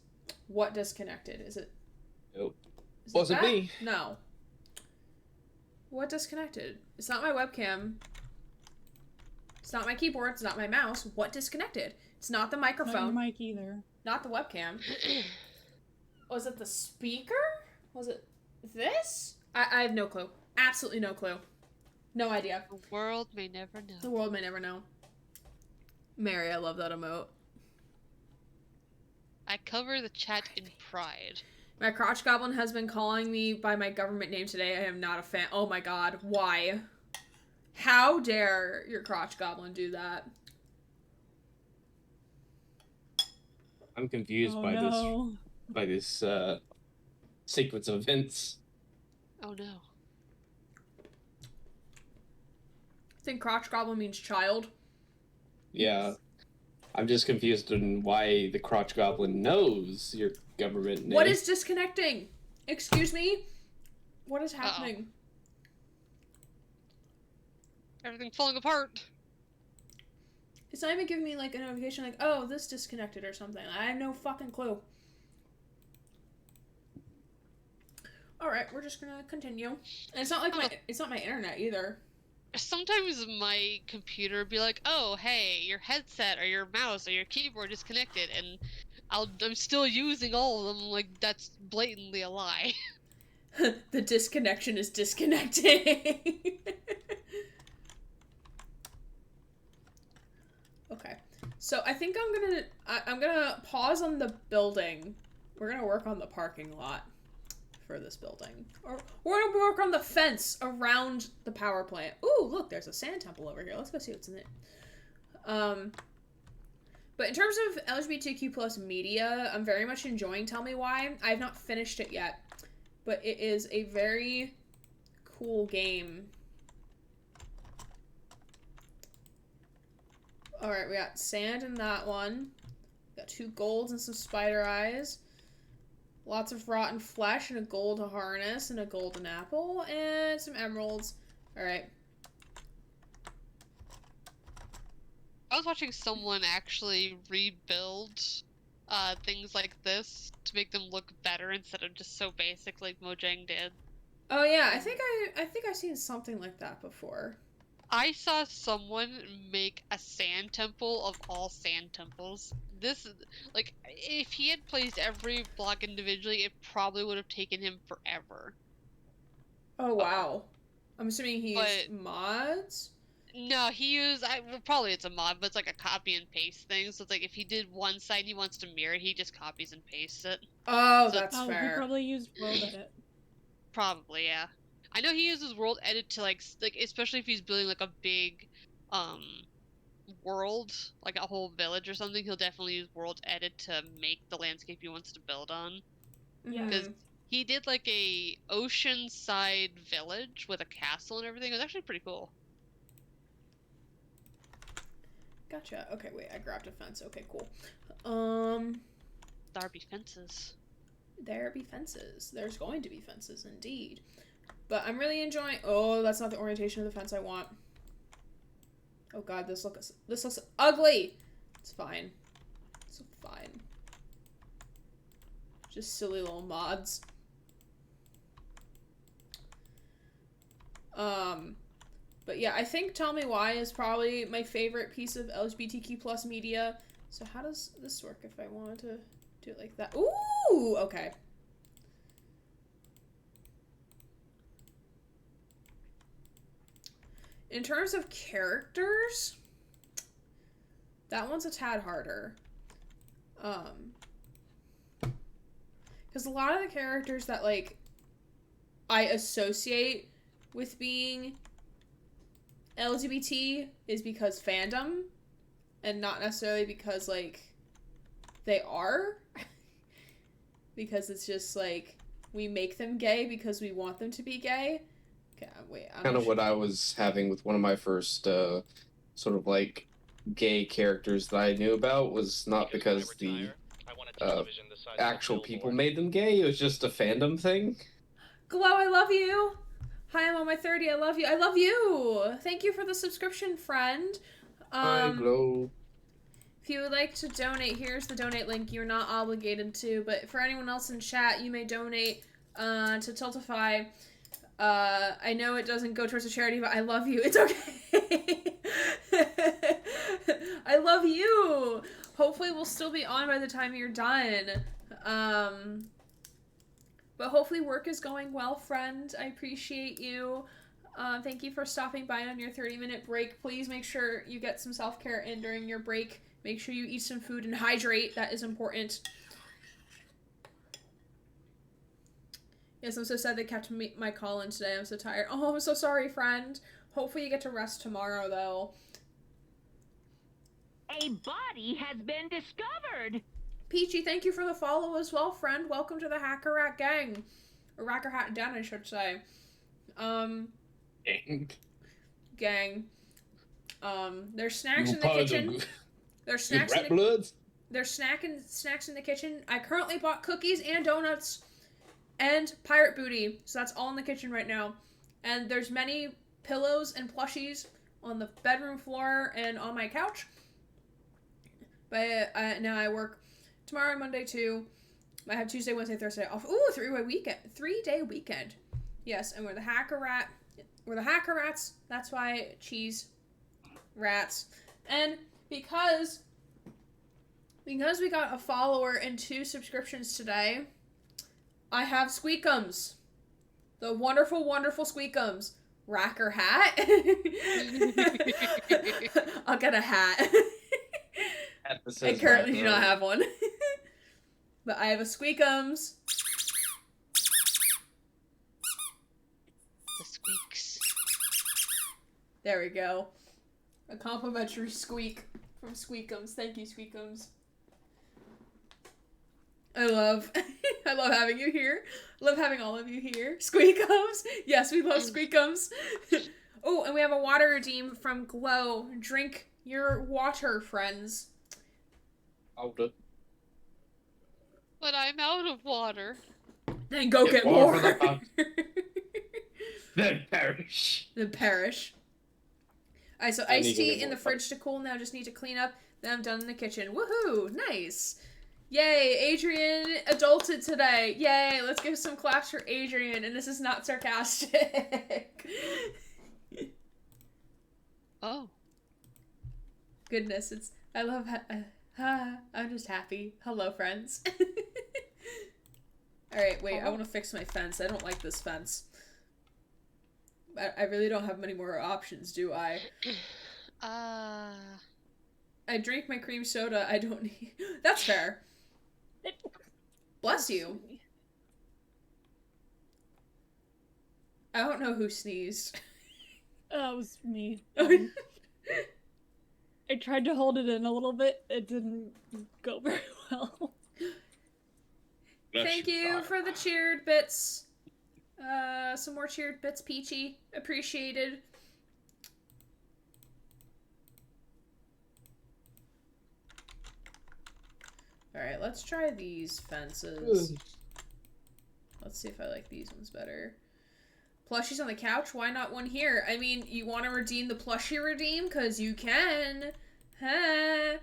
What disconnected? Is it? Nope. Is Wasn't that? me. No. What disconnected? It's not my webcam. It's not my keyboard. It's not my mouse. What disconnected? It's not the Not your microphone. mic either. Not the webcam. Was it the speaker? Was it this? I have no clue. Absolutely no clue. No idea. The world may never The know. world may never know. Mary, I love that emote. I cover the chat in pride. My crotch goblin has been calling me by my government name today. I am not a fan. Oh my god. Why? How dare your crotch goblin do that? I'm confused Oh by no. this sequence of events. Oh no. I think crotch goblin means child. Yeah. I'm just confused on why the crotch goblin knows your government name. What is disconnecting? Excuse me? What is happening? Everything's falling apart. It's not even giving me like a notification like, oh, this disconnected or something. I have no fucking clue. Alright, we're just gonna continue. And it's not like it's not my internet either. Sometimes my computer would be like, oh, hey, your headset or your mouse or your keyboard is connected, and I'm still using all of them, like, that's blatantly a lie. The disconnection is disconnecting. Okay. So I think I'm gonna pause on the building. We're gonna work on the parking lot for this building. Or we're gonna work on the fence around the power plant. Ooh, look, there's a sand temple over here. Let's go see what's in it. But in terms of LGBTQ plus media, I'm very much enjoying Tell Me Why. I have not finished it yet, but it is a very cool game. Alright, we got sand in that one. We got 2 golds and some spider eyes. Lots of rotten flesh and a gold harness and a golden apple and some emeralds. Alright. I was watching someone actually rebuild things like this to make them look better instead of just so basic like Mojang did. Oh yeah, I think I've seen something like that before. I saw someone make a sand temple of all sand temples. This, like, if he had placed every block individually, it probably would have taken him forever. Oh wow. I'm assuming he used But- mods? No, he used, well, probably it's a mod, but it's like a copy and paste thing. So it's like if he did one side and he wants to mirror it, he just copies and pastes it. Oh, So- that's Oh, he fair. probably used World Edit. Probably, yeah. I know he uses world edit to like especially if he's building like a big world, like a whole village or something, he'll definitely use world edit to make the landscape he wants to build on. Yeah. Because he did like a oceanside village with a castle and everything. It was actually pretty cool. Gotcha. Okay, wait, I grabbed a fence. Okay, cool. There be fences. There be fences. There's going to be fences, indeed. But I'm really enjoying... Oh, that's not the orientation of the fence I want. Oh god, this looks ugly! It's fine. It's fine. Just silly little mods. But yeah, I think Tell Me Why is probably my favorite piece of LGBTQ plus media. So how does this work if I wanted to do it like that? Ooh! Okay. In terms of characters, that one's a tad harder. Because Because a lot of the characters that, like, I associate with being LGBT is because fandom, and not necessarily because, like, they are. Because it's just, like, we make them gay because we want them to be gay. Okay, wait. Kind of what I was having with one of my first sort of like gay characters that I knew about was not because the actual people made them gay. It was just a fandom thing. Glow, I love you. Hi, I'm on my 30. I love you. I love you. Thank you for the subscription, friend. Hi, Glow. If you would like to donate, here's the donate link. You're not obligated to, but for anyone else in chat, you may donate to Tiltify. I know it doesn't go towards a charity, but I love you. It's okay. I love you. Hopefully we'll still be on by the time you're done. But hopefully work is going well, friend. I appreciate you. Thank you for stopping by on your 30-minute break. Please make sure you get some self-care in during your break. Make sure you eat some food and hydrate. That is important. Yes, I'm so sad they kept my call in today. I'm so tired. Oh, I'm so sorry, friend. Hopefully you get to rest tomorrow, though. A body has been discovered. Peachy, thank you for the follow as well, friend. Welcome to the Hacker Rat gang. Or Racker Hat Den, I should say. Gang. There's snacks in the kitchen. There's snacks in the There's snacks in the kitchen. I currently bought cookies and donuts and pirate booty. So that's all in the kitchen right now. And there's many pillows and plushies on the bedroom floor and on my couch. But now I work tomorrow and Monday too. I have Tuesday, Wednesday, Thursday off. Ooh, 3-day weekend. Yes, and we're the Hacker Rat. We're the Hacker Rats. That's why cheese rats. And because we got a follower and 2 subscriptions today, I have Squeakums. The wonderful, wonderful Squeakums. Racker hat. I'll get a hat. I currently do not have one. But I have a Squeakums. The squeaks. There we go. A complimentary squeak from Squeakums. Thank you, Squeakums. I love having you here. Love having all of you here. Squeakums. Yes, we love Squeakums. Oh, and we have a water redeem from Glow. Drink your water, friends. Older. But I'm out of water. Then go get more more. for the pump. Then perish. Then perish. Alright, so iced tea in the fridge to cool. Now just need to clean up. Then I'm done in the kitchen. Woohoo! Nice. Yay, Adrian adulted today. Yay, let's give some claps for Adrian. And this is not sarcastic. Oh. Goodness, I love, I'm just happy. Hello, friends. Alright, wait, I want to fix my fence. I don't like this fence. I really don't have many more options, do I? I drink my cream soda. I don't need... That's fair. Bless you. I don't know who sneezed. It was me. I tried to hold it in a little bit. It didn't go very well. Thank you for the cheered bits. Some more cheered bits, Peachy. Appreciated. Alright, let's try these fences. Let's see if I like these ones better. Plushies on the couch? Why not one here? I mean, you want to redeem the plushie redeem? Because you can. Huh?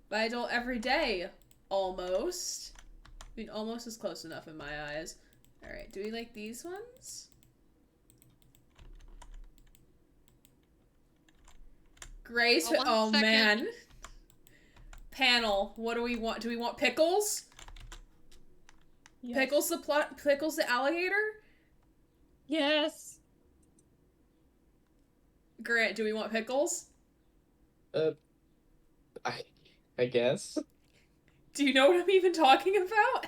Buy adult every day. Almost. I mean, almost is close enough in my eyes. Alright, do we like these ones? Grace? Oh, man. Panel. What do we want? Do we want pickles? Yes. Pickles the alligator? Yes. Grant, do we want pickles? I guess. Do you know what I'm even talking about?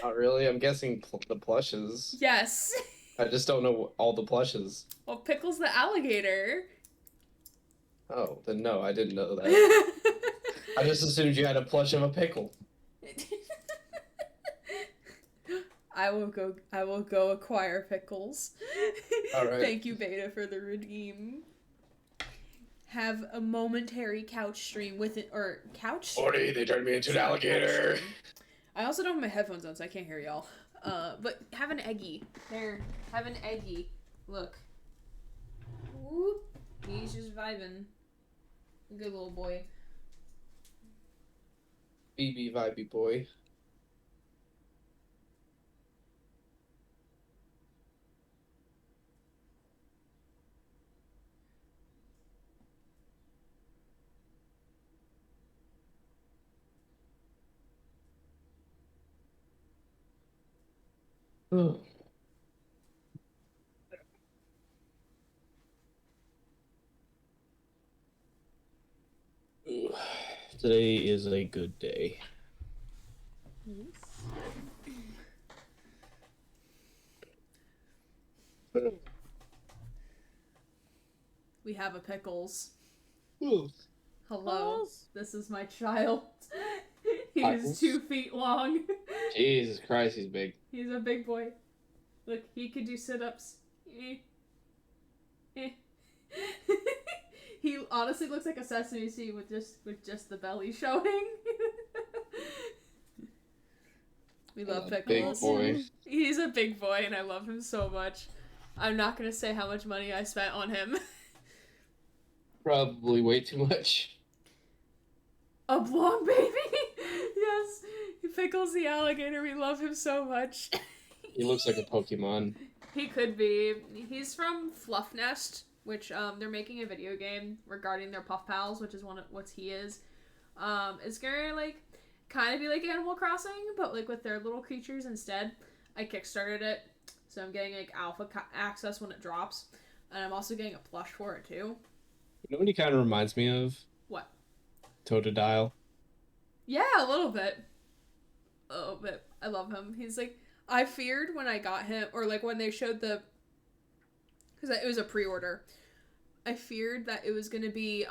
Not really. I'm guessing the plushes. Yes. I just don't know all the plushes. Well, Pickles the alligator. Oh, then no, I didn't know that. I just assumed you had a plush of a pickle. I will go acquire Pickles. All right. Thank you, Beta, for the redeem. Have a momentary couch stream with it, or couch? 40, they turned me into an alligator. I also don't have my headphones on, so I can't hear y'all. But have an eggie. There. Have an eggie. Look. Whoop. He's just vibing. Good little boy. BB vibey boy. Oh. Today is a good day. We have a Pickles. Ooh. Hello. Pickles? This is my child. He Pickles? is 2 feet long. Jesus Christ, he's big. He's a big boy. Look, he could do sit-ups. He honestly looks like a sesame seed with just the belly showing. We love Big Pickles. boy. He's a big boy, and I love him so much. I'm not gonna say how much money I spent on him. Probably way too much. A blonde baby. Yes, Pickles the alligator. We love him so much. He looks like a Pokemon. He could be. He's from Fluff Nest, which they're making a video game regarding their Puff Pals, which is what he is. It's gonna like kind of be like Animal Crossing, but like with their little creatures instead. I kickstarted it, so I'm getting like alpha access when it drops, and I'm also getting a plush for it too. You know what he kind of reminds me of? What? Totodile. Yeah, a little bit. Oh, but I love him. He's like, I feared when I got him, or like when they showed the, because it was a pre-order. I feared that it was gonna be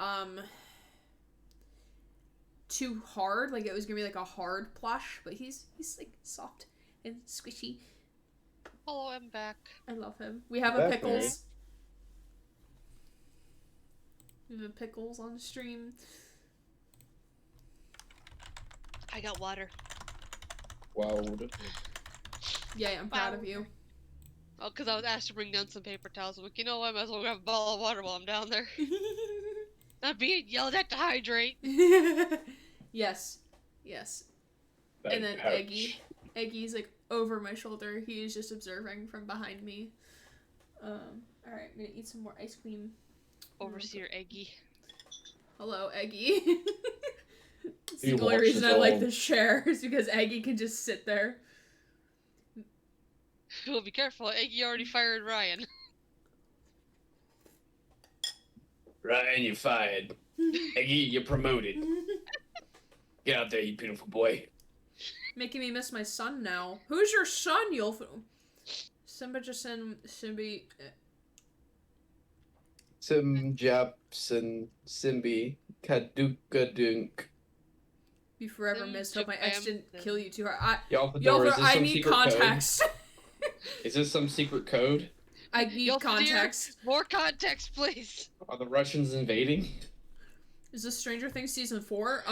too hard, like it was gonna be like a hard plush, but he's like soft and squishy. Hello, I'm back. I love him. We have a Back, Pickles. We have a Pickles on stream. I got water. Wow. Yeah, I'm proud Wow. of you. Oh, because I was asked to bring down some paper towels. I'm like, you know what? I might as well grab a bottle of water while I'm down there. Not being yelled at to hydrate. Yes. And then Eggie's like over my shoulder. He is just observing from behind me. Alright, I'm gonna eat some more ice cream. Overseer Eggie. Hello, Eggie. It's He the only walks reason his I like own. this chair is because Eggie can just sit there. Well, be careful. Eggie already fired Ryan. Ryan, you're fired. Eggie, you're promoted. Get out there, you beautiful boy. Making me miss my son now. Who's your son, Yulf? Simbi. Sim Japson Simbi Kadukadunk. You forever Sim missed. Hope my ex didn't Jabamson. kill you too hard. Y'all, Yulf, is this I some need secret context. code? Is this some secret code? I need Yulf, dear, context. more context, please. Are the Russians invading? Is this Stranger Things season 4?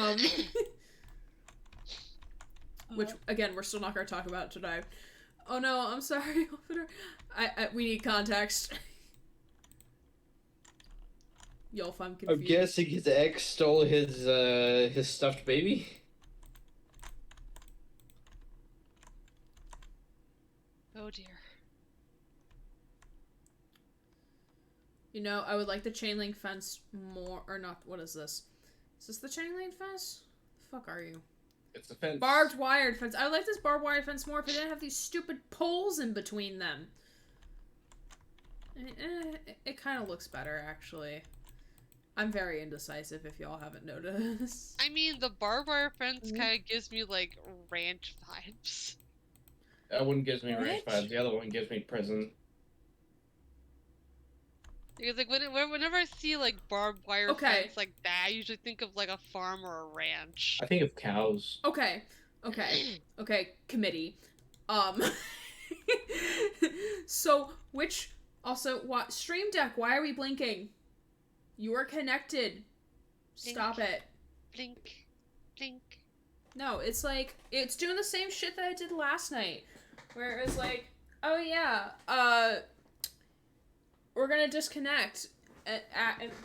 Which again, we're still not gonna talk about today. Oh no, I'm sorry. We need context. Yulf, I'm confused. I'm guessing his ex stole his stuffed baby. Oh dear. You know, I would like the chain link fence more, or not. What is this? Is this the chain link fence? The fuck are you? It's a fence. Barbed wired fence. I would like this barbed wire fence more if it didn't have these stupid poles in between them. It kind of looks better, actually. I'm very indecisive if y'all haven't noticed. I mean, the barbed wire fence kind of gives me, like, ranch vibes. That one gives me range What? 5. The other one gives me prison. Because like whenever I see like barbed wire Okay. fence like that, I usually think of like a farm or a ranch. I think of cows. Okay. Okay, committee. Um So what Stream Deck, why are we blinking? You are connected. Stop it. Blink, blink. No, it's like it's doing the same shit that I did last night. Where it was like, oh yeah, we're gonna disconnect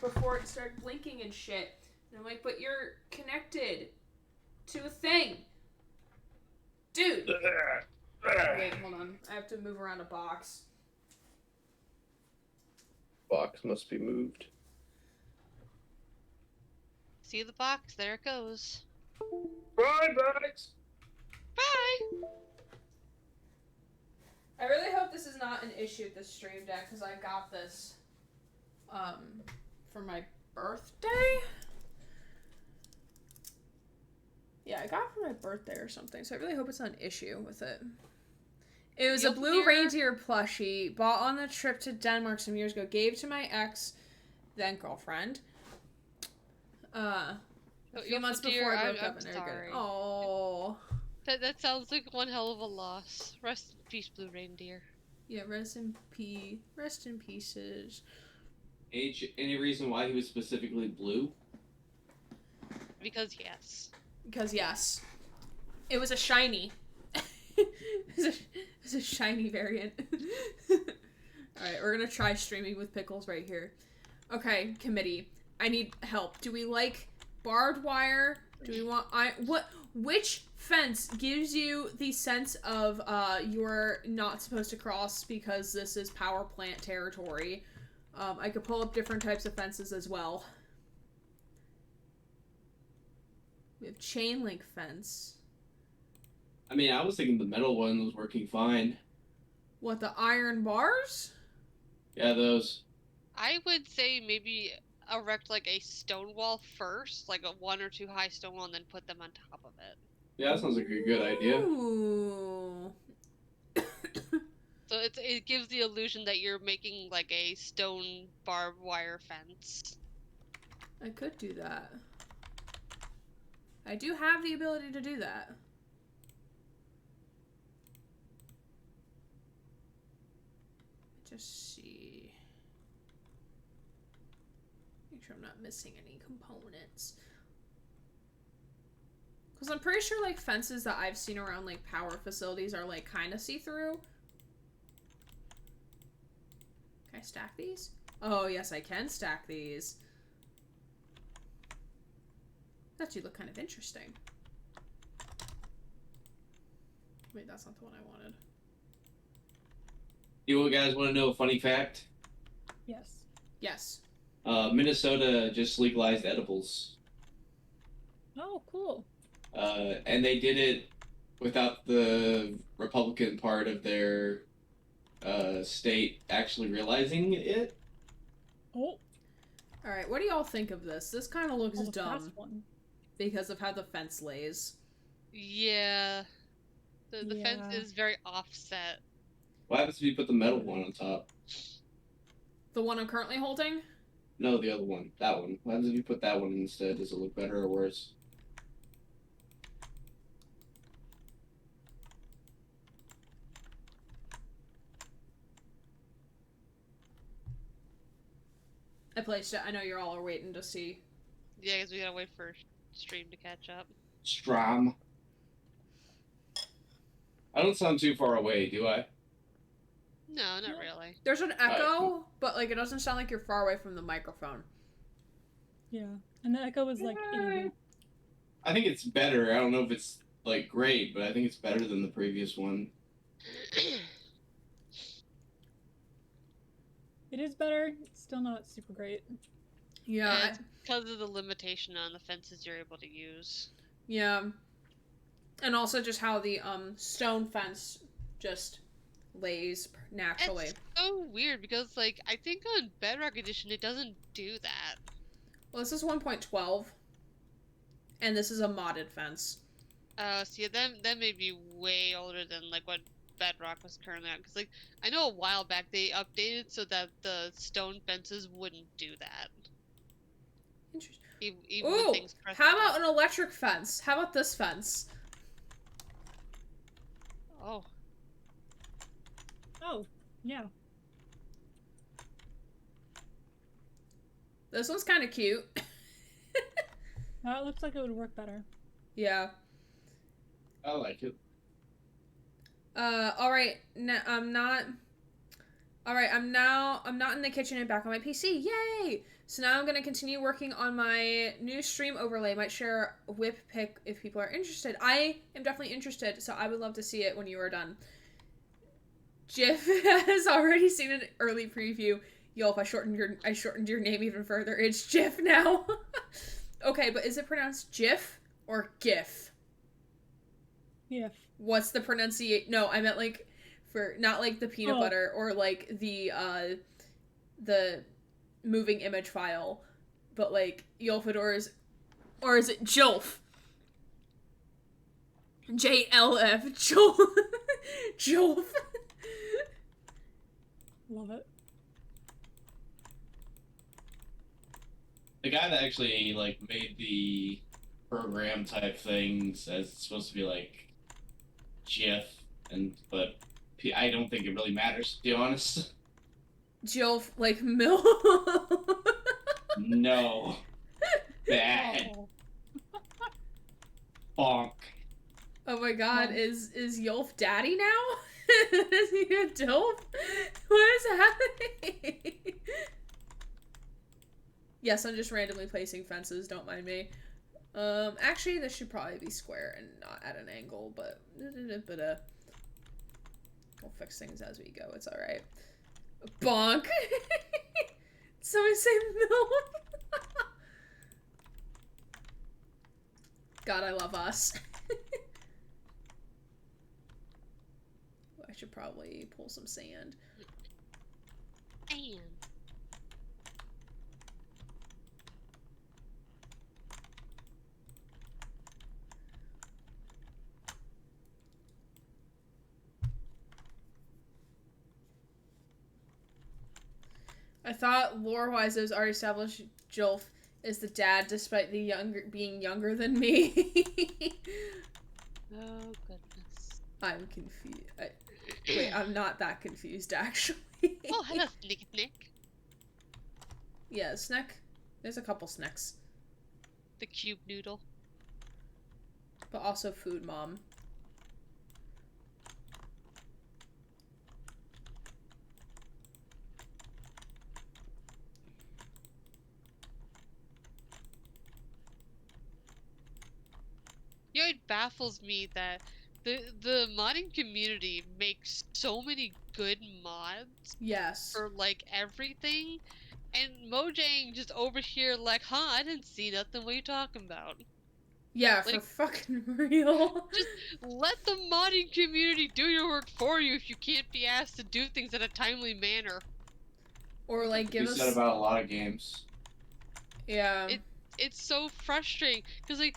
before it started blinking and shit. And I'm like, but you're connected to a thing. Dude. Wait, hold on. I have to move around a box. Box must be moved. See the box? There it goes. Bye, box. Bye. I really hope this is not an issue with this Stream Deck, because I got this for my birthday. Yeah, I got it for my birthday or something, so I really hope it's not an issue with it. It was a blue reindeer plushie, bought on the trip to Denmark some years ago, gave to my ex, then girlfriend. A few months before I broke up and everything. Oh. That sounds like one hell of a loss. Rest in peace, Blue Reindeer. Yeah, rest in pieces. Any reason why he was specifically blue? Because yes. Because yes. It was a shiny. It was a shiny variant. Alright, we're gonna try streaming with pickles right here. Okay, committee. I need help. Do we like barbed wire? Do we want which fence gives you the sense of you're not supposed to cross because this is power plant territory? I could pull up different types of fences as well. We have chain link fence. I mean, I was thinking the metal one was working fine. What, the iron bars? Yeah, those. I would say maybe erect like a stone wall first, like a 1 or 2 high stone wall, and then put them on top of it. Yeah, that sounds like a good idea. Ooh. So it gives the illusion that you're making like a stone barbed wire fence. I could do that. I do have the ability to do that. Just see. Make sure I'm not missing any components. Because I'm pretty sure, like, fences that I've seen around, like, power facilities are, like, kind of see-through. Can I stack these? Oh, yes, I can stack these. That do look kind of interesting. Wait, that's not the one I wanted. You guys want to know a funny fact? Yes. Yes. Minnesota just legalized edibles. Oh, cool. And they did it without the Republican part of their state actually realizing it. Oh. Alright, what do y'all think of this? This kind of looks Oh, the dumb fast one. because of how the fence lays. Yeah. The fence Yeah. is very offset. What happens if you put the metal one on top? The one I'm currently holding? No, the other one. That one. What happens if you put that one instead? Does it look better or worse? I placed it. I know you're all are waiting to see. Yeah, because we gotta wait for stream to catch up. Strom. I don't sound too far away, do I? No, not really. There's an echo, cool. but like it doesn't sound like you're far away from the microphone. Yeah. And the echo was like itty. I think it's better. I don't know if it's like great, but I think it's better than the previous one. It is better. It's still not super great. Yeah. It's because of the limitation on the fences you're able to use. Yeah. And also just how the stone fence just lays naturally. It's so weird because, like, I think on Bedrock Edition it doesn't do that. Well, this is 1.12. And this is a modded fence. So yeah, that may be way older than like what Bedrock was currently on. Because, like, I know a while back they updated so that the stone fences wouldn't do that. Interesting. Even when Ooh, things pressed how the about button. an electric fence? How about this fence? Oh. Oh, yeah. This one's kind of cute. That looks like it would work better. Yeah. I like it. All right. I'm not. All right. I'm not in the kitchen and back on my PC. Yay! So now I'm gonna continue working on my new stream overlay. Might share a whip pic if people are interested. I am definitely interested, so I would love to see it when you are done. Jiff has already seen an early preview. Yo, if I shortened your name even further, it's Jiff now. Okay, but is it pronounced Jiff or GIF? Yeah. What's the pronunciation? No, I meant like for not like the peanut butter or like the moving image file, but like Yolfador's, or is it Jolf? JLF Jolf. Jolf. Love it. The guy that actually like made the program type thing says it's supposed to be like GIF, but I don't think it really matters, to be honest. Jolf like milk. No. Bad. Oh. Bonk. Oh my god, is Yolf daddy now? Is he a Dilf? What is happening? Yes, I'm just randomly placing fences, don't mind me. Actually, this should probably be square and not at an angle, but we'll fix things as we go, it's alright. Bonk! So I say milk. God, I love us. I should probably pull some sand. And I thought lore-wise it was already established Jolf is the dad despite the being younger than me. oh goodness. I'm confused. Wait, I'm not that confused actually. Oh, hello, Nick. Yeah, Sneck. There's a couple Snecks. The cube noodle. But also Food Mom. You know, it baffles me that the modding community makes so many good mods Yes. for like everything, and Mojang just over here like, huh, I didn't see nothing. What are you talking about? Yeah, for like- fucking real. Just let the modding community do your work for you if you can't be asked to do things in a timely manner. Or like give We us. said about a lot of games. Yeah. It's so frustrating because like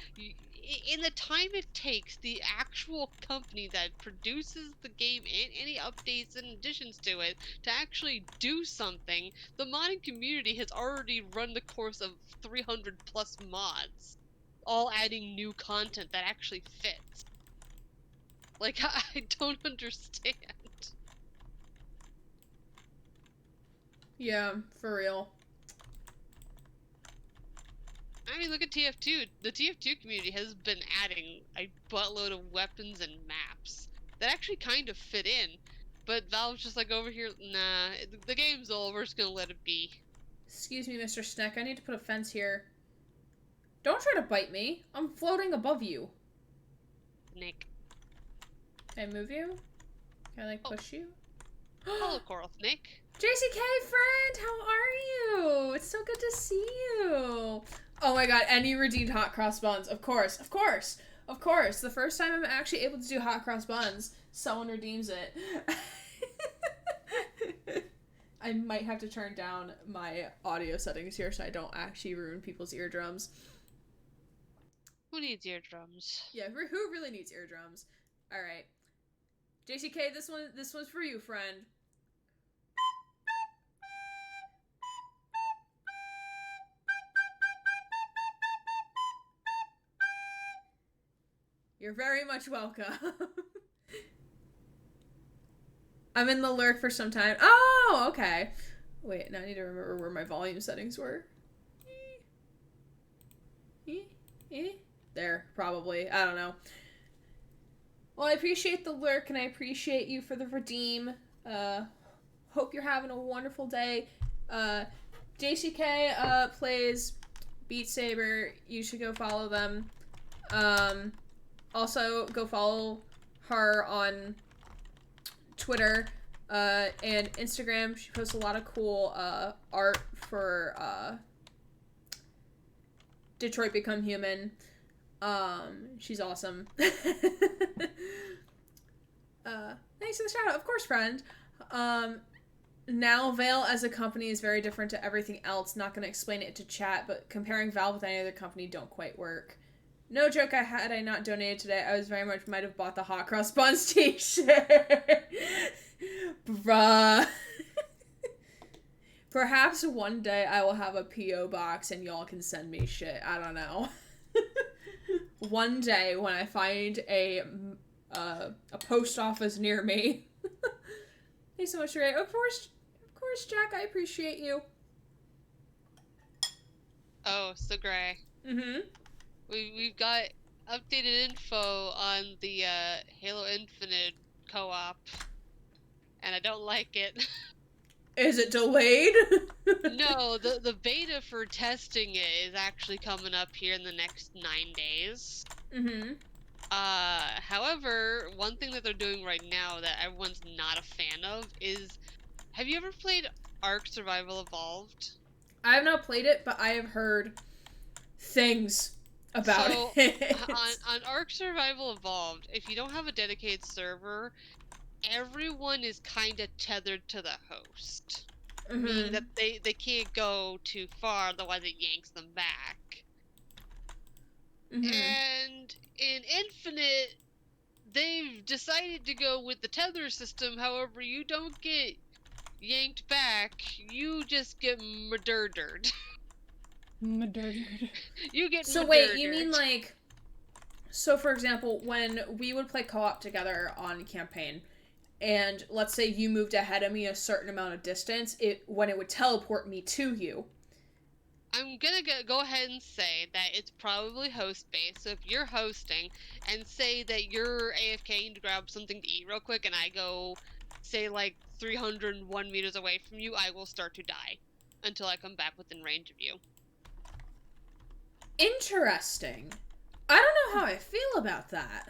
in the time it takes the actual company that produces the game and any updates and additions to it to actually do something, the modding community has already run the course of 300 plus mods, all adding new content that actually fits. Like, I don't understand. Yeah, for real. I mean, look at TF2. The TF2 community has been adding a buttload of weapons and maps that actually kind of fit in. But Valve's just like over here, nah, the game's old, we're just gonna let it be. Excuse me, Mr. Sneck. I need to put a fence here. Don't try to bite me. I'm floating above you. Nick. Can I move you? Can I like push you? Hello, Coral Nick. JCK friend, how are you? It's so good to see you. Oh my god, and you redeemed hot cross buns. Of course, of course, of course. The first time I'm actually able to do hot cross buns, someone redeems it. I might have to turn down my audio settings here so I don't actually ruin people's eardrums. Who needs eardrums? Yeah, who really needs eardrums? Alright. JCK, this one's for you, friend. You're very much welcome. I'm in the lurk for some time. Oh, okay. Wait, now I need to remember where my volume settings were. There, probably. I don't know. Well, I appreciate the lurk, and I appreciate you for the redeem. Hope you're having a wonderful day. JCK plays Beat Saber. You should go follow them. Also, go follow her on Twitter and Instagram. She posts a lot of cool art for Detroit Become Human. She's awesome. Thanks for the shout out, of course, friend. Now Veil as a company is very different to everything else. Not going to explain it to chat, but comparing Valve with any other company don't quite work. No joke, had I not donated today, I was very much might have bought the Hot Cross Buns t-shirt. Bruh. Perhaps one day I will have a P.O. box and y'all can send me shit. I don't know. One day when I find a post office near me. Thanks so much, Ray. Of course, Jack, I appreciate you. Oh, so Gray. Mm-hmm. We've got updated info on the Halo Infinite co-op, and I don't like it. Is it delayed? No, the beta for testing it is actually coming up here in the next 9 days. Mm-hmm. However, one thing that they're doing right now that everyone's not a fan of is, have you ever played Ark Survival Evolved? I have not played it, but I have heard things about it. on Ark Survival Evolved, if you don't have a dedicated server, everyone is kind of tethered to the host. Mm-hmm. Meaning that they can't go too far, otherwise it yanks them back. Mm-hmm. And in Infinite, they've decided to go with the tether system. However, you don't get yanked back, you just get murdered. Murdered. You get So murdered. wait, you mean like... So for example, when we would play co-op together on campaign, and let's say you moved ahead of me a certain amount of distance, when it would teleport me to you. I'm gonna go ahead and say that it's probably host-based, so if you're hosting, and say that you're AFKing to grab something to eat real quick, and I go, say, like, 301 meters away from you, I will start to die until I come back within range of you. Interesting. I don't know how I feel about that.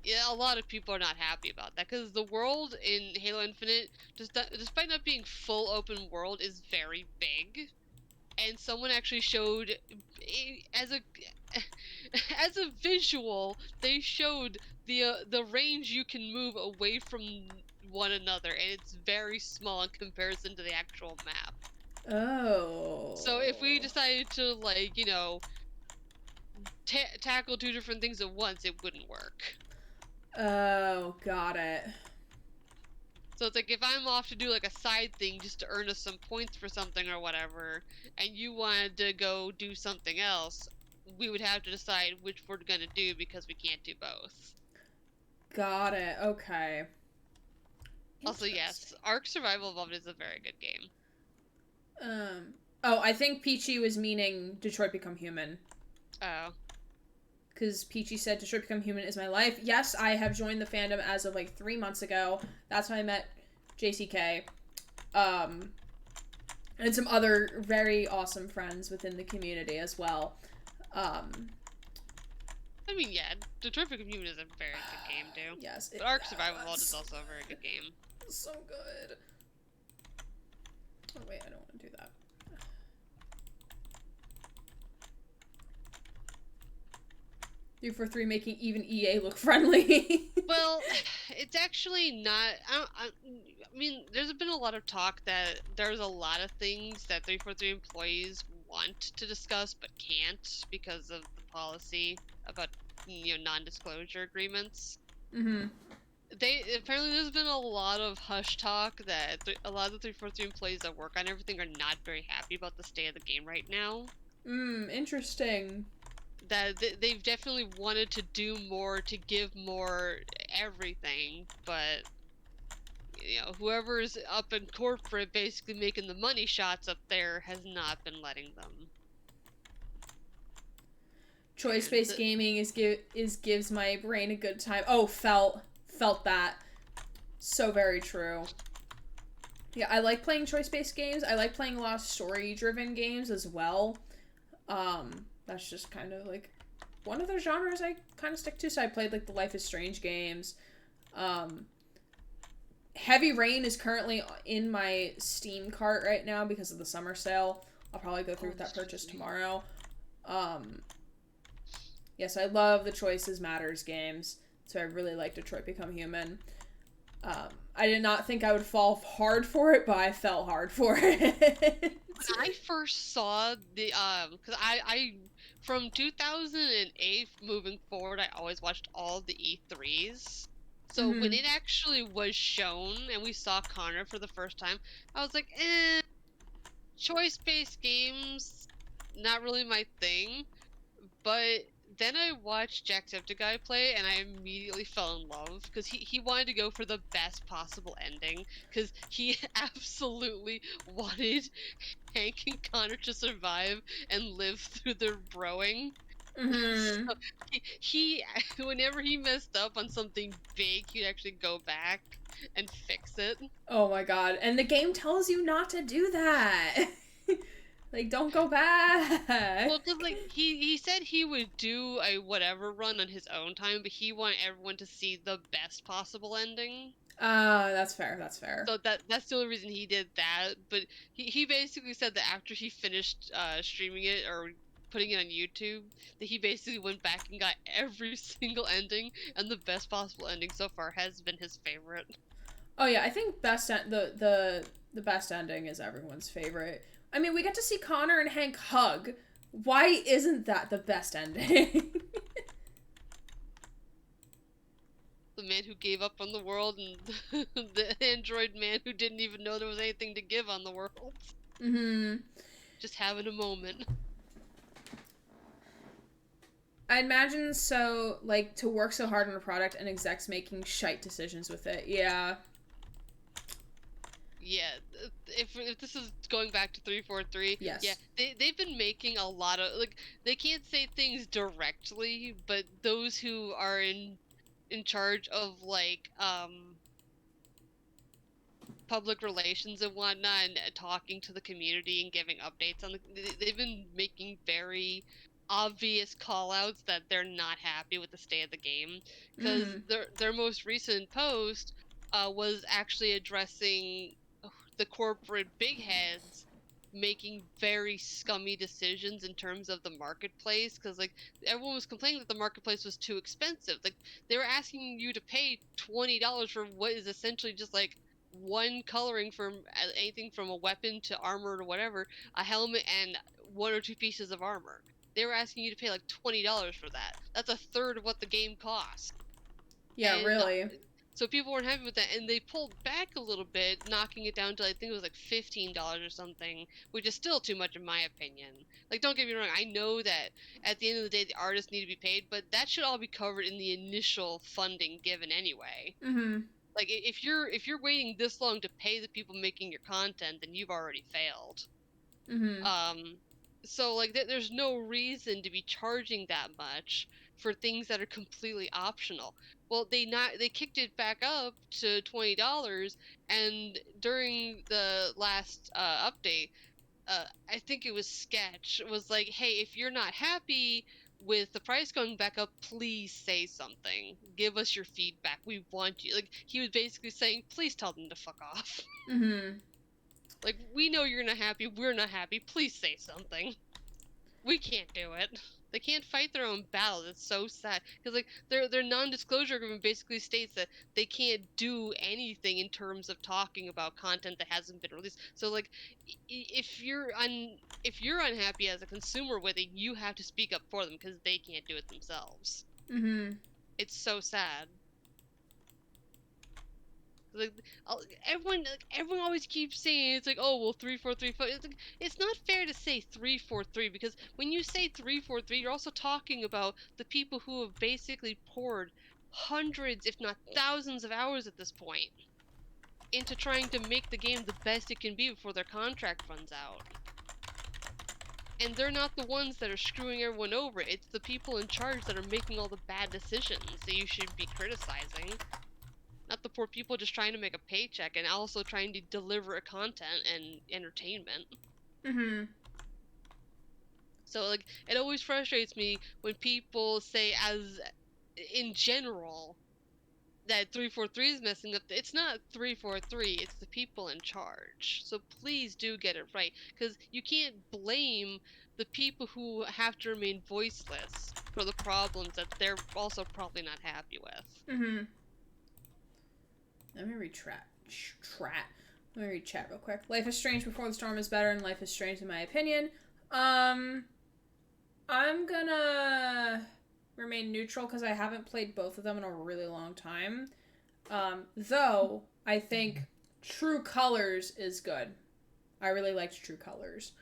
Yeah, a lot of people are not happy about that, because the world in Halo Infinite, despite not being full open world, is very big. And someone actually showed, as a visual, they showed the range you can move away from one another, and it's very small in comparison to the actual map. Oh. So if we decided to, like, you know, tackle two different things at once, it wouldn't work. Oh, got it. So it's like, if I'm off to do, like, a side thing just to earn us some points for something or whatever, and you wanted to go do something else, we would have to decide which we're gonna do because we can't do both. Got it, okay. Also, yes, Ark Survival Evolved is a very good game. Oh, I think Peachy was meaning Detroit Become Human. Oh. Because Peachy said Detroit Become Human is my life. Yes, I have joined the fandom as of like 3 months ago. That's when I met JCK. And some other very awesome friends within the community as well. I mean, yeah, Detroit Become Human is a very good game, too. Yes. But Ark Survival Evolved is also a very good game. So good. Oh, wait, I don't want to do that. You for 3 making even EA look friendly. Well, it's actually not. I mean, there's been a lot of talk that there's a lot of things that 343 employees want to discuss but can't because of the policy about, you know, non-disclosure agreements. Mm-hmm. apparently there's been a lot of hush talk that a lot of the 343 employees that work on everything are not very happy about the state of the game right now. Interesting. That they've definitely wanted to do more, to give more, everything, but whoever's up in corporate basically making the money shots up there has not been letting them. Choice-based gaming gives my brain a good time. Oh, felt that. So very true. Yeah, I like playing choice-based games. I like playing a lot of story-driven games as well. That's just kind of like one of the genres I kind of stick to. So I played like the Life is Strange games. Heavy Rain is currently in my Steam cart right now because of the summer sale. I'll probably go through with that purchase tomorrow. Yes, I love the Choices Matters games. So I really like Detroit Become Human. I did not think I would fall hard for it, but I fell hard for it. When I first saw the, because I, from 2008 moving forward, I always watched all of the E3s. So when it actually was shown and we saw Connor for the first time, I was like, choice-based games, not really my thing. But then I watched Jacksepticeye play, and I immediately fell in love, because he wanted to go for the best possible ending, because he absolutely wanted Hank and Connor to survive and live through their broing. So he whenever he messed up on something big, he'd actually go back and fix it. Oh my god. And the game tells you not to do that. Like, don't go back. Well, because, like, he said he would do a whatever run on his own time, but he wanted everyone to see the best possible ending. That's fair, that's fair. So that's the only reason he did that. But he basically said that after he finished streaming it or putting it on YouTube, that he basically went back and got every single ending, and the best possible ending so far has been his favorite. Oh yeah, I think the best ending is everyone's favorite. I mean, we get to see Connor and Hank hug. Why isn't that the best ending? The man who gave up on the world, and the android man who didn't even know there was anything to give on the world. Just having a moment. I imagine so, like, to work so hard on a product and execs making shite decisions with it. Yeah. Yeah, if this is going back to 343, yes. Yeah, they've been making a lot of, like, they can't say things directly, but those who are in charge of, like, public relations and whatnot, and talking to the community and giving updates on they've been making very obvious call-outs that they're not happy with the state of the game, because their most recent post was actually addressing the corporate big heads making very scummy decisions in terms of the marketplace, because, like, everyone was complaining that the marketplace was too expensive. Like, they were asking you to pay $20 for what is essentially just like one coloring from anything from a weapon to armor to whatever, a helmet and one or two pieces of armor. They were asking you to pay like $20 for that. That's a third of what the game costs. Yeah, and, really. So people weren't happy with that, and they pulled back a little bit, knocking it down to, I think it was like $15 or something, which is still too much in my opinion. Like, don't get me wrong, I know that at the end of the day the artists need to be paid, but that should all be covered in the initial funding given anyway. Like, if you're waiting this long to pay the people making your content, then you've already failed. So, like, there's no reason to be charging that much for things that are completely optional. Well, they kicked it back up to $20, and during the last update, I think it was Sketch was like, hey, if you're not happy with the price going back up, please say something. Give us your feedback. We want you. Like, he was basically saying, please tell them to fuck off. Like, we know you're not happy. We're not happy. Please say something. We can't do it. They can't fight their own battle. It's so sad. Because, like, their non-disclosure agreement basically states that they can't do anything in terms of talking about content that hasn't been released. So, like, if you're unhappy as a consumer with it, you have to speak up for them because they can't do it themselves. It's so sad. Like, everyone always keeps saying it's like, oh well, 3-4-3. It's not fair to say 3-4-3 because when you say 3-4-3, you're also talking about the people who have basically poured hundreds, if not thousands, of hours at this point into trying to make the game the best it can be before their contract runs out. And they're not the ones that are screwing everyone over. It's the people in charge that are making all the bad decisions that you should be criticizing. Not the poor people just trying to make a paycheck and also trying to deliver a content and entertainment. Mm-hmm. So, like, it always frustrates me when people say, as in general, that 3-4-3 is messing up. It's not 3-4-3, it's the people in charge. So please do get it right, because you can't blame the people who have to remain voiceless for the problems that they're also probably not happy with. Mm-hmm. Let me read Let me read chat real quick. Life is Strange Before the Storm is better, and Life is Strange in my opinion. I'm gonna remain neutral because I haven't played both of them in a really long time. Though I think True Colors is good. I really liked True Colors.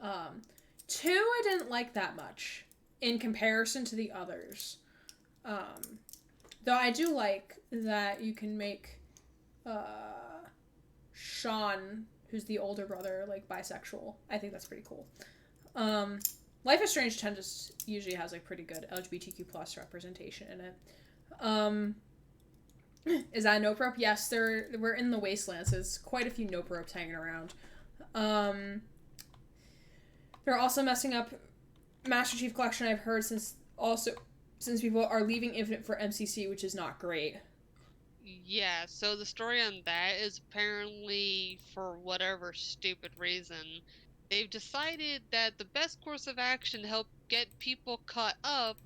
2 I didn't like that much in comparison to the others. Though I do like that you can make Sean, who's the older brother, like bisexual. I think that's pretty cool. Life is Strange usually has like pretty good LGBTQ plus representation in it. Is that Nope Rope? Yes, we're in the Wastelands. There's quite a few Nope Ropes hanging around. They're also messing up Master Chief Collection, I've heard, since people are leaving Infinite for MCC, which is not great. Yeah, so the story on that is apparently, for whatever stupid reason, they've decided that the best course of action to help get people caught up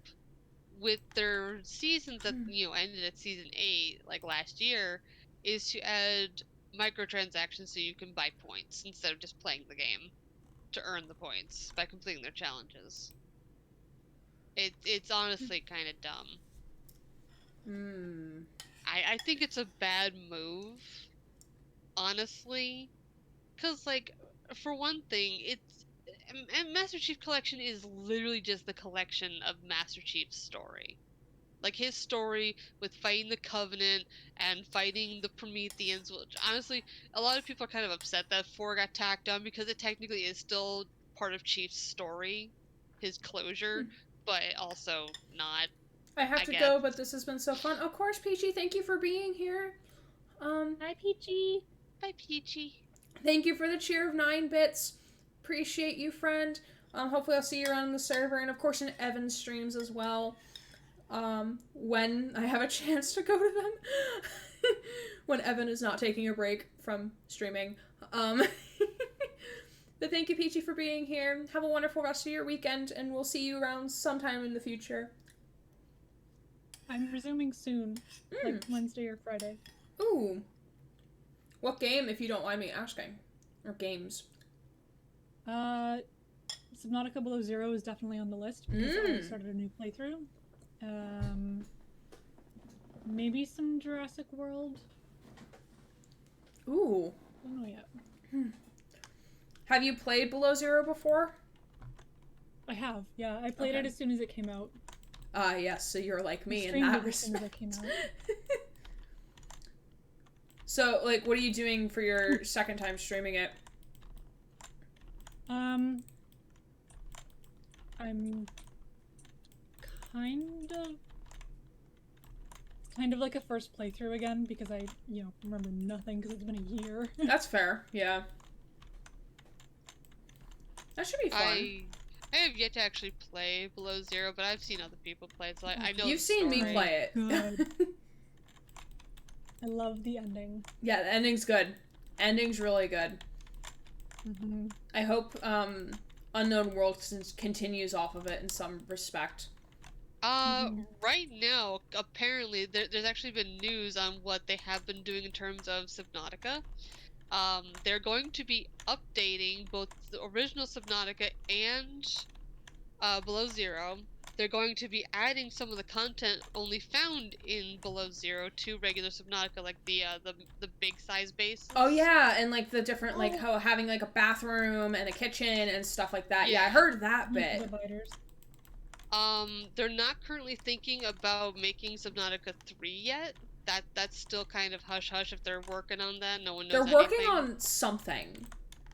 with their seasons that, ended at season 8, like last year, is to add microtransactions so you can buy points instead of just playing the game to earn the points by completing their challenges. It's honestly kind of dumb. I think it's a bad move, honestly, because, like, for one thing, Master Chief Collection is literally just the collection of Master Chief's story. Like, his story with fighting the Covenant and fighting the Prometheans, which, honestly, a lot of people are kind of upset that 4 got tacked on because it technically is still part of Chief's story, his closure, but also not. I have to go, but this has been so fun. Of course, Peachy, thank you for being here. Hi, Peachy. Bye, Peachy. Thank you for the cheer of 9 bits. Appreciate you, friend. Hopefully I'll see you around the server, and of course in Evan's streams as well. When I have a chance to go to them. When Evan is not taking a break from streaming. But thank you, Peachy, for being here. Have a wonderful rest of your weekend, and we'll see you around sometime in the future. I'm resuming soon, like Wednesday or Friday. Ooh. What game, if you don't mind me asking? Or games? Subnautica Below Zero is definitely on the list because I started a new playthrough. Maybe some Jurassic World. Ooh. I don't know yet. Have you played Below Zero before? I have, yeah. I played it as soon as it came out. Yes, so you're like me in that respect. So, like, what are you doing for your second time streaming it? I'm kind of like a first playthrough again because I, remember nothing because it's been a year. That's fair, yeah. That should be fun. I have yet to actually play Below Zero, but I've seen other people play it, so I know. You've seen me play it. I love the ending. Yeah, the ending's good. Ending's really good. I hope Unknown World continues off of it in some respect. Right now, apparently, there's actually been news on what they have been doing in terms of Subnautica. They're going to be updating both the original Subnautica and Below Zero they're going to be adding some of the content only found in Below Zero to regular Subnautica, like the big size bases. Oh yeah, and like the different like how having like a bathroom and a kitchen and stuff like that. Yeah, I Yeah. heard that bit. Dividers. They're not currently thinking about making Subnautica 3 yet. That's still kind of hush hush if they're working on that. No one knows They're working anything. on something,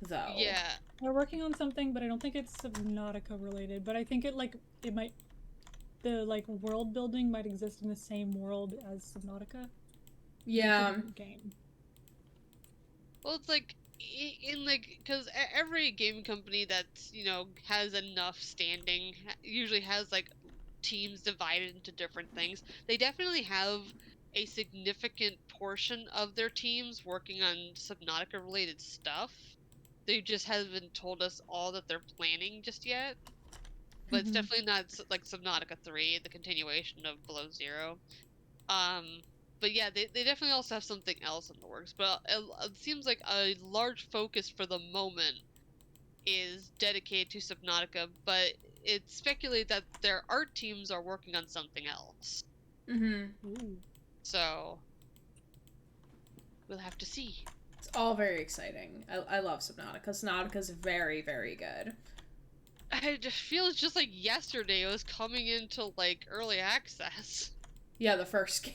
though. Yeah. They're working on something, but I don't think it's Subnautica related. But I think it might, the like world building might exist in the same world as Subnautica. Yeah. Game. Well, it's like in like because every game company that's has enough standing usually has like teams divided into different things. They definitely have a significant portion of their teams working on Subnautica related stuff. They just haven't told us all that they're planning just yet. But it's definitely not like Subnautica 3, the continuation of Below Zero. But yeah, they definitely also have something else in the works. But it seems like a large focus for the moment is dedicated to Subnautica, but it's speculated that their art teams are working on something else. Mm-hmm. So we'll have to see. It's all very exciting. I love Subnautica. Subnautica's very, very good. I just feel it's just like yesterday it was coming into like early access. Yeah, the first game.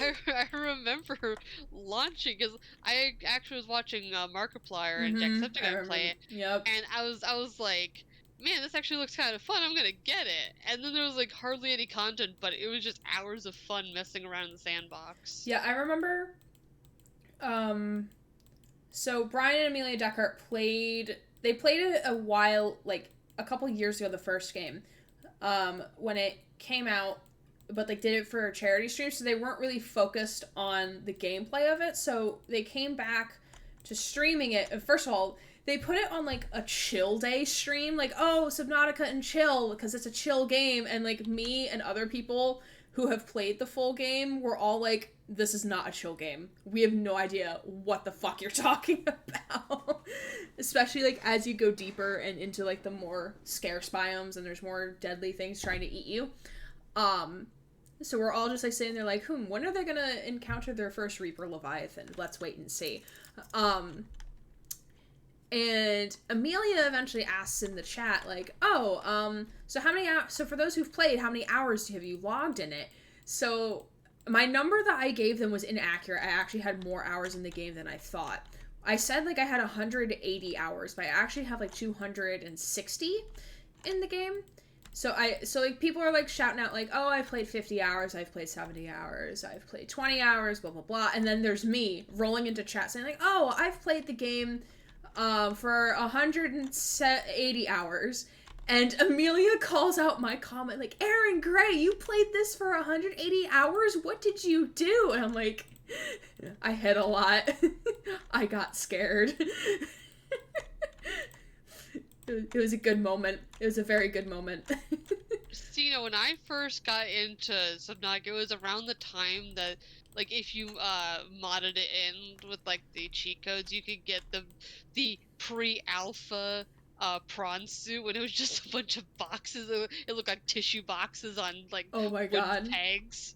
I remember launching because I actually was watching Markiplier and Jacksepticeye play it. Yep. And I was like, man, this actually looks kind of fun. I'm gonna get it. And then there was like hardly any content, but it was just hours of fun messing around in the sandbox. Yeah, I remember. So Brian and Amelia Deckert played. They played it a while, like a couple years ago, the first game, when it came out. But like did it for a charity stream, so they weren't really focused on the gameplay of it. So they came back to streaming it. And first of all, they put it on like a chill day stream, like, oh, Subnautica and chill, because it's a chill game. And like me and other people who have played the full game were all like, this is not a chill game. We have no idea what the fuck you're talking about. Especially like as you go deeper and into like the more scarce biomes and there's more deadly things trying to eat you. So we're all just like sitting there like, when are they gonna encounter their first Reaper Leviathan? Let's wait and see. And Amelia eventually asks in the chat like, so how many so for those who've played, how many hours have you logged in it? So my number that I gave them was inaccurate. I actually had more hours in the game than I thought. I said like I had 180 hours, but I actually have like 260 in the game. So like people are like shouting out like, oh, I've played 50 hours, I've played 70 hours, I've played 20 hours, blah, blah, blah. And then there's me rolling into chat saying like, oh, I've played the game for 180 hours. And Amelia calls out my comment like, Aaron Gray, you played this for 180 hours? What did you do? And I'm like, I hit a lot. I got scared. It was a good moment. It was a very good moment. So, when I first got into Subnautica, it was around the time that, like, if you modded it in with, like, the cheat codes, you could get the pre-alpha prawn suit when it was just a bunch of boxes. It looked like tissue boxes on, like, oh my god, tags.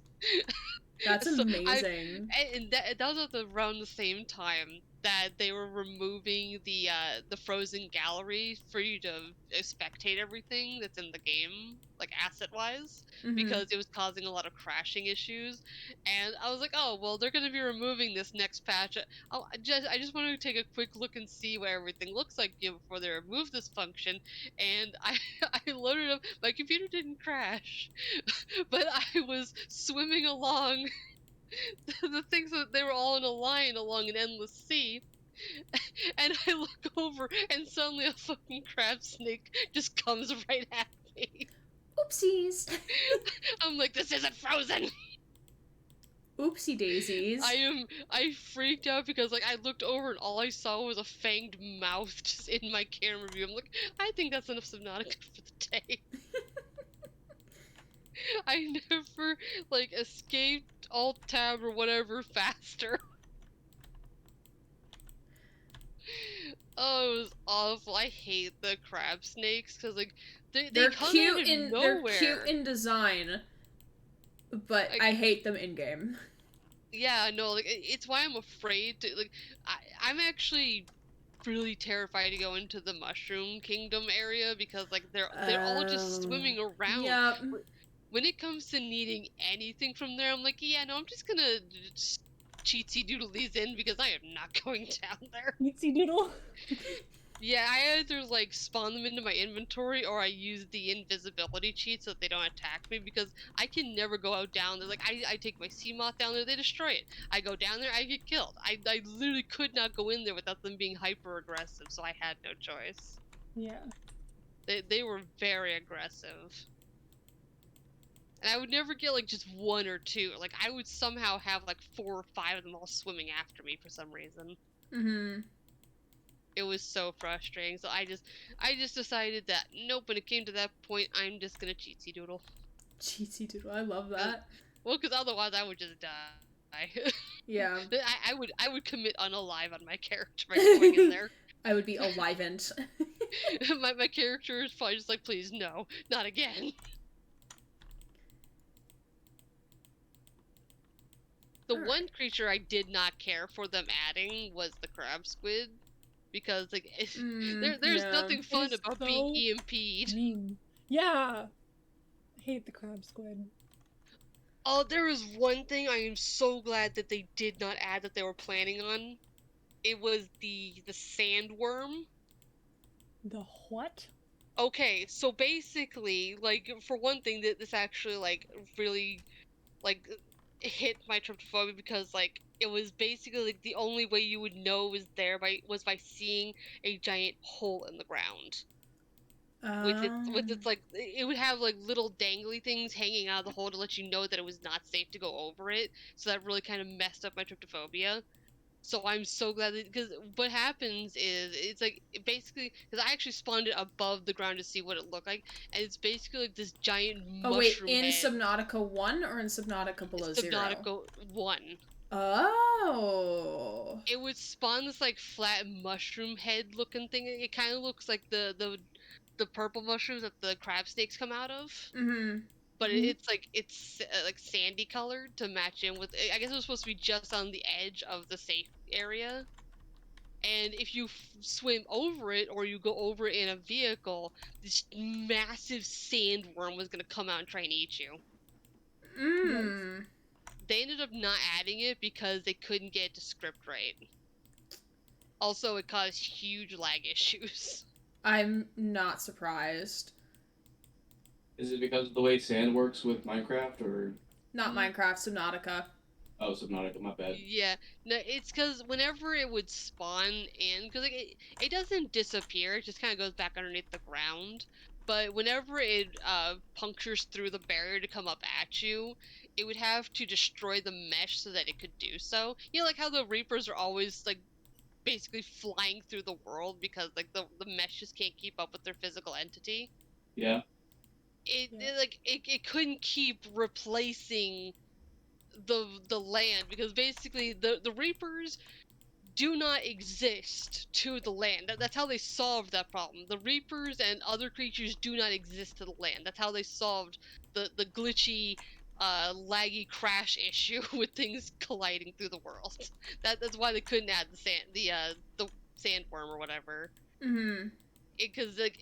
That's amazing. And that was around the same time that they were removing the frozen gallery for you to spectate everything that's in the game, like asset wise, because it was causing a lot of crashing issues. And I was like, oh well, they're gonna be removing this next patch. I just wanted to take a quick look and see what everything looks like before they remove this function. And I loaded up. My computer didn't crash, but I was swimming along. The things that they were all in a line along an endless sea, and I look over and suddenly a fucking crab snake just comes right at me. Oopsies. I'm like, this isn't frozen. Oopsie daisies. I freaked out because like I looked over and all I saw was a fanged mouth just in my camera view. I'm like, I think that's enough Subnautica for the day. I never like escaped Alt Tab or whatever faster. Oh, it was awful. I hate the crab snakes because like They're come cute out of in nowhere. they're cute in design, but I hate them in game. Yeah, no, like it's why I'm afraid to like. I'm actually really terrified to go into the Mushroom Kingdom area because like they're all just swimming around. Yep. When it comes to needing anything from there, I'm like, yeah, no, I'm just gonna just cheatsy doodle these in because I am not going down there. Cutesy doodle. Yeah, I either like spawn them into my inventory or I use the invisibility cheat so that they don't attack me because I can never go out down there. Like I take my sea moth down there, they destroy it. I go down there, I get killed. I literally could not go in there without them being hyper aggressive, so I had no choice. Yeah. They were very aggressive. And I would never get like just one or two. Like I would somehow have like 4 or 5 of them all swimming after me for some reason. Mm-hmm. It was so frustrating. So I just decided that nope. When it came to that point, I'm just gonna cheatsy doodle. Cheatsy doodle, I love that. Well, because otherwise I would just die. Yeah. I would commit unalive on my character by going in there. I would be alivened. my character is probably just like, please no, not again. The Alright. one creature I did not care for them adding was the crab squid. Because like there's yeah. nothing fun It's about so being EMP'd. Mean. Yeah. I hate the crab squid. Oh, there is one thing I am so glad that they did not add that they were planning on. It was the sandworm. The what? Okay, so basically, like for one thing, that this actually like really like hit my tryptophobia because like it was basically like the only way you would know it was there was by seeing a giant hole in the ground. With its like it would have like little dangly things hanging out of the hole to let you know that it was not safe to go over it. So that really kind of messed up my tryptophobia. So I'm so glad that because what happens is it's like basically because I actually spawned it above the ground to see what it looked like, and it's basically like this giant Oh wait, mushroom in head. Subnautica 1 or in Subnautica below 0? Subnautica 1. Oh. It would spawn this like flat mushroom head looking thing. It kind of looks like the purple mushrooms that the crab snakes come out of. Mm-hmm. But it's like like sandy colored to match in with. I guess it was supposed to be just on the edge of the safe area. And if you swim over it or you go over it in a vehicle, this massive sandworm was gonna come out and try and eat you. Mm. They ended up not adding it because they couldn't get it to script right. Also, it caused huge lag issues. I'm not surprised. Is it because of the way sand works with Minecraft, or Not Minecraft, Subnautica. oh, Subnautica? My bad. Yeah, no, it's because whenever it would spawn in, because like, it doesn't disappear, it just kind of goes back underneath the ground. But whenever it punctures through the barrier to come up at you, it would have to destroy the mesh so that it could do so. You know, like how the Reapers are always like basically flying through the world because like the mesh just can't keep up with their physical entity. Yeah. It couldn't keep replacing the land because basically the Reapers do not exist to the land. That's how they solved that problem. The Reapers and other creatures do not exist to the land. That's how they solved the glitchy laggy crash issue with things colliding through the world. That's why they couldn't add the sandworm or whatever. Mm-hmm. Because like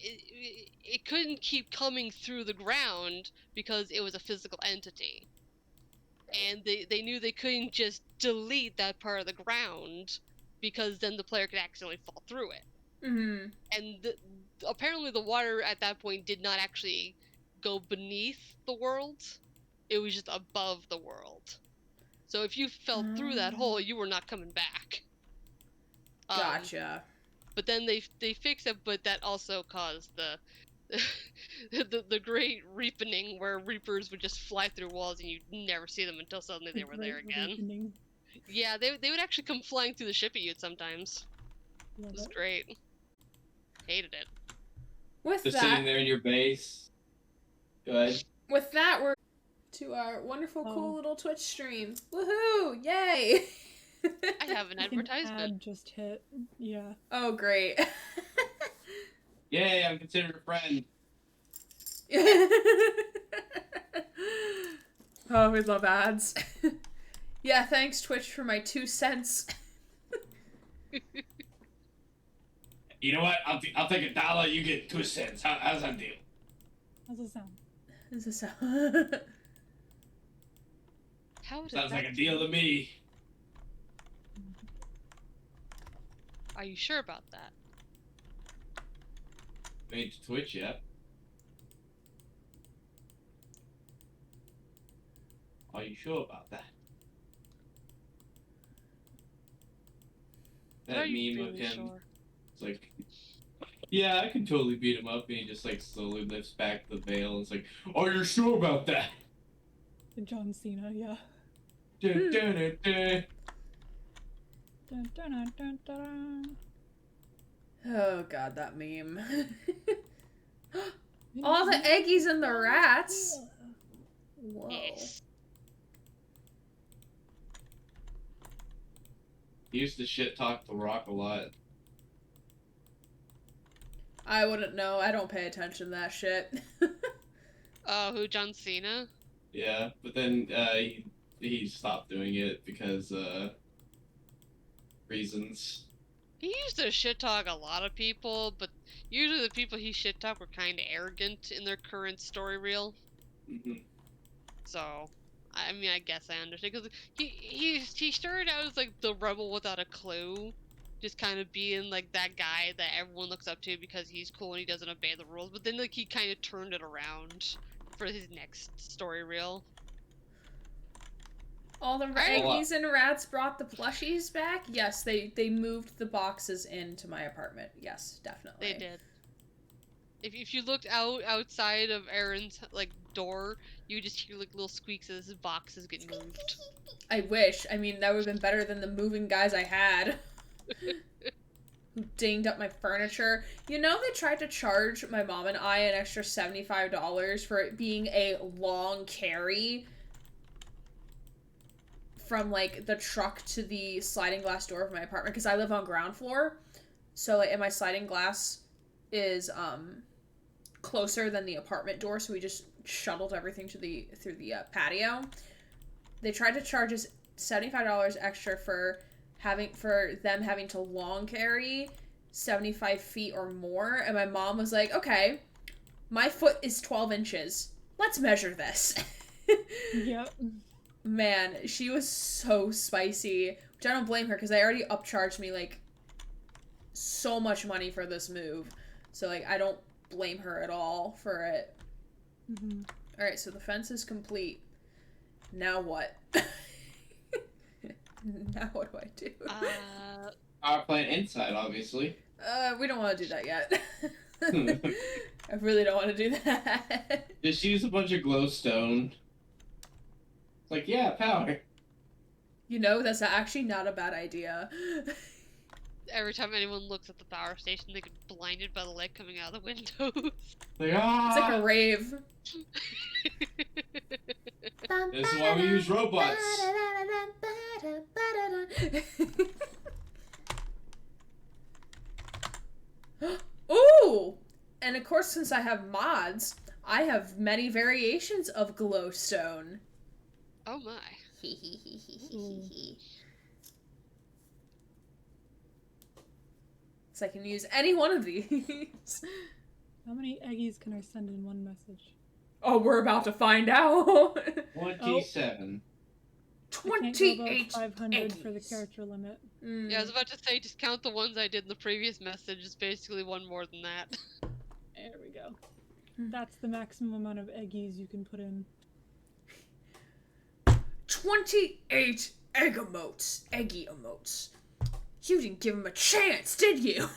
it couldn't keep coming through the ground because it was a physical entity, and they knew they couldn't just delete that part of the ground because then the player could accidentally fall through it. Mm-hmm. And apparently the water at that point did not actually go beneath the world; it was just above the world. So if you fell through that hole, you were not coming back. Gotcha. But then they fixed it, but that also caused the great reapening where Reapers would just fly through walls and you'd never see them until suddenly they were there again. Reasoning. Yeah, they would actually come flying through the ship at you sometimes. Love It was it. great. Hated it. With Just sitting that, there in your base. Go ahead. we're to our wonderful, cool Oh. little Twitch stream. Woohoo! Yay! I have an An advertisement. ad just hit. Yeah. Oh, great. Yay! I'm considered a friend. Oh, we love ads. Yeah, thanks Twitch for my 2 cents. You know what? I'll take $1. You get 2 cents. How's that deal? How's it sound? Is this How does Sounds that like a deal to me. Are you sure about that? Made to Twitch yet? Are you sure about that? That Are you meme of really him. sure? It's like, yeah, I can totally beat him up, and he just like slowly lifts back the veil. And it's like, are you sure about that? John Cena, yeah. Dun, dun, dun, dun. Dun, dun, dun, dun, dun. Oh god, that meme. All the eggies and the rats. Whoa. Yes. He used to shit talk The Rock a lot. I wouldn't know. I don't pay attention to that shit. Who, John Cena? Yeah, but then he stopped doing it because reasons. He used to shit talk a lot of people, but usually the people he shit talk were kind of arrogant in their current story reel. Hmm. So, I mean, I guess I understand because he started out as like the rebel without a clue, just kind of being like that guy that everyone looks up to because he's cool and he doesn't obey the rules. But then like he kind of turned it around for his next story reel. All the eggies and rats brought the plushies back? Yes, they moved the boxes into my apartment. Yes, definitely. They did. If you looked outside of Aaron's like door, you would just hear like little squeaks as his boxes get moved. I wish. I mean, that would have been better than the moving guys I had. Who dinged up my furniture. You know, they tried to charge my mom and I an extra $75 for it being a long carry from, like, the truck to the sliding glass door of my apartment, because I live on ground floor. So, like, and my sliding glass is, closer than the apartment door, so we just shuttled everything to through the patio. They tried to charge us $75 extra for them having to long carry 75 feet or more, and my mom was like, okay, my foot is 12 inches. Let's measure this. Yep. Man, she was so spicy, which I don't blame her, because they already upcharged me, like, so much money for this move. So, like, I don't blame her at all for it. Mm-hmm. Alright, so the fence is complete. Now what? Now what do I do? Power plant inside, obviously. We don't want to do that yet. I really don't want to do that. Just use a bunch of glowstone. It's like, yeah, power. You know, that's actually not a bad idea. Every time anyone looks at the power station, they get blinded by the light coming out of the windows. Like, It's like a rave. This is why we use robots. Ooh! And of course, since I have mods, I have many variations of glowstone. Oh my. So I can use any one of these. How many eggies can I send in one message? Oh, we're about to find out. 27. I can't go above 500 for the character limit. Yeah, I was about to say, just count the ones I did in the previous message. It's basically one more than that. There we go. That's the maximum amount of eggies you can put in. 28 egg emotes. Eggy emotes. You didn't give him a chance, did you?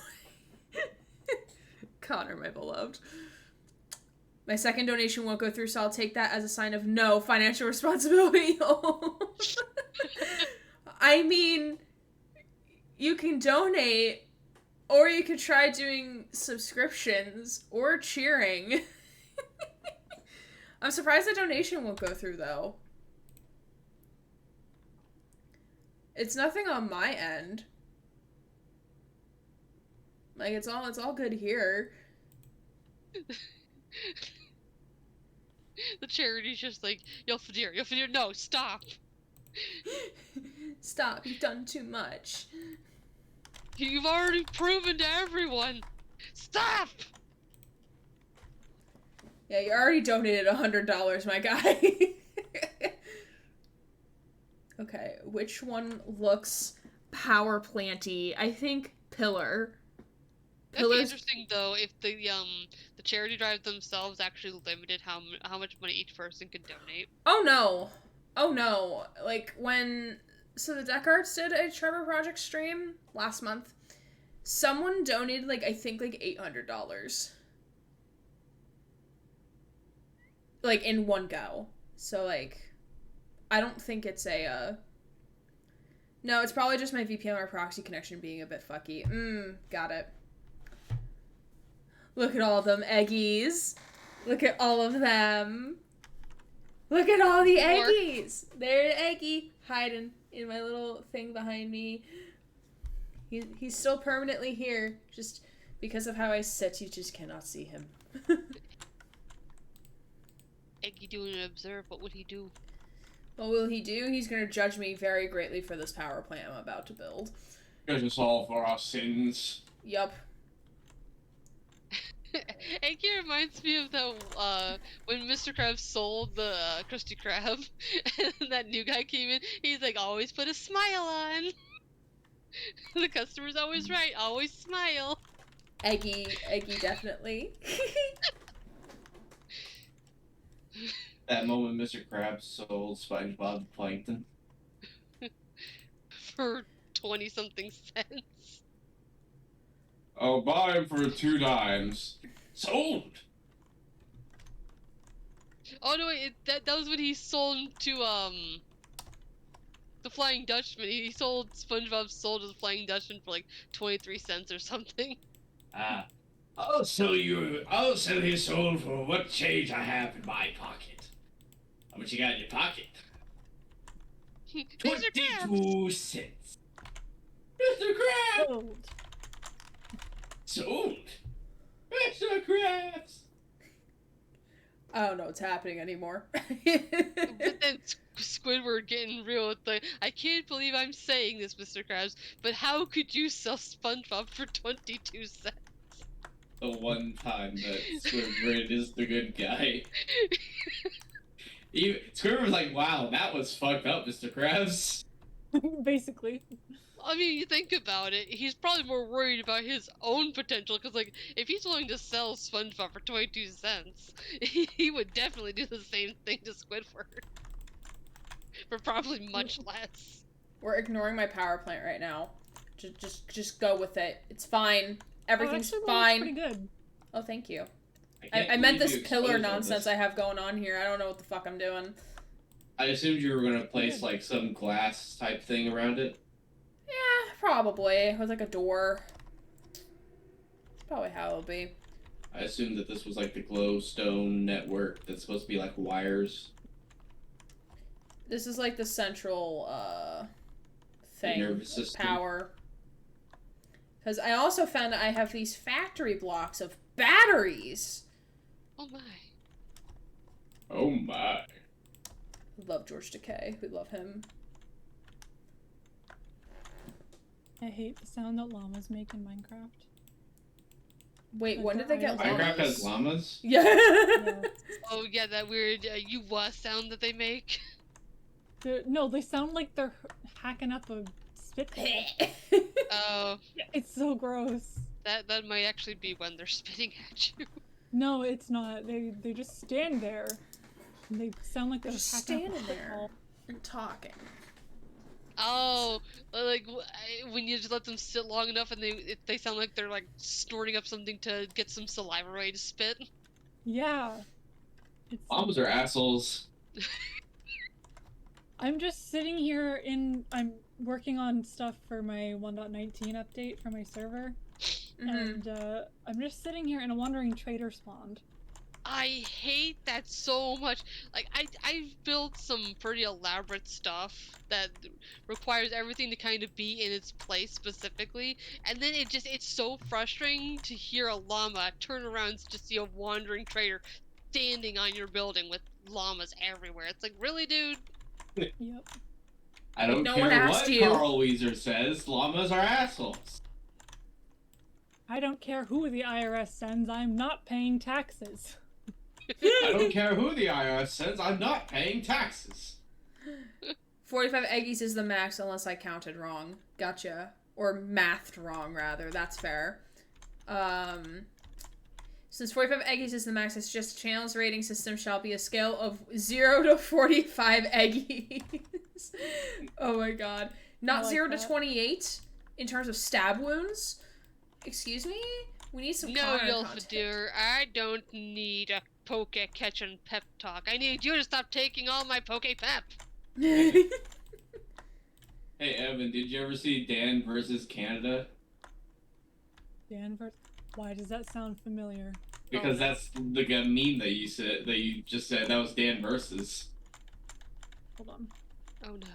Connor, my beloved. My second donation won't go through, so I'll take that as a sign of no financial responsibility. I mean, you can donate, or you could try doing subscriptions, or cheering. I'm surprised the donation won't go through, though. It's nothing on my end. Like, it's all good here. The charity's just like, Yelfadir, no, stop. Stop, you've done too much. You've already proven to everyone. Stop! Yeah, you already donated $100, my guy. Okay, which one looks power planty? I think Pillar. That'd be interesting though if the charity drive themselves actually limited how much money each person could donate. Oh no. Oh no. Like so the Deck Arts did a Trevor Project stream last month. Someone donated I think $800. In one go. So I don't think it's a no, it's probably just my VPN or proxy connection being a bit fucky. Got it. Look at all of them eggies. Look at all of them. Look at all the eggies. There's Eggy hiding in my little thing behind me. He's still permanently here. Just because of how I sit, you just cannot see him. Eggy doing an observe, what would he do? What will he do? He's going to judge me very greatly for this power plant I'm about to build. Judge us all for our sins. Yup. Eggy reminds me of that when Mr. Krabs sold the Krusty Krab, and that new guy came in. He's like, always put a smile on. The customer's always right. Always smile. Eggy definitely. That moment Mr. Krabs sold SpongeBob Plankton. For 20-something cents. I'll buy him for 2 dimes. Sold! Oh no, wait, that was when he sold to the Flying Dutchman. He sold SpongeBob sold to the Flying Dutchman for 23 cents or something. I'll sell his soul for what change I have in my pocket. How much you got in your pocket? 22 cents. Mr. Krabs! Sold. Sold. Mr. Krabs! I don't know what's happening anymore. But then Squidward getting real with I can't believe I'm saying this, Mr. Krabs, but how could you sell SpongeBob for 22 cents? The one time that Squidward is the good guy. Squidward was like, wow, that was fucked up, Mr. Krabs. Basically. I mean, you think about it, he's probably more worried about his own potential, because, if he's willing to sell SpongeBob for 22 cents, he would definitely do the same thing to Squidward. For probably much less. We're ignoring my power plant right now. Just go with it. It's fine. Everything's fine. Pretty good. Oh, thank you. I meant this pillar nonsense I have going on here. I don't know what the fuck I'm doing. I assumed you were gonna place some glass type thing around it. Yeah, probably. With a door. Probably how it'll be. I assumed that this was the glowstone network that's supposed to be This wires. is the central thing. Nervous system. Power. Because I also found that I have these factory blocks of batteries. Oh my. Oh my. We love George Takei. We love him. I hate the sound that llamas make in Minecraft. Wait, when did they get llamas? Minecraft has llamas? Yeah. Yeah. Oh yeah, that weird sound that they make. No, they sound like they're hacking up a spitball. Oh, It's so gross. that might actually be when they're spitting at you. No, it's not. They just stand there. And they sound like they're Just hacking up a standing there. spitball. And talking. Oh, when you just let them sit long enough and they sound like they're snorting up something to get some saliva ready to spit. Yeah. Llamas are assholes. I'm just sitting here I'm working on stuff for my 1.19 update for my server. Mm-hmm. And I'm just sitting here and a wandering trader spawned. I hate that so much. I've built some pretty elaborate stuff that requires everything to kind of be in its place specifically, and then it's so frustrating to hear a llama turn around to see a wandering trader standing on your building with llamas everywhere. It's like, really, dude? Yep. I don't No one care asked what you. Carl Weezer says. Llamas are assholes. I don't care who the IRS sends, I'm not paying taxes. I don't care who the IRS sends. I'm not paying taxes. 45 eggies is the max unless I counted wrong. Gotcha. Or mathed wrong, rather. That's fair. Since 45 eggies is the max, it's just channel's rating system shall be a scale of 0 to 45 eggies. Oh my god. Not like 0 that. to 28 in terms of stab wounds? Excuse me? We need some No, Connor Yelfa content. dear, I don't need a poke catch and pep talk. I need you to stop taking all my poke pep. Hey, Evan, did you ever see Dan versus Canada? Danvers. Why does that sound familiar? Because Oh, no. that's the meme that you said, that you just said. That was Dan versus. Hold on. Oh no.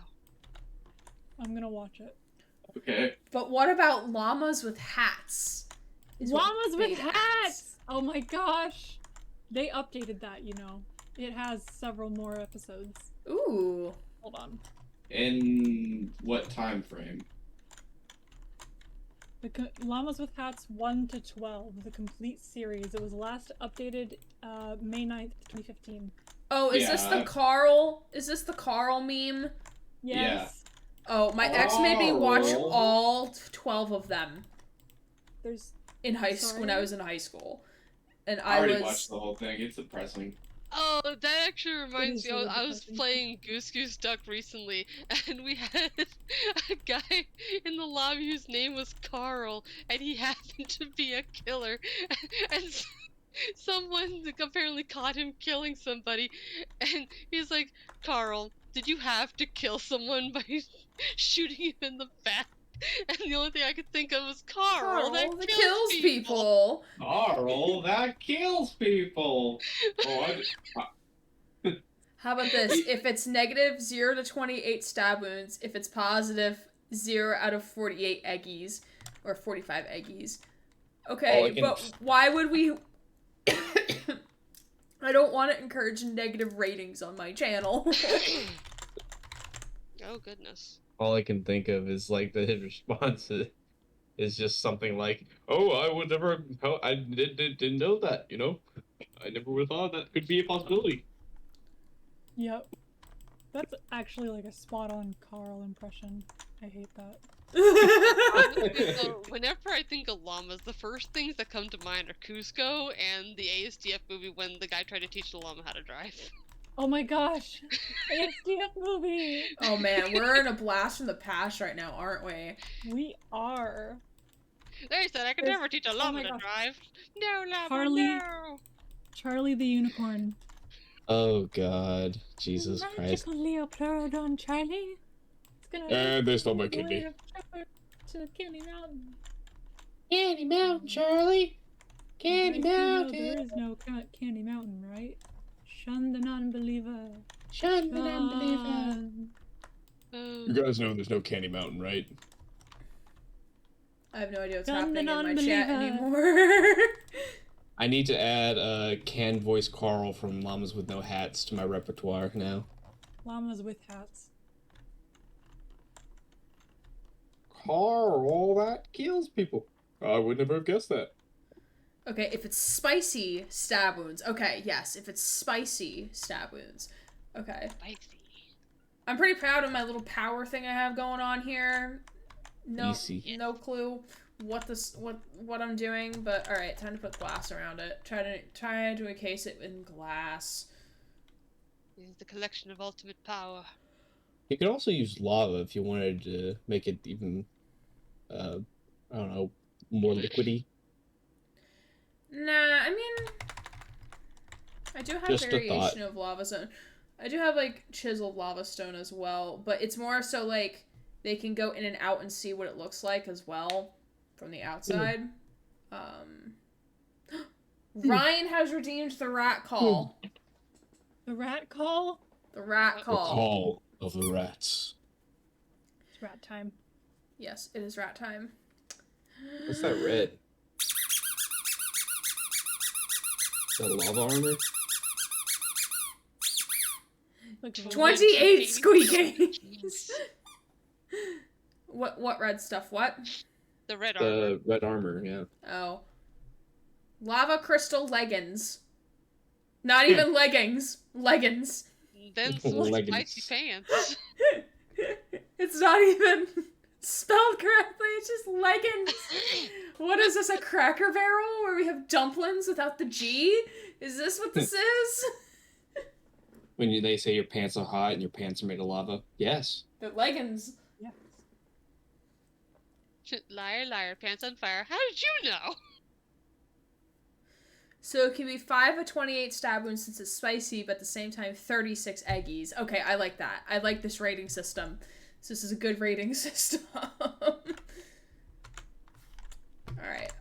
I'm gonna watch it. Okay. But what about llamas with hats? Is what Llamas with Beta hats! Oh my gosh! They updated that, you know. It has several more episodes. Ooh. Hold on. In what time frame? Llamas with Hats 1 to 12, the complete series. It was last updated May 9th, 2015. Oh, is this the Yeah. Carl? Is this the Carl meme? Yes. Oh, my ex made me watch Carl. all 12 of them There's in high school when I Sorry? was in high school, and I already was watched the whole thing. It's depressing. Oh, that actually reminds is me. really I was depressing. playing Goose Goose Duck recently, and we had a guy in the lobby whose name was Carl, and he happened to be a killer, and someone apparently caught him killing somebody, and he's like, Carl, did you have to kill someone by shooting him in the back? And the only thing I could think of was Carl, that kills people. Carl, that kills people. Oh, How about this? If it's negative 0 to 28 stab wounds, if it's positive 0 out of 48 eggies, or 45 eggies. Okay, Oh, I can- but why would we... I don't want to encourage negative ratings on my channel. Oh goodness. All I can think of is like the response is just something like, "Oh, I would never, I didn't know that, you know, I never would have thought that could be a possibility." Yep. That's actually like a spot-on Carl impression. I hate that. So whenever I think of llamas, the first things that come to mind are Cusco and the ASDF movie when the guy tried to teach the llama how to drive. Oh my gosh! ASDF movie! Oh man, we're in a blast from the past right now, aren't we? We are. They said I could There's- never teach a oh llama my to gosh. drive. No llama, Charlie- no! Charlie the Unicorn. Oh God, Jesus Christ! Magical Leopardon Charlie. It's gonna And they stole my take you kidney. to Candy Mountain. Candy Mountain, Charlie. Candy You know Mountain. there is no Candy Mountain, right? Shun the non-believer. Shun the unbeliever. Shun. Oh. You guys know there's no Candy Mountain, right? I have no idea what's Dun the happening in my chat non-believer. anymore. I need to add canned voice Carl from Llamas with No Hats to my repertoire now. Llamas with hats. Carl, that kills people. I would never have guessed that. Okay, if it's spicy stab wounds. Okay, yes, if it's spicy stab wounds. Okay. Spicy. I'm pretty proud of my little power thing I have going on here. No, Easy. no clue what I'm doing, but all right, time to put glass around it. Try to encase it in glass. This is the collection of ultimate power. You could also use lava if you wanted to make it even, I don't know, more liquidy. Nah, I mean, I do have Just a variation thought. of lava stone. I do have like chiseled lava stone as well, but it's more so like they can go in and out and see what it looks like as well from the outside. Ryan has redeemed the rat call. The rat call? The rat The call. call of the rats. It's rat time. Yes, it is rat time. What's that red? Is that lava armor? Like 28 squeakies. What red stuff? What? The red armor. The red armor, yeah. Oh. Lava crystal leggings. Not even leggings. Leggings. Then some Leggings. spicy pants. It's not even spelled correctly. It's just leggings. What is this, a Cracker Barrel where we have dumplings without the G? Is this what this is? When they say your pants are hot and your pants are made of lava. Yes. They're leggings. Yes. Liar, liar, pants on fire. How did you know? So it can be 5 of 28 stab wounds since it's spicy, but at the same time 36 eggies. Okay, I like that. I like this rating system. So this is a good rating system. Alright,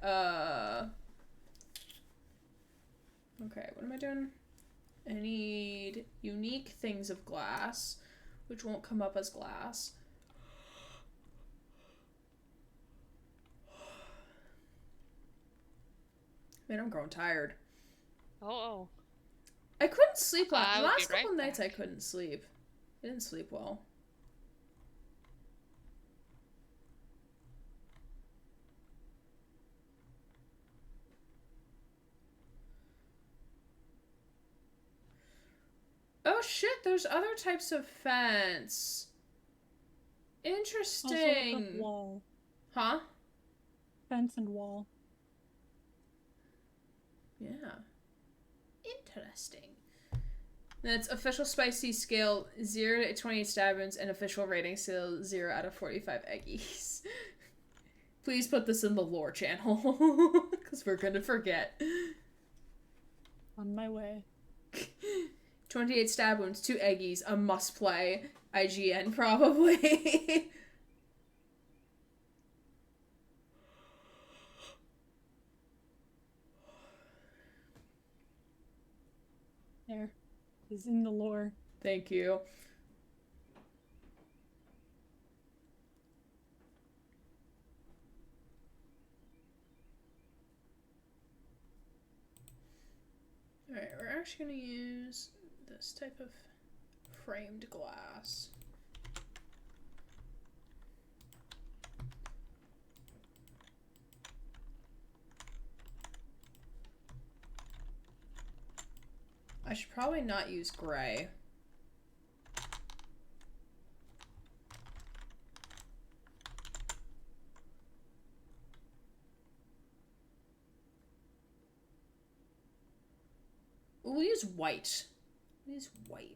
okay, what am I doing? I need unique things of glass, which won't come up as glass. Man, I'm growing tired. Oh. I couldn't sleep last I'll be couple right nights. I back. couldn't sleep. I didn't sleep well. Oh shit, there's other types of fence. Also, Interesting. the wall. Huh? Fence and wall. Yeah. Interesting. That's official spicy scale 0 to 28 stab wounds and official rating scale 0 out of 45 eggies. Please put this in the lore channel, because we're gonna forget. On my way. 28 stab wounds, 2 eggies, a must play. IGN, probably. There. Is in the lore. Thank you. Alright, we're actually going to use this type of framed glass. I should probably not use gray. We'll use white. We'll use white.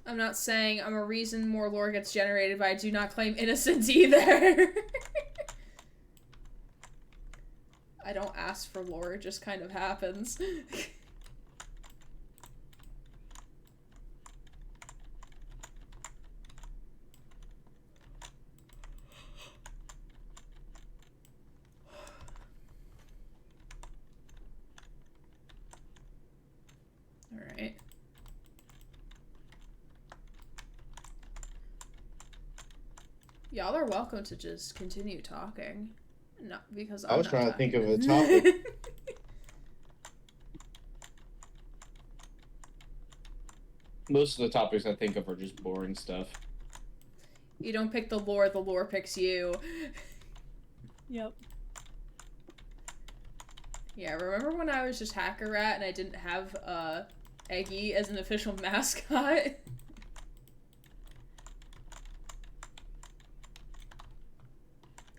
I'm not saying I'm a reason more lore gets generated, but I do not claim innocence either. I don't ask for lore, it just kind of happens. Alright. Y'all are welcome to just continue talking. Not because I was trying to think of a topic. Most of the topics I think of are just boring stuff. You don't pick the lore picks you. Yep. Yeah, remember when I was just Hacker Rat and I didn't have Eggy as an official mascot?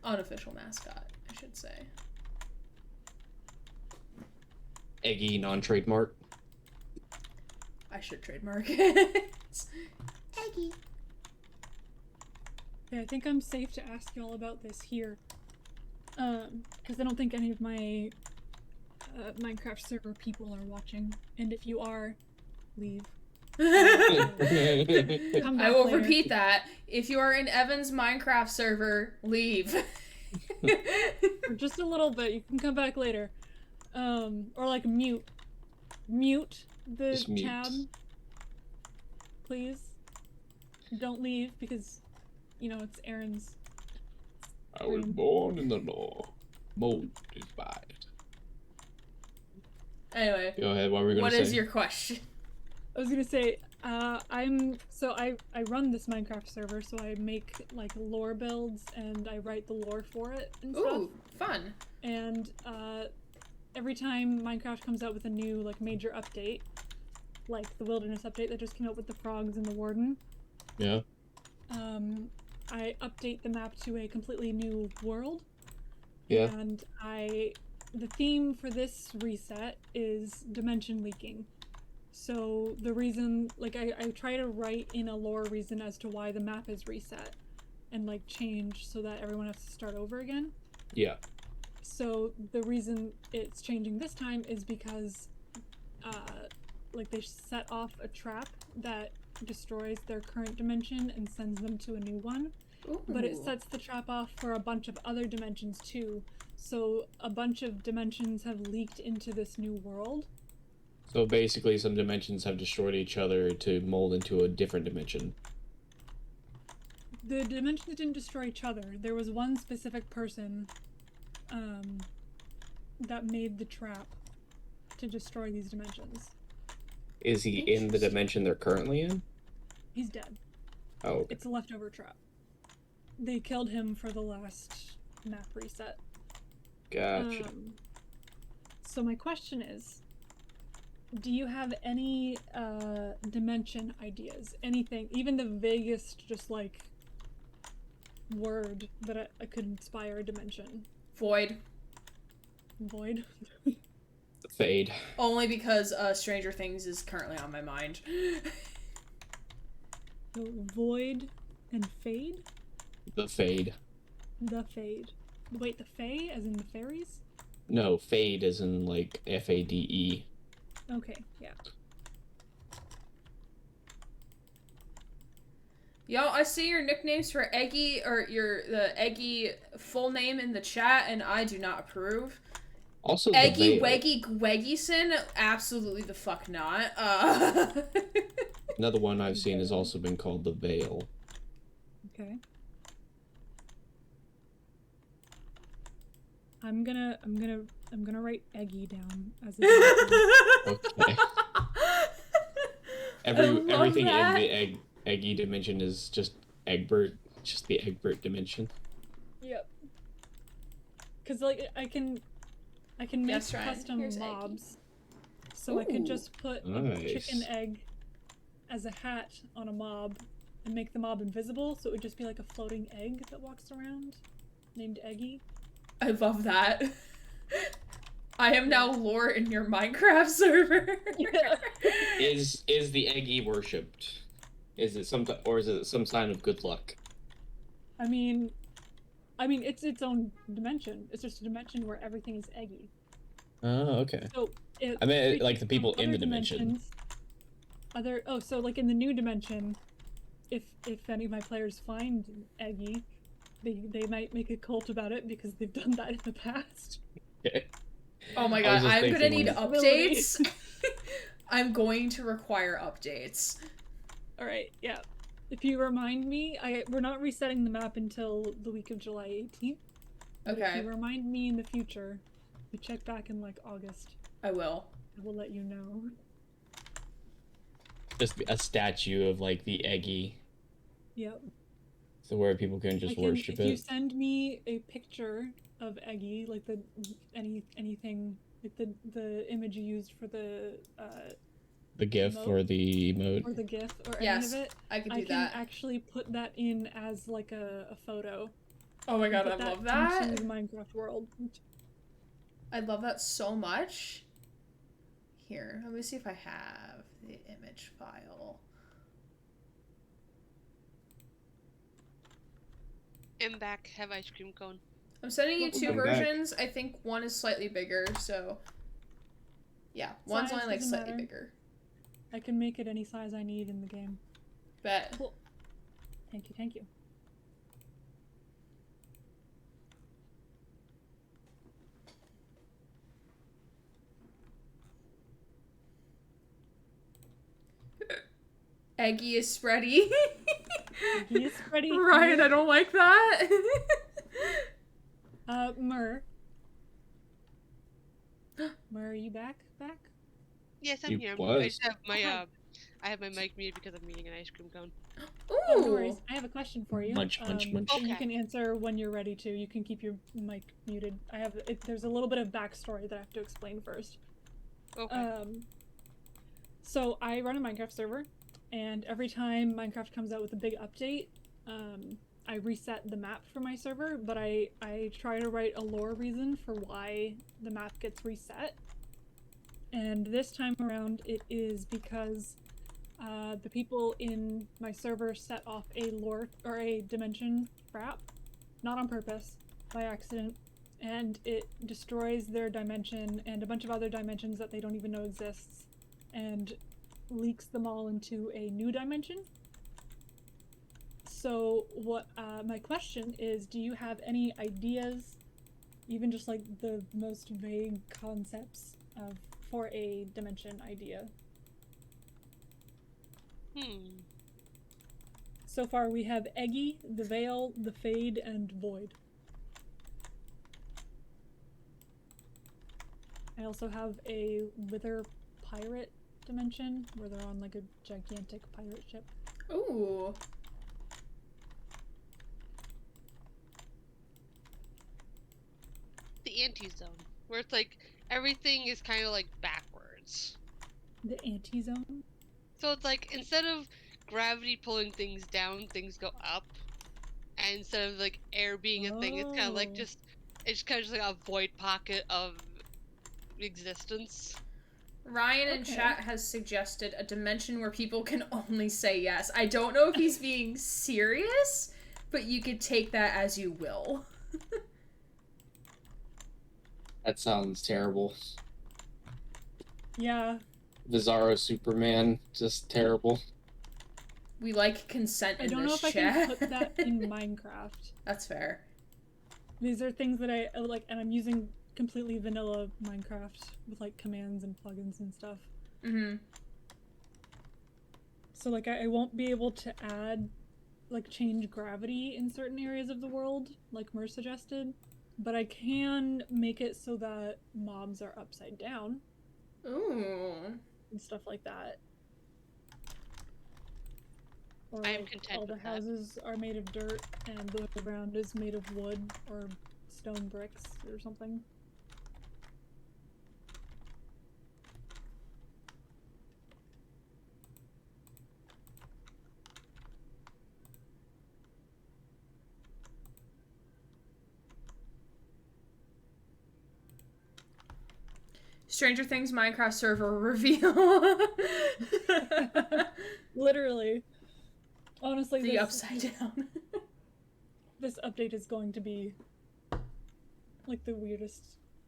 Unofficial mascot, I should say. Eggy non-trademark. I should trademark it. Eggy. Okay, I think I'm safe to ask y'all about this here. Because I don't think any of my Minecraft server people are watching. And if you are, leave. Come I back will later. repeat that. If you are in Evan's Minecraft server, leave. For just a little bit, you can come back later. Or like mute the Just mute. tab. please. Don't leave because, you know, it's Aaron's. I was born in the law. Mold is bad. Anyway, Go ahead. What were we gonna what say? is your question? I was gonna say, I run this Minecraft server, so I make like lore builds and I write the lore for it and stuff. Ooh, fun. And every time Minecraft comes out with a new like major update, like the wilderness update that just came out with the frogs and the warden, Yeah. I update the map to a completely new world. Yeah. And the theme for this reset is dimension leaking. So the reason, like, I try to write in a lore reason as to why the map is reset and like change so that everyone has to start over again. Yeah. So the reason it's changing this time is because like they set off a trap that destroys their current dimension and sends them to a new one. Ooh. But it sets the trap off for a bunch of other dimensions too. So a bunch of dimensions have leaked into this new world. So basically, some dimensions have destroyed each other to mold into a different dimension. The dimensions didn't destroy each other. There was one specific person that made the trap to destroy these dimensions. Is he in the dimension they're currently in? He's dead. Oh, okay. It's a leftover trap. They killed him for the last map reset. Gotcha. So my question is, do you have any dimension ideas? Anything, even the vaguest, just like word that I could inspire a dimension? Void. Void. Fade. Only because Stranger Things is currently on my mind. So void and fade. The fade. The fade. Wait, the fae, as in the fairies? No, fade as in like Fade. Okay, yeah. Yo, I see your nicknames for Eggy, or the Eggy full name in the chat, and I do not approve. Also, Eggy the veil. Weggy Gweggyson? Absolutely the fuck not. Another one I've seen has also been called the Veil. Okay. I'm gonna write Eggy down as a Okay. Everything in the Eggy dimension is just Egbert, just the Egbert dimension. Yep. Cause like I can make Yes, Ryan. custom Here's mobs. So I could just put a Nice. chicken egg as a hat on a mob and make the mob invisible, so it would just be like a floating egg that walks around, named Eggy. I love that. I am now lore in your Minecraft server. Yeah. Is the Eggy worshipped? Is it some sign of good luck? I mean, it's its own dimension. It's just a dimension where everything is eggy. Oh, okay. So I mean, like the people in other the dimension. So like in the new dimension, if any of my players find Eggy, they might make a cult about it because they've done that in the past. Okay. Oh my I god, was just I'm gonna thinking need when- updates. I'm going to require updates. All right, yeah. If you remind me, we're not resetting the map until the week of July 18th. But Okay, if you remind me in the future, we check back in like August. I will. I will let you know. Just a statue of like the Eggy, Yep. so where people can just worship if you it. send me a picture of Eggy, like anything, like the image you used for the GIF emote? or the emote. or the GIF or Yes, any of it, I can do I can that. actually put that in as like a photo. Oh my god, Put I that love that. into the Minecraft world. I love that so much. Here, let me see if I have the image file. I'm back. Have ice cream cone. I'm sending you two Welcome back. versions. I think one is slightly bigger, so yeah, one's Size only like doesn't slightly matter. bigger. I can make it any size I need in the game. Bet. Cool. Thank you, thank you. Eggy is spready. Eggy is spready. Ryan, I don't like that. Mur. Mur, are you back? Yes, I'm You here. I was. just have my Hi. I have my mic muted because I'm eating an ice cream cone. Oh, no Ooh. worries. I have a question for you. Munch, munch, munch. You Okay. can answer when you're ready to. You can keep your mic muted. There's a little bit of backstory that I have to explain first. Okay. So I run a Minecraft server, and every time Minecraft comes out with a big update, I reset the map for my server, but I try to write a lore reason for why the map gets reset. And this time around, it is because the people in my server set off a lore or a dimension trap, not on purpose, by accident, and it destroys their dimension and a bunch of other dimensions that they don't even know exists, and leaks them all into a new dimension. So what my question is, do you have any ideas, even just like the most vague concepts for a dimension idea? So far we have Eggy, the Veil, the Fade, and Void. I also have a Wither pirate dimension where they're on like a gigantic pirate ship. Ooh. The anti-zone, where it's like everything is kind of like backwards. The anti-zone? So it's like instead of gravity pulling things down, things go up. And instead of like air being a thing, it's kind of like Oh. it's kind of just like a void pocket of existence. Ryan in Okay. chat has suggested a dimension where people can only say yes. I don't know if he's being serious, but you could take that as you will. That sounds terrible. Yeah. Bizarro Superman, just terrible. We like consent in I don't know this if I chat. can put that in Minecraft. That's fair. These are things that I like, and I'm using completely vanilla Minecraft with like commands and plugins and stuff. Mm-hmm. So like I won't be able to add, like change gravity in certain areas of the world, like Mer suggested, but I can make it so that mobs are upside down Ooh. and stuff like that. Or I am like, content all the with that. houses are made of dirt and the ground is made of wood or stone bricks or something. Stranger Things Minecraft server reveal. Literally. Honestly, The upside down. this update is going to be like the weirdest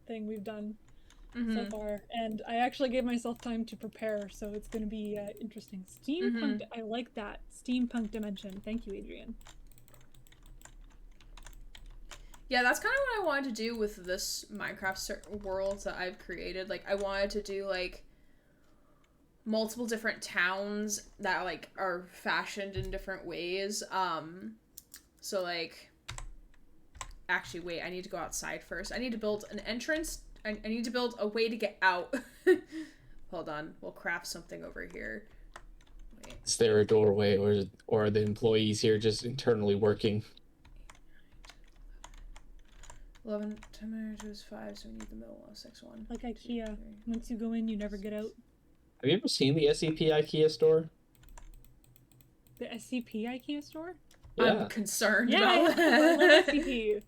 thing we've done so far, and I actually gave myself time to prepare, so it's going to be interesting. Steampunk, I like that. Steampunk dimension. Thank you, Adrian. Yeah, that's kind of what I wanted to do with this Minecraft world that I've created. Like, I wanted to do, like, multiple different towns that, like, are fashioned in different ways. So, like, actually, wait, I need to go outside first. I need to build an entrance. I need to build a way to get out. Hold on. We'll craft something over here. Wait. Is there a doorway, or are the employees here just internally working? 11, 10 minutes, 5, so we need the middle one, 6, 1. Like IKEA, once you go in, you never get out. Have you ever seen the SCP IKEA store? The SCP IKEA store? I'm concerned Yeah, about I love that. SCP.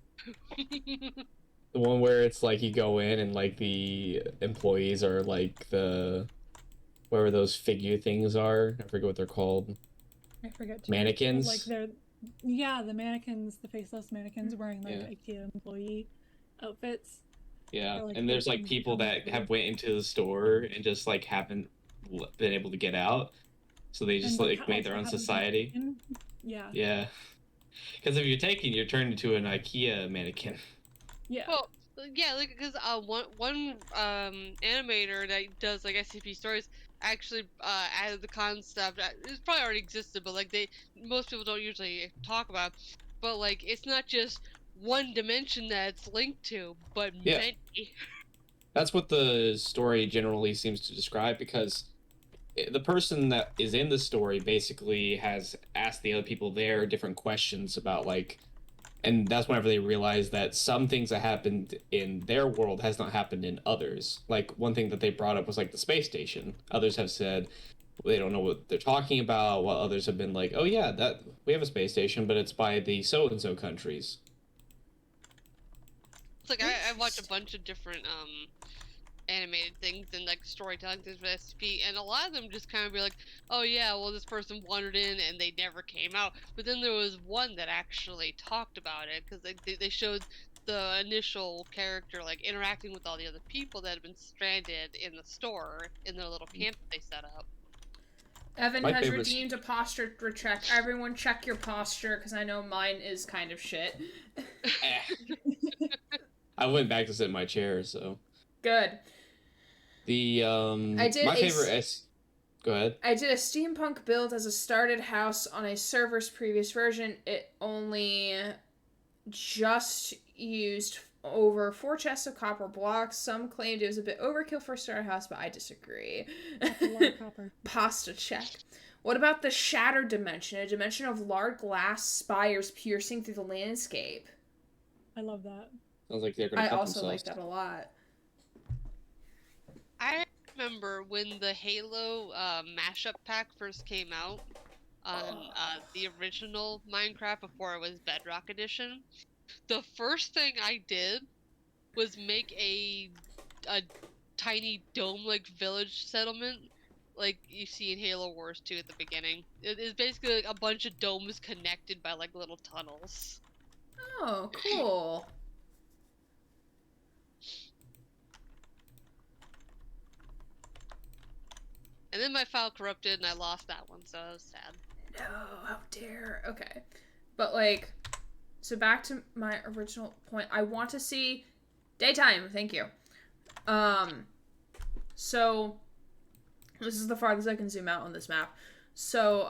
The one where it's like you go in and like the employees are like whatever those figure things are. I forget what they're called. I forget too. Mannequins? Like they're, yeah, the mannequins, the faceless mannequins wearing like Yeah. IKEA employee outfits. Yeah, Or, like, and there's like working people that downstairs. have went into the store and just like haven't been able to get out, so they just And like made their own also haven't been society. taken. Yeah. Yeah, because if you're taken, you're turned into an IKEA mannequin. Yeah. Well, Yeah, like because one animator that does like SCP stories actually added the concept. It's probably already existed, but like most people don't usually talk about. But like it's not just one dimension that it's linked to, but Yeah. many. That's what the story generally seems to describe, because the person that is in the story basically has asked the other people there different questions about, like, and that's whenever they realize that some things that happened in their world has not happened in others. Like, one thing that they brought up was like the space station. Others have said they don't know what they're talking about, while others have been like, oh yeah, that we have a space station, but it's by the so and so countries. It's like I watched a bunch of different animated things and like storytelling things for SCP, and a lot of them just kind of be like, oh yeah, well this person wandered in and they never came out. But then there was one that actually talked about it because they showed the initial character like interacting with all the other people that had been stranded in the store in their little camp that they set up. Evan My has favorite- redeemed a posture check. Everyone check your posture, because I know mine is kind of shit. I went back to sit in my chair, so Good. the I did my a favorite s- go ahead. I did a steampunk build as a started house on a server's previous version. It only just used over 4 chests of copper blocks. Some claimed it was a bit overkill for a starter house, but I disagree. That's a lot of copper. Pasta check. What about the shattered dimension? A dimension of large glass spires piercing through the landscape. I love that. Sounds like they're gonna I fuck also themselves. like that a lot. I remember when the Halo mashup pack first came out on the original Minecraft before it was Bedrock Edition. The first thing I did was make a tiny dome-like village settlement, like you see in Halo Wars 2 at the beginning. It is basically like a bunch of domes connected by like little tunnels. Oh, cool. And then my file corrupted and I lost that one, so I was sad. No, how dare. Okay. But, like, so back to my original point. I want to see daytime. Thank you. So this is the farthest I can zoom out on this map. So,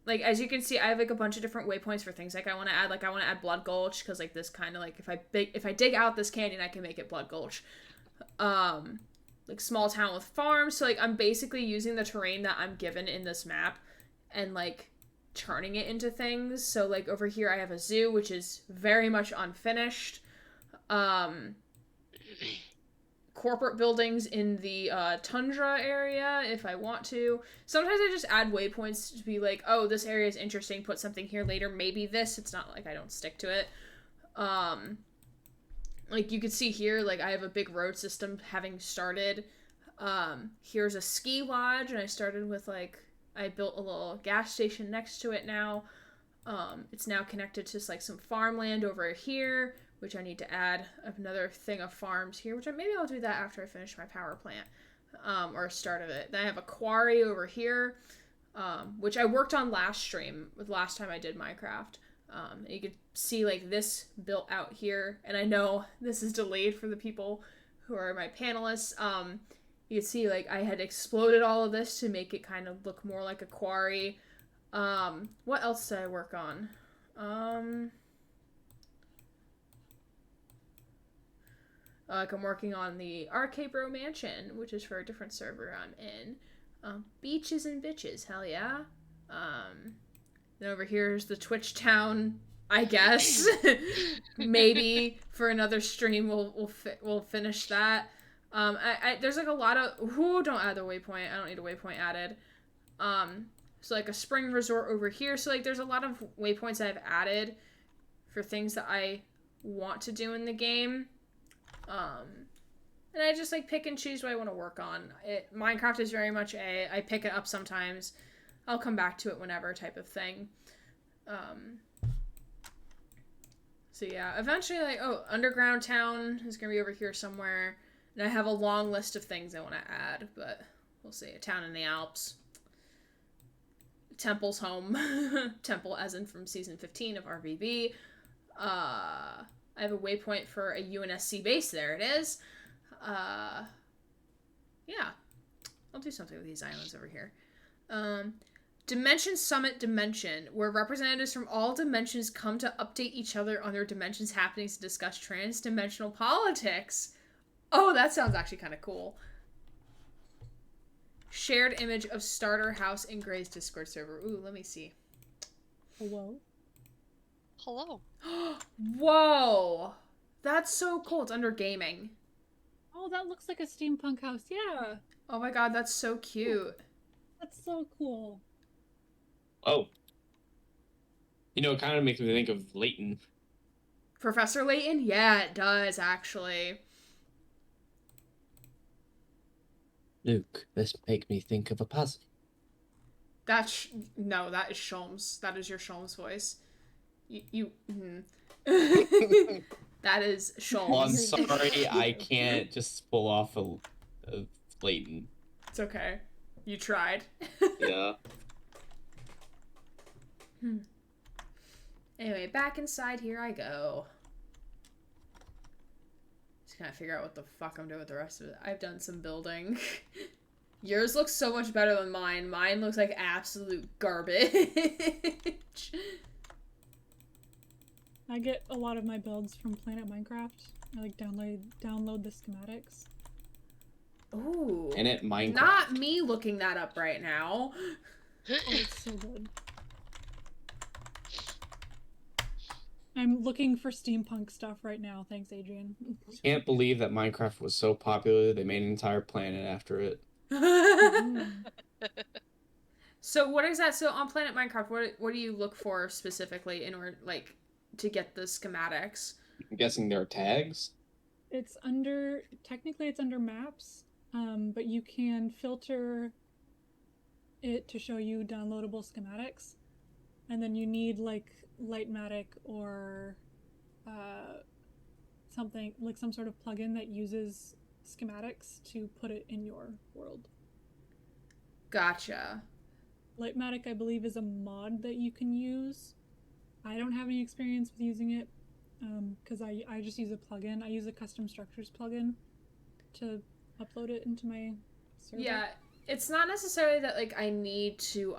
like, as you can see, I have, like, a bunch of different waypoints for things. Like, I want to add, Blood Gulch, because, like, this kind of, like, if I dig out this canyon, I can make it Blood Gulch. Like, small town with farms. So, like, I'm basically using the terrain that I'm given in this map and, like, turning it into things. So, like, over here I have a zoo, which is very much unfinished. Corporate buildings in the tundra area if I want to. Sometimes I just add waypoints to be like, oh, this area is interesting, put something here later, maybe this. It's not like I don't stick to it. Like, you can see here, like, I have a big road system having started. Here's a ski lodge, and I started with, like, I built a little gas station next to it now. It's now connected to, like, some farmland over here, which I need to add another thing of farms here, which maybe I'll do that after I finish my power plant, or start of it. Then I have a quarry over here, which I worked on last stream, last time I did Minecraft. You could see, like, this built out here, and I know this is delayed for the people who are my panelists. You can see, like, I had exploded all of this to make it kind of look more like a quarry. What else did I work on? Like, I'm working on the Arcade Bro Mansion, which is for a different server I'm in. Beaches and bitches, hell yeah. Then over here is the Twitch town, I guess. Maybe for another stream we'll finish that. There's like a lot of don't add the waypoint. I don't need a waypoint added. So like a spring resort over here. So like there's a lot of waypoints I've added for things that I want to do in the game. And I just like pick and choose what I want to work on. Minecraft is very much I pick it up sometimes. I'll come back to it whenever type of thing. So yeah, eventually, like, underground town is gonna be over here somewhere, and I have a long list of things I want to add, but we'll see. A town in the Alps. Temple's home. Temple as in from season 15 of RVB. I have a waypoint for a UNSC base. There it is. Yeah. I'll do something with these islands over here. Dimension Summit Dimension, where representatives from all dimensions come to update each other on their dimensions happenings and discuss trans-dimensional politics. Oh, that sounds actually kind of cool. Shared image of starter house in Gray's Discord server. Ooh, let me see. Hello? Hello. Whoa! That's so cool. It's under gaming. Oh, that looks like a steampunk house. Yeah. Oh my god, that's so cute. That's so cool. Oh. You know, it kind of makes me think of Leighton. Professor Layton? Yeah, it does, actually. Luke, this makes me think of a puzzle. No, that is Sholmes. That is your Sholmes voice. That is Sholmes. Well, I'm sorry, I can't just pull off a Leighton. It's okay. You tried. Yeah. Anyway, back inside here I go. Just gotta figure out what the fuck I'm doing with the rest of it. I've done some building. Yours looks so much better than mine. Mine looks like absolute garbage. I get a lot of my builds from Planet Minecraft. I like download the schematics. Ooh. And it Minecraft. Not me looking that up right now. Oh, it's so good. I'm looking for steampunk stuff right now. Thanks, Adrian. Can't believe that Minecraft was so popular they made an entire planet after it. So what is that? So on Planet Minecraft, what do you look for specifically in order, like, to get the schematics? I'm guessing there are tags? Technically it's under maps, but you can filter it to show you downloadable schematics. And then you need, like, Lightmatic or something, like some sort of plugin that uses schematics to put it in your world. Gotcha. Lightmatic, I believe, is a mod that you can use. I don't have any experience with using it because I just use a plugin. I use a custom structures plugin to upload it into my server. Yeah, it's not necessarily that, like, I need to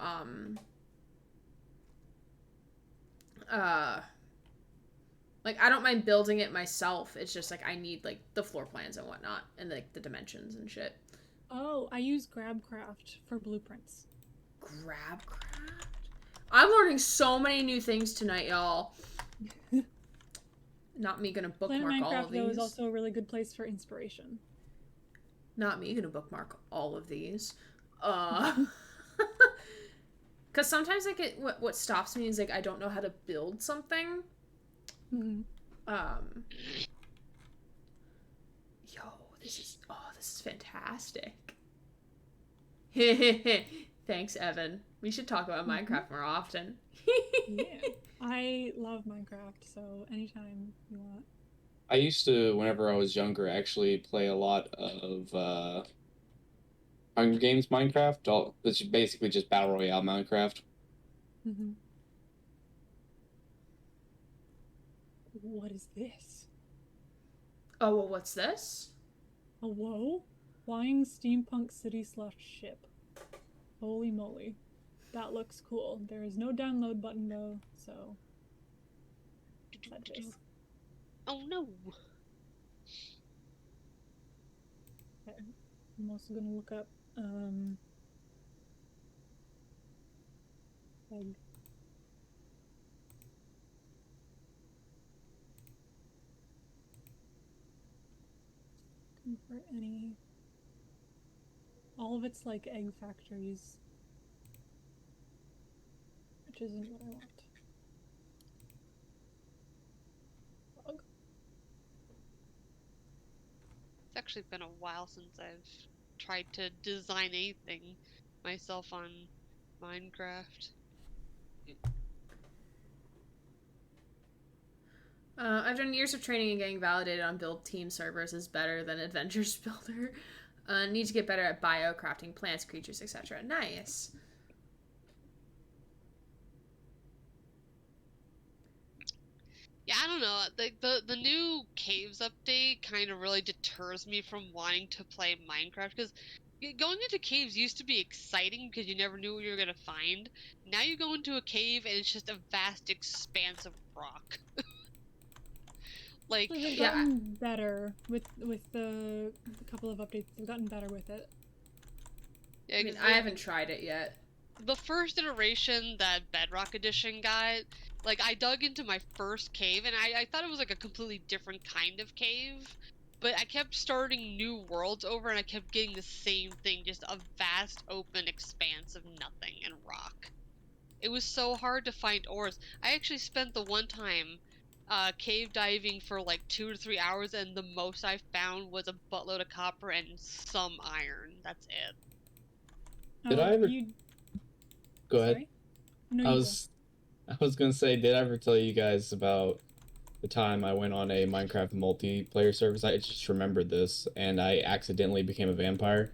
like, I don't mind building it myself. It's just like I need, like, the floor plans and whatnot and, like, the dimensions and shit. Oh, I use GrabCraft for blueprints. GrabCraft? I'm learning so many new things tonight, y'all. Not me gonna bookmark Planet all Minecraft, of these. though, is also a really good place for inspiration. Not me gonna bookmark all of these. Because sometimes, like, what stops me is, like, I don't know how to build something. Mm-hmm. Yo, this is fantastic. Thanks, Evan. We should talk about Minecraft more often. Yeah, I love Minecraft, so anytime you want. I used to, whenever I was younger, actually play a lot of Hunger Games Minecraft. It's basically just Battle Royale Minecraft. Mm-hmm. What is this? Oh, well, what's this? A whoa? Flying steampunk city / ship. Holy moly. That looks cool. There is no download button though, so. Oh no! Okay. I'm also gonna look up egg. Looking for any. All of it's like egg factories, which isn't what I want. Bug. It's actually been a while since I've tried to design anything myself on Minecraft. I've done years of training and getting validated on build team servers is better than Adventures Builder. Need to get better at bio, crafting plants, creatures, etc. Nice. Yeah, I don't don't know. The new caves update kind of really deters me from wanting to play Minecraft because going into caves used to be exciting because you never knew what you were gonna find. Now you go into a cave and it's just a vast expanse of rock. Like, So they've Yeah. gotten better with the couple of updates. They've gotten better with it. yeah, I mean, 'cause I haven't tried it yet. the first iteration that Bedrock Edition got, like, I dug into my first cave and I thought it was like a completely different kind of cave, but I kept starting new worlds over and I kept getting the same thing, just a vast open expanse of nothing and rock. It was so hard to find ores. I actually spent the one time cave diving for like 2 to 3 hours, and the most I found was a buttload of copper and some iron. That's it. Did I ever- You... Go ahead. Sorry? No, I you was gonna say, did I ever tell you guys about the time I went on a Minecraft multiplayer service? I just remembered this, and I accidentally became a vampire.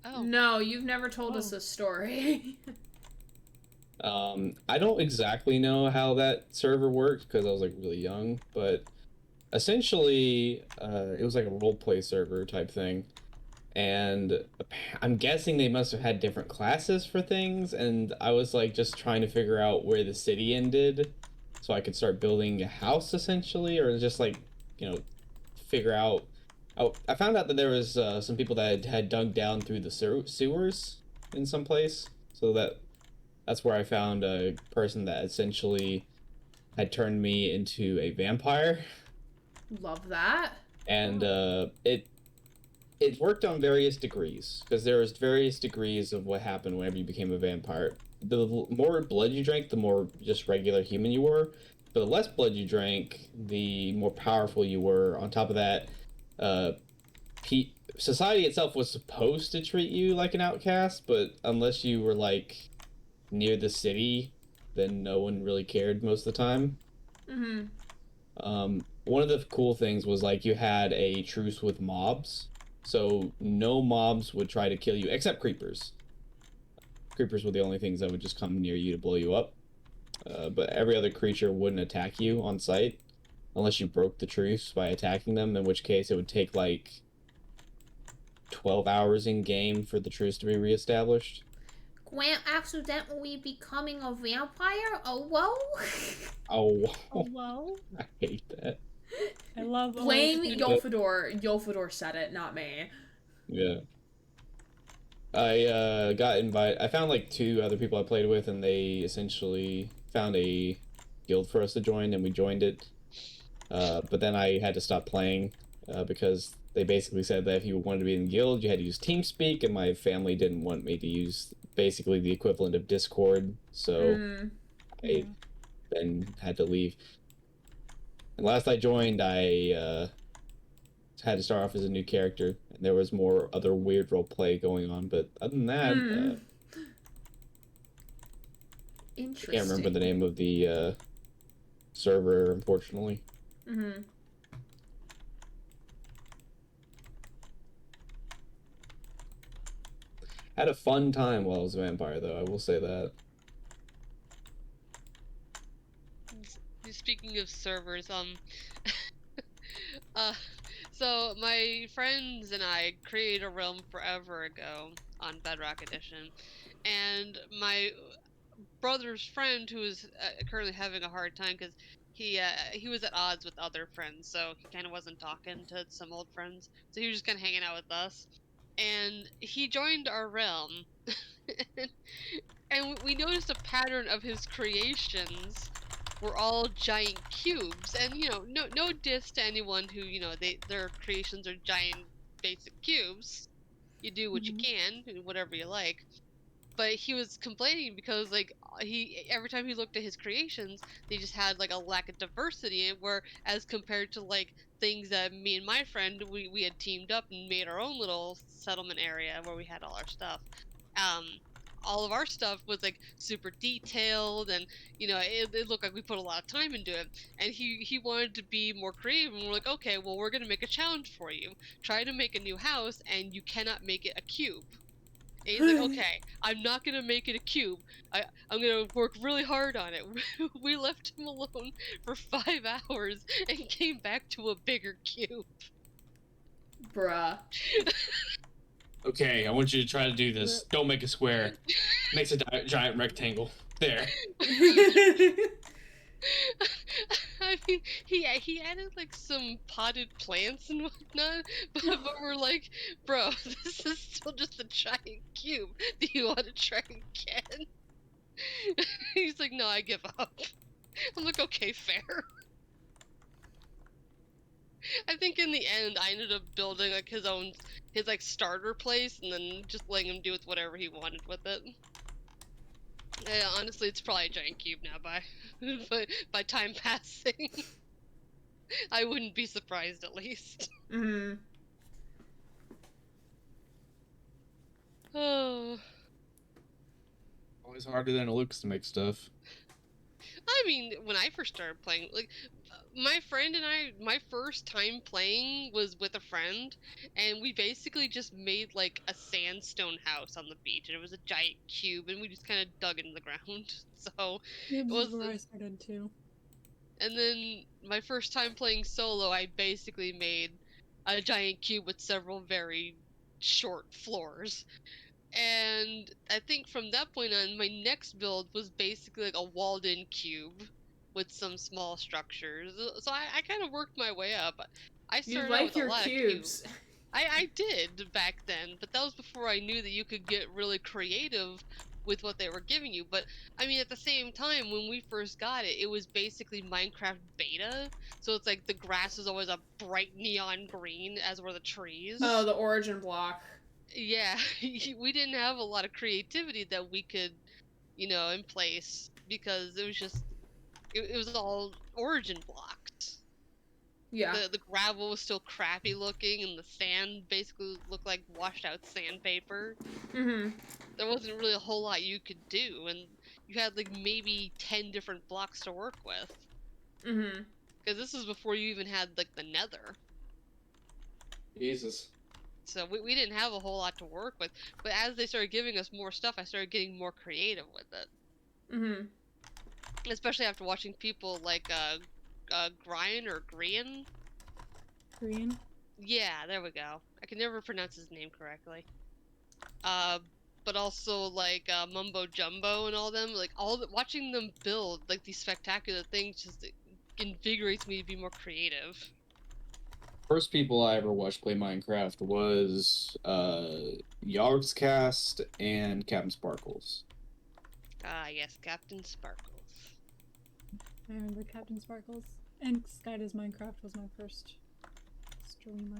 Oh. No, you've never told us Oh. this story. I don't exactly know how that server worked because I was like really young, but essentially, it was like a roleplay server type thing. And I'm guessing they must have had different classes for things, and I was like just trying to figure out where the city ended so I could start building a house essentially, or just like, figure out. Oh, I found out that there was some people that had dug down through the sewers in some place, so that's where I found a person that essentially had turned me into a vampire. Love that. And it worked on various degrees, because there was various degrees of what happened whenever you became a vampire. The more blood you drank, the more just regular human you were. But the less blood you drank, the more powerful you were. On top of that, society itself was supposed to treat you like an outcast, but unless you were like near the city, then no one really cared most of the time. Mm-hmm. One of the cool things was like you had a truce with mobs, so no mobs would try to kill you except creepers. Creepers were the only things that would just come near you to blow you up. But every other creature wouldn't attack you on sight unless you broke the truce by attacking them, in which case it would take like 12 hours in game for the truce to be reestablished. Grant accidentally becoming a vampire? Oh, whoa. Oh, Oh, well. I hate that. I love... Blame Yolfador. Yolfador said it, not me. Yeah. I got invited. I found like 2 other people I played with, and they essentially found a guild for us to join, and we joined it. But then I had to stop playing because they basically said that if you wanted to be in the guild, you had to use TeamSpeak, and my family didn't want me to use basically the equivalent of Discord, so I then had to leave. And last I joined, I had to start off as a new character, and there was more other weird role play going on, but other than that, Interesting. I can't remember the name of the server, unfortunately. Mm-hmm. Had a fun time while I was a vampire, though, I will say that. Speaking of servers, so my friends and I created a realm forever ago on Bedrock Edition, and my brother's friend, who is currently having a hard time because he was at odds with other friends, so he kind of wasn't talking to some old friends, so he was just kind of hanging out with us, and he joined our realm, and we noticed a pattern of his creations were all giant cubes, and no diss to anyone who their creations are giant basic cubes. You do what you can, whatever you like. But he was complaining because every time he looked at his creations, they just had like a lack of diversity, where as compared to like things that me and my friend we had teamed up and made our own little settlement area where we had all our stuff. All of our stuff was like super detailed, and it looked like we put a lot of time into it, and he wanted to be more creative, and we're like, okay, well, we're gonna make a challenge for you. Try to make a new house, and you cannot make it a cube. And he's like, okay, I'm not gonna make it a cube. I'm gonna work really hard on it. We left him alone for 5 hours and came back to a bigger cube. Bruh. Okay, I want you to try to do this. Don't make a square. Makes a giant rectangle. There. I mean, he added like some potted plants and whatnot, but we're like, bro, this is still just a giant cube. Do you want to try again? He's like, no, I give up. I'm like, okay, fair. I think in the end, I ended up building like his like starter place, and then just letting him do with whatever he wanted with it. Yeah, honestly, it's probably a giant cube now but by time passing. I wouldn't be surprised, at least. Mm-hmm. Oh. Always harder than it looks to make stuff. I mean, when I first started playing, like, my friend and I, my first time playing was with a friend, and we basically just made, like, a sandstone house on the beach, and it was a giant cube, and we just kind of dug into the ground, so... Cubes it was is where I started too. And then, my first time playing solo, I basically made a giant cube with several very short floors. And I think from that point on, my next build was basically like a walled-in cube with some small structures. So I kind of worked my way up. I You started out like with your a lot cubes. of cubes. I did back then, but that was before I knew that you could get really creative with what they were giving you. But I mean, at the same time, when we first got it, it was basically Minecraft beta. So it's like the grass is always a bright neon green, as were the trees. Oh, the origin block. Yeah, we didn't have a lot of creativity that we could, you know, in place, because it was just, it was all origin blocked. Yeah. The gravel was still crappy looking, and the sand basically looked like washed out sandpaper. Mm-hmm. There wasn't really a whole lot you could do, and you had like maybe 10 different blocks to work with. Mm-hmm. Because this is before you even had like the nether. Jesus. So we didn't have a whole lot to work with. But as they started giving us more stuff, I started getting more creative with it. Mm-hmm. Especially after watching people like Grian or Grian. Green. Yeah, there we go. I can never pronounce his name correctly. But also like Mumbo Jumbo and all them, like watching them build like these spectacular things just invigorates me to be more creative. First people I ever watched play Minecraft was Yardscast and Captain Sparkles. Ah, yes, Captain Sparkles. I remember Captain Sparkles. And Sky Does Minecraft was my first streamer.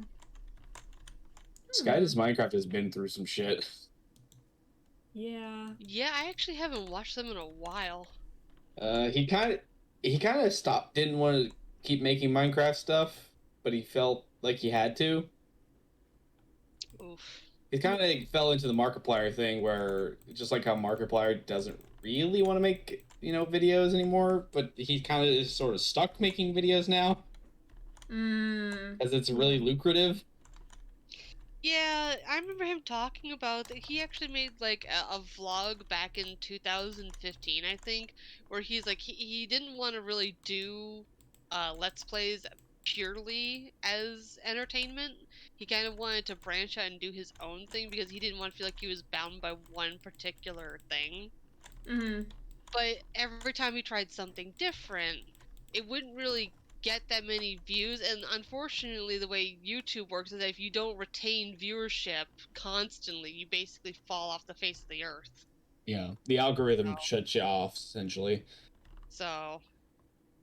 Sky Does Minecraft has been through some shit. Yeah. Yeah, I actually haven't watched them in a while. He kind of stopped, didn't want to keep making Minecraft stuff, but he felt like he had to. Oof. He kind of fell into the Markiplier thing, where just like how Markiplier doesn't really want to make, you know, videos anymore, but he kind of is sort of stuck making videos now. Because it's really lucrative. Yeah, I remember him talking about that. He actually made like a vlog back in 2015, I think, where he's like he didn't want to really do Let's Plays purely as entertainment. He kind of wanted to branch out and do his own thing because he didn't want to feel like he was bound by one particular thing. Mm-hmm. But every time he tried something different, it wouldn't really get that many views. And unfortunately, the way YouTube works is that if you don't retain viewership constantly, you basically fall off the face of the earth. Yeah, the algorithm shuts you off, essentially. So...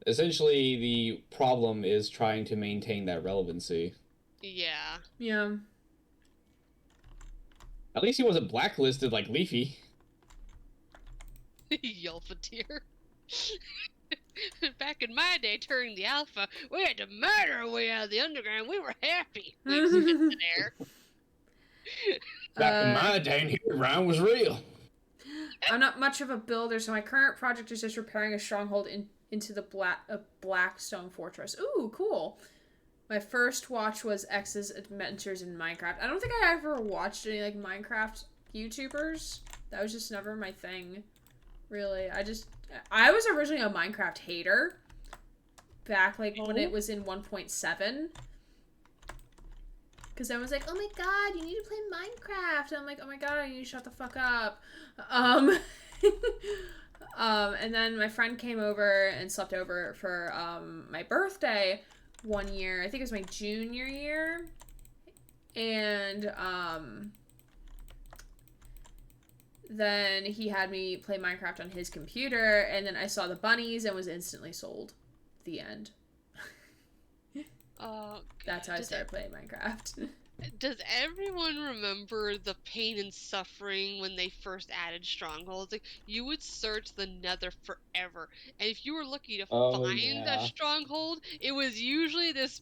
Essentially, the problem is trying to maintain that relevancy. yeah. Yeah. At least he wasn't blacklisted like Leafy. Yelphateer. Back in my day, during the alpha, we had to murder our way out of the underground. We were happy. We spit in air. Back in my day, Ryan was real. I'm not much of a builder, so my current project is just repairing a stronghold into the Blackstone Fortress. Ooh, cool. My first watch was X's Adventures in Minecraft. I don't think I ever watched any like Minecraft YouTubers. That was just never my thing, really. I was originally a Minecraft hater back, like, when it was in 1.7. Because I was like, oh my god, you need to play Minecraft. And I'm like, oh my god, you need to shut the fuck up. And then my friend came over and slept over for my birthday one year. I think it was my junior year. And then he had me play Minecraft on his computer, and then I saw the bunnies and was instantly sold. The end. That's how I started playing Minecraft. Does everyone remember the pain and suffering when they first added strongholds? Like, you would search the Nether forever, and if you were lucky to find a stronghold, it was usually this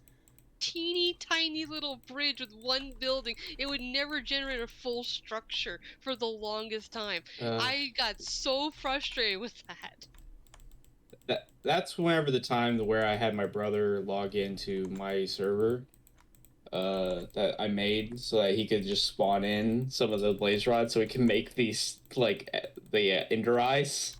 teeny tiny little bridge with one building. It would never generate a full structure for the longest time. I got so frustrated with that. That's whenever the time where I had my brother log into my server that I made so that he could just spawn in some of the blaze rods so we can make these, like, the ender eyes.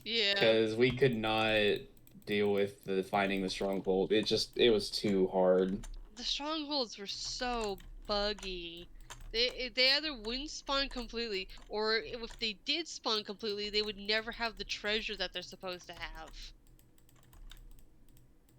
Yeah. Because we could not deal with the finding the stronghold. It was too hard. The strongholds were so buggy. They either wouldn't spawn completely, or if they did spawn completely, they would never have the treasure that they're supposed to have.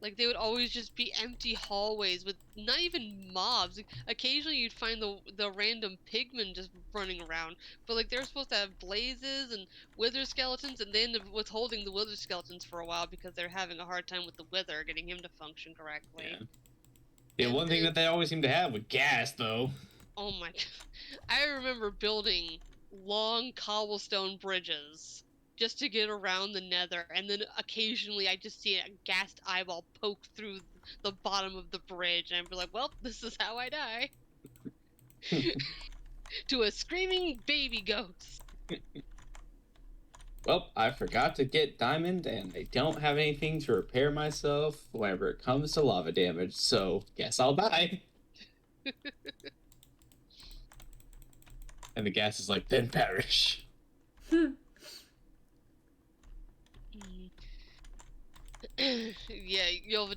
Like, they would always just be empty hallways with not even mobs. Like, occasionally you'd find the random pigmen just running around, but like they're supposed to have blazes and wither skeletons, and they end up withholding the wither skeletons for a while because they're having a hard time with the wither getting him to function correctly. Yeah, one thing that they always seem to have with gas, though. Oh my god. I remember building long cobblestone bridges just to get around the Nether, and then occasionally I just see a gassed eyeball poke through the bottom of the bridge, and I'd be like, well, this is how I die. To a screaming baby ghost. Well, I forgot to get diamond, and I don't have anything to repair myself whenever it comes to lava damage, so guess I'll die. And the gas is like, then perish. Yeah,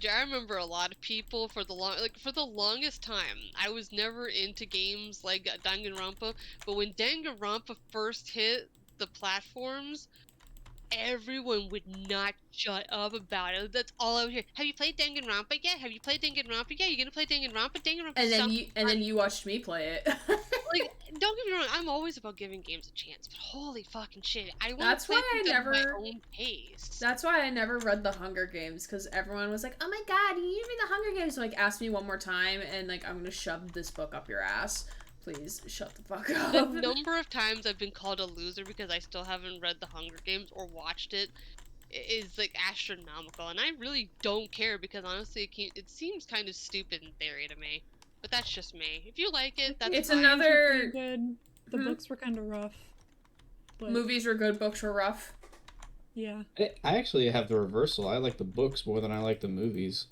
I remember a lot of people for the longest time. I was never into games like Danganronpa, but when Danganronpa first hit the platforms, everyone would not shut up about it. That's all I would hear. Have you played Danganronpa yet? Have you played Danganronpa yet? You gonna play Danganronpa? Danganronpa. And then you watched me play it. Like, don't get me wrong, I'm always about giving games a chance, but holy fucking shit, I want That's to play why I things at never my own pace. That's why I never read the Hunger Games, because everyone was like, oh my god, you need to read the Hunger Games. So, like, ask me one more time, and like, I'm gonna shove this book up your ass. Please shut the fuck up. The number of times I've been called a loser because I still haven't read the Hunger Games or watched it is like astronomical, and I really don't care because honestly it seems kind of stupid in theory to me. But that's just me. If you like it, that's it's fine. another good. The books were kind of rough. But... Movies were good, books were rough. Yeah. I actually have the reversal. I like the books more than I like the movies.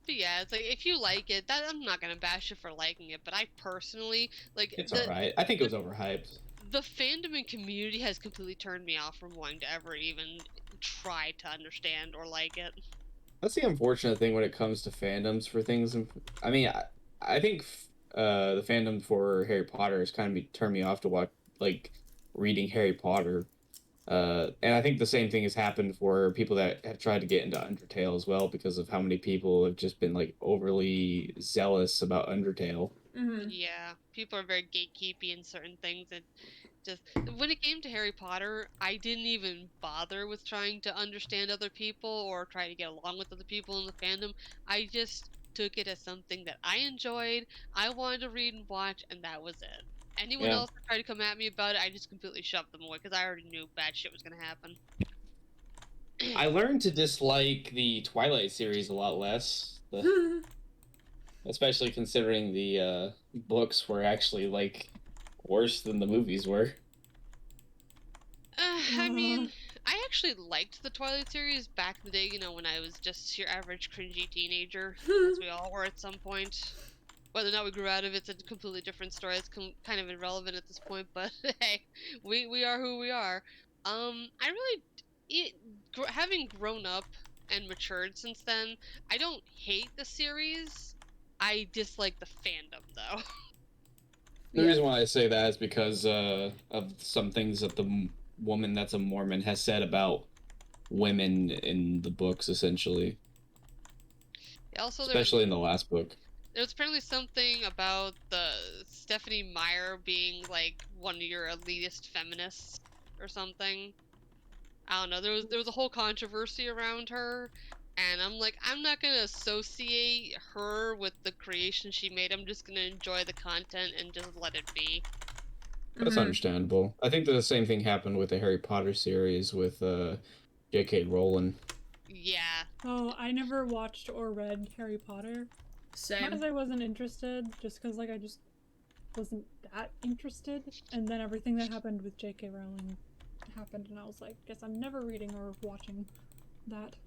But yeah, it's like, if you like it, I'm not gonna bash you for liking it, but I personally, like... It's alright. I think it was overhyped. The fandom and community has completely turned me off from wanting to ever even try to understand or like it. That's the unfortunate thing when it comes to fandoms for things. I mean, I think the fandom for Harry Potter has kind of turned me off to watch, like, reading Harry Potter. And I think the same thing has happened for people that have tried to get into Undertale as well, because of how many people have just been, like, overly zealous about Undertale. Mm-hmm. Yeah, people are very gatekeepy in certain things, and just when it came to Harry Potter, I didn't even bother with trying to understand other people or try to get along with other people in the fandom. I just took it as something that I enjoyed, I wanted to read and watch, and that was it. Anyone else that tried to come at me about it, I just completely shoved them away because I already knew bad shit was gonna happen. I learned to dislike the Twilight series a lot less, especially considering the books were actually, like, worse than the movies were. I mean, I actually liked the Twilight series back in the day, you know, when I was just your average cringy teenager, as we all were at some point. Whether or not we grew out of it's a completely different story. It's kind of irrelevant at this point, but hey, we are who we are. I really, having grown up and matured since then, I don't hate the series. I dislike the fandom, though. The Yeah. reason why I say that is because of some things that the woman that's a Mormon has said about women in the books, essentially. Also, Especially in the last book. there's apparently something about the Stephanie Meyer being like one of your elitist feminists or something. I don't know. There was a whole controversy around her, and I'm like, I'm not gonna associate her with the creation she made. I'm just gonna enjoy the content and just let it be. That's understandable. I think the same thing happened with the Harry Potter series with J.K. Rowling. Yeah. Oh, I never watched or read Harry Potter. Same. Not because I wasn't interested, just because like I just wasn't that interested. And then everything that happened with J.K. Rowling happened, and I was like, guess I'm never reading or watching that.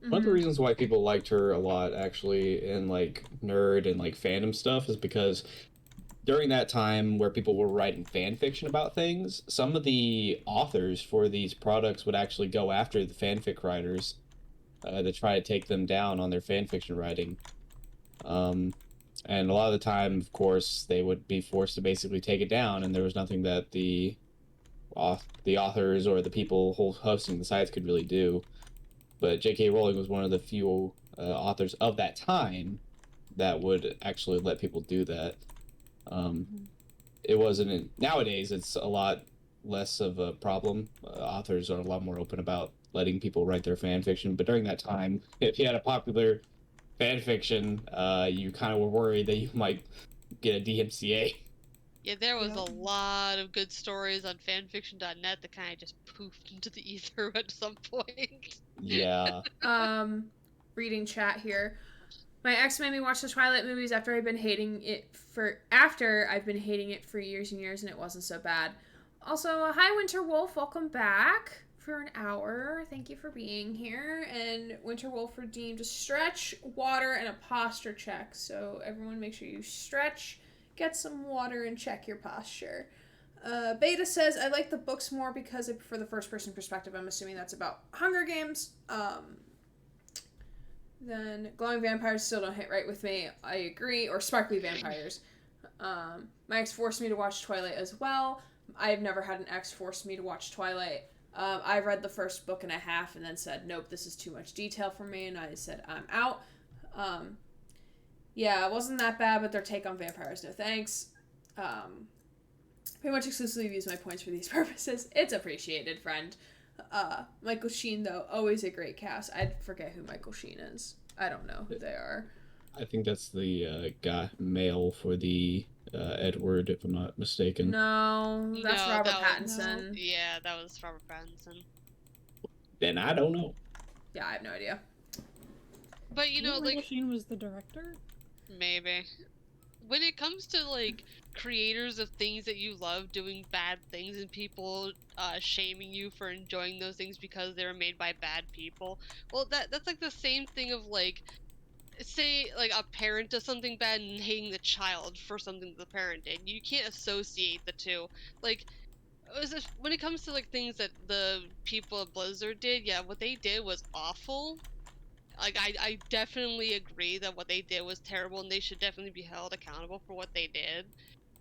One of the reasons why people liked her a lot, actually, in like nerd and like fandom stuff, is because during that time where people were writing fan fiction about things, some of the authors for these products would actually go after the fanfic writers to try to take them down on their fan fiction writing. And a lot of the time, of course, they would be forced to basically take it down, and there was nothing that the authors or the people hosting the sites could really do. But J.K. Rowling was one of the few authors of that time that would actually let people do that. It wasn't. Nowadays, it's a lot less of a problem. Authors are a lot more open about letting people write their fan fiction. But during that time, if you had a popular fan fiction, you kind of were worried that you might get a DMCA. Yeah, there was a lot of good stories on fanfiction.net that kind of just poofed into the ether at some point. Yeah. Reading chat here. My ex made me watch the Twilight movies after I've been hating it for years and years, and it wasn't so bad. Also, hi Winter Wolf, welcome back for an hour. Thank you for being here. And Winter Wolf redeemed a stretch, water, and a posture check. So everyone, make sure you stretch, get some water, and check your posture. Beta says, I like the books more because I prefer the first-person perspective. I'm assuming that's about Hunger Games. Then glowing vampires still don't hit right with me. I agree. Or sparkly vampires. My ex forced me to watch Twilight as well. I've never had an ex force me to watch Twilight. I read the first book and a half and then said, nope, this is too much detail for me, and I said, I'm out. Yeah, it wasn't that bad, but their take on vampires, no thanks. Pretty much exclusively use my points for these purposes. It's appreciated, friend. Michael Sheen, though, always a great cast. I forget who Michael Sheen is. I don't know who they are. I think that's the guy male for the Edward, if I'm not mistaken. No, that's No, Robert that Pattinson. Yeah, that was Robert Pattinson. Then I don't know. Yeah, I have no idea. But you know, Michael like, Sheen was the director. maybe. When it comes to like creators of things that you love doing bad things and people shaming you for enjoying those things because they were made by bad people, well, that's like the same thing of like, say like a parent does something bad and hating the child for something the parent did. You can't associate the two. Like, when it comes to like things that the people at Blizzard did, yeah, what they did was awful. Like, I definitely agree that what they did was terrible and they should definitely be held accountable for what they did.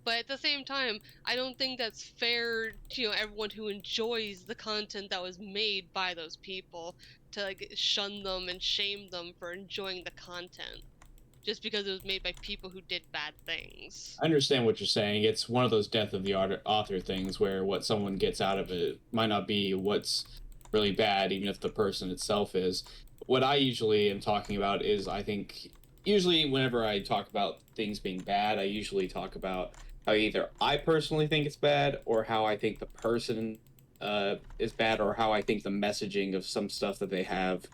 But at the same time, I don't think that's fair to, you know, everyone who enjoys the content that was made by those people to like shun them and shame them for enjoying the content just because it was made by people who did bad things. I understand what you're saying. It's one of those death of the author things where what someone gets out of it might not be what's really bad, even if the person itself is. What I usually am talking about is, I think, usually whenever I talk about things being bad, I usually talk about how either I personally think it's bad, or how I think the person is bad, or how I think the messaging of some stuff that they have,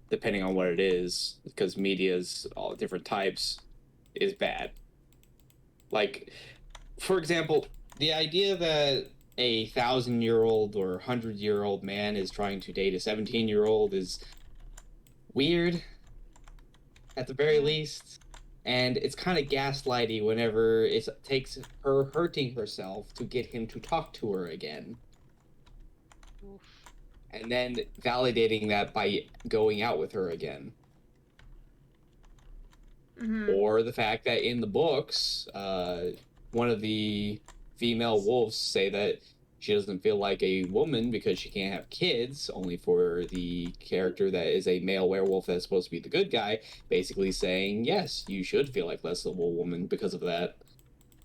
depending on what it is, because media's all different types, is bad. Like, for example, the idea that a 1,000-year-old or 100-year-old man is trying to date a 17-year-old is weird, at the very least. And it's kind of gaslighty whenever it takes her hurting herself to get him to talk to her again. Oof. And then validating that by going out with her again. Mm-hmm. Or the fact that in the books, one of the female wolves say that she doesn't feel like a woman because she can't have kids, only for the character that is a male werewolf that's supposed to be the good guy, basically saying, yes, you should feel like less of a woman because of that.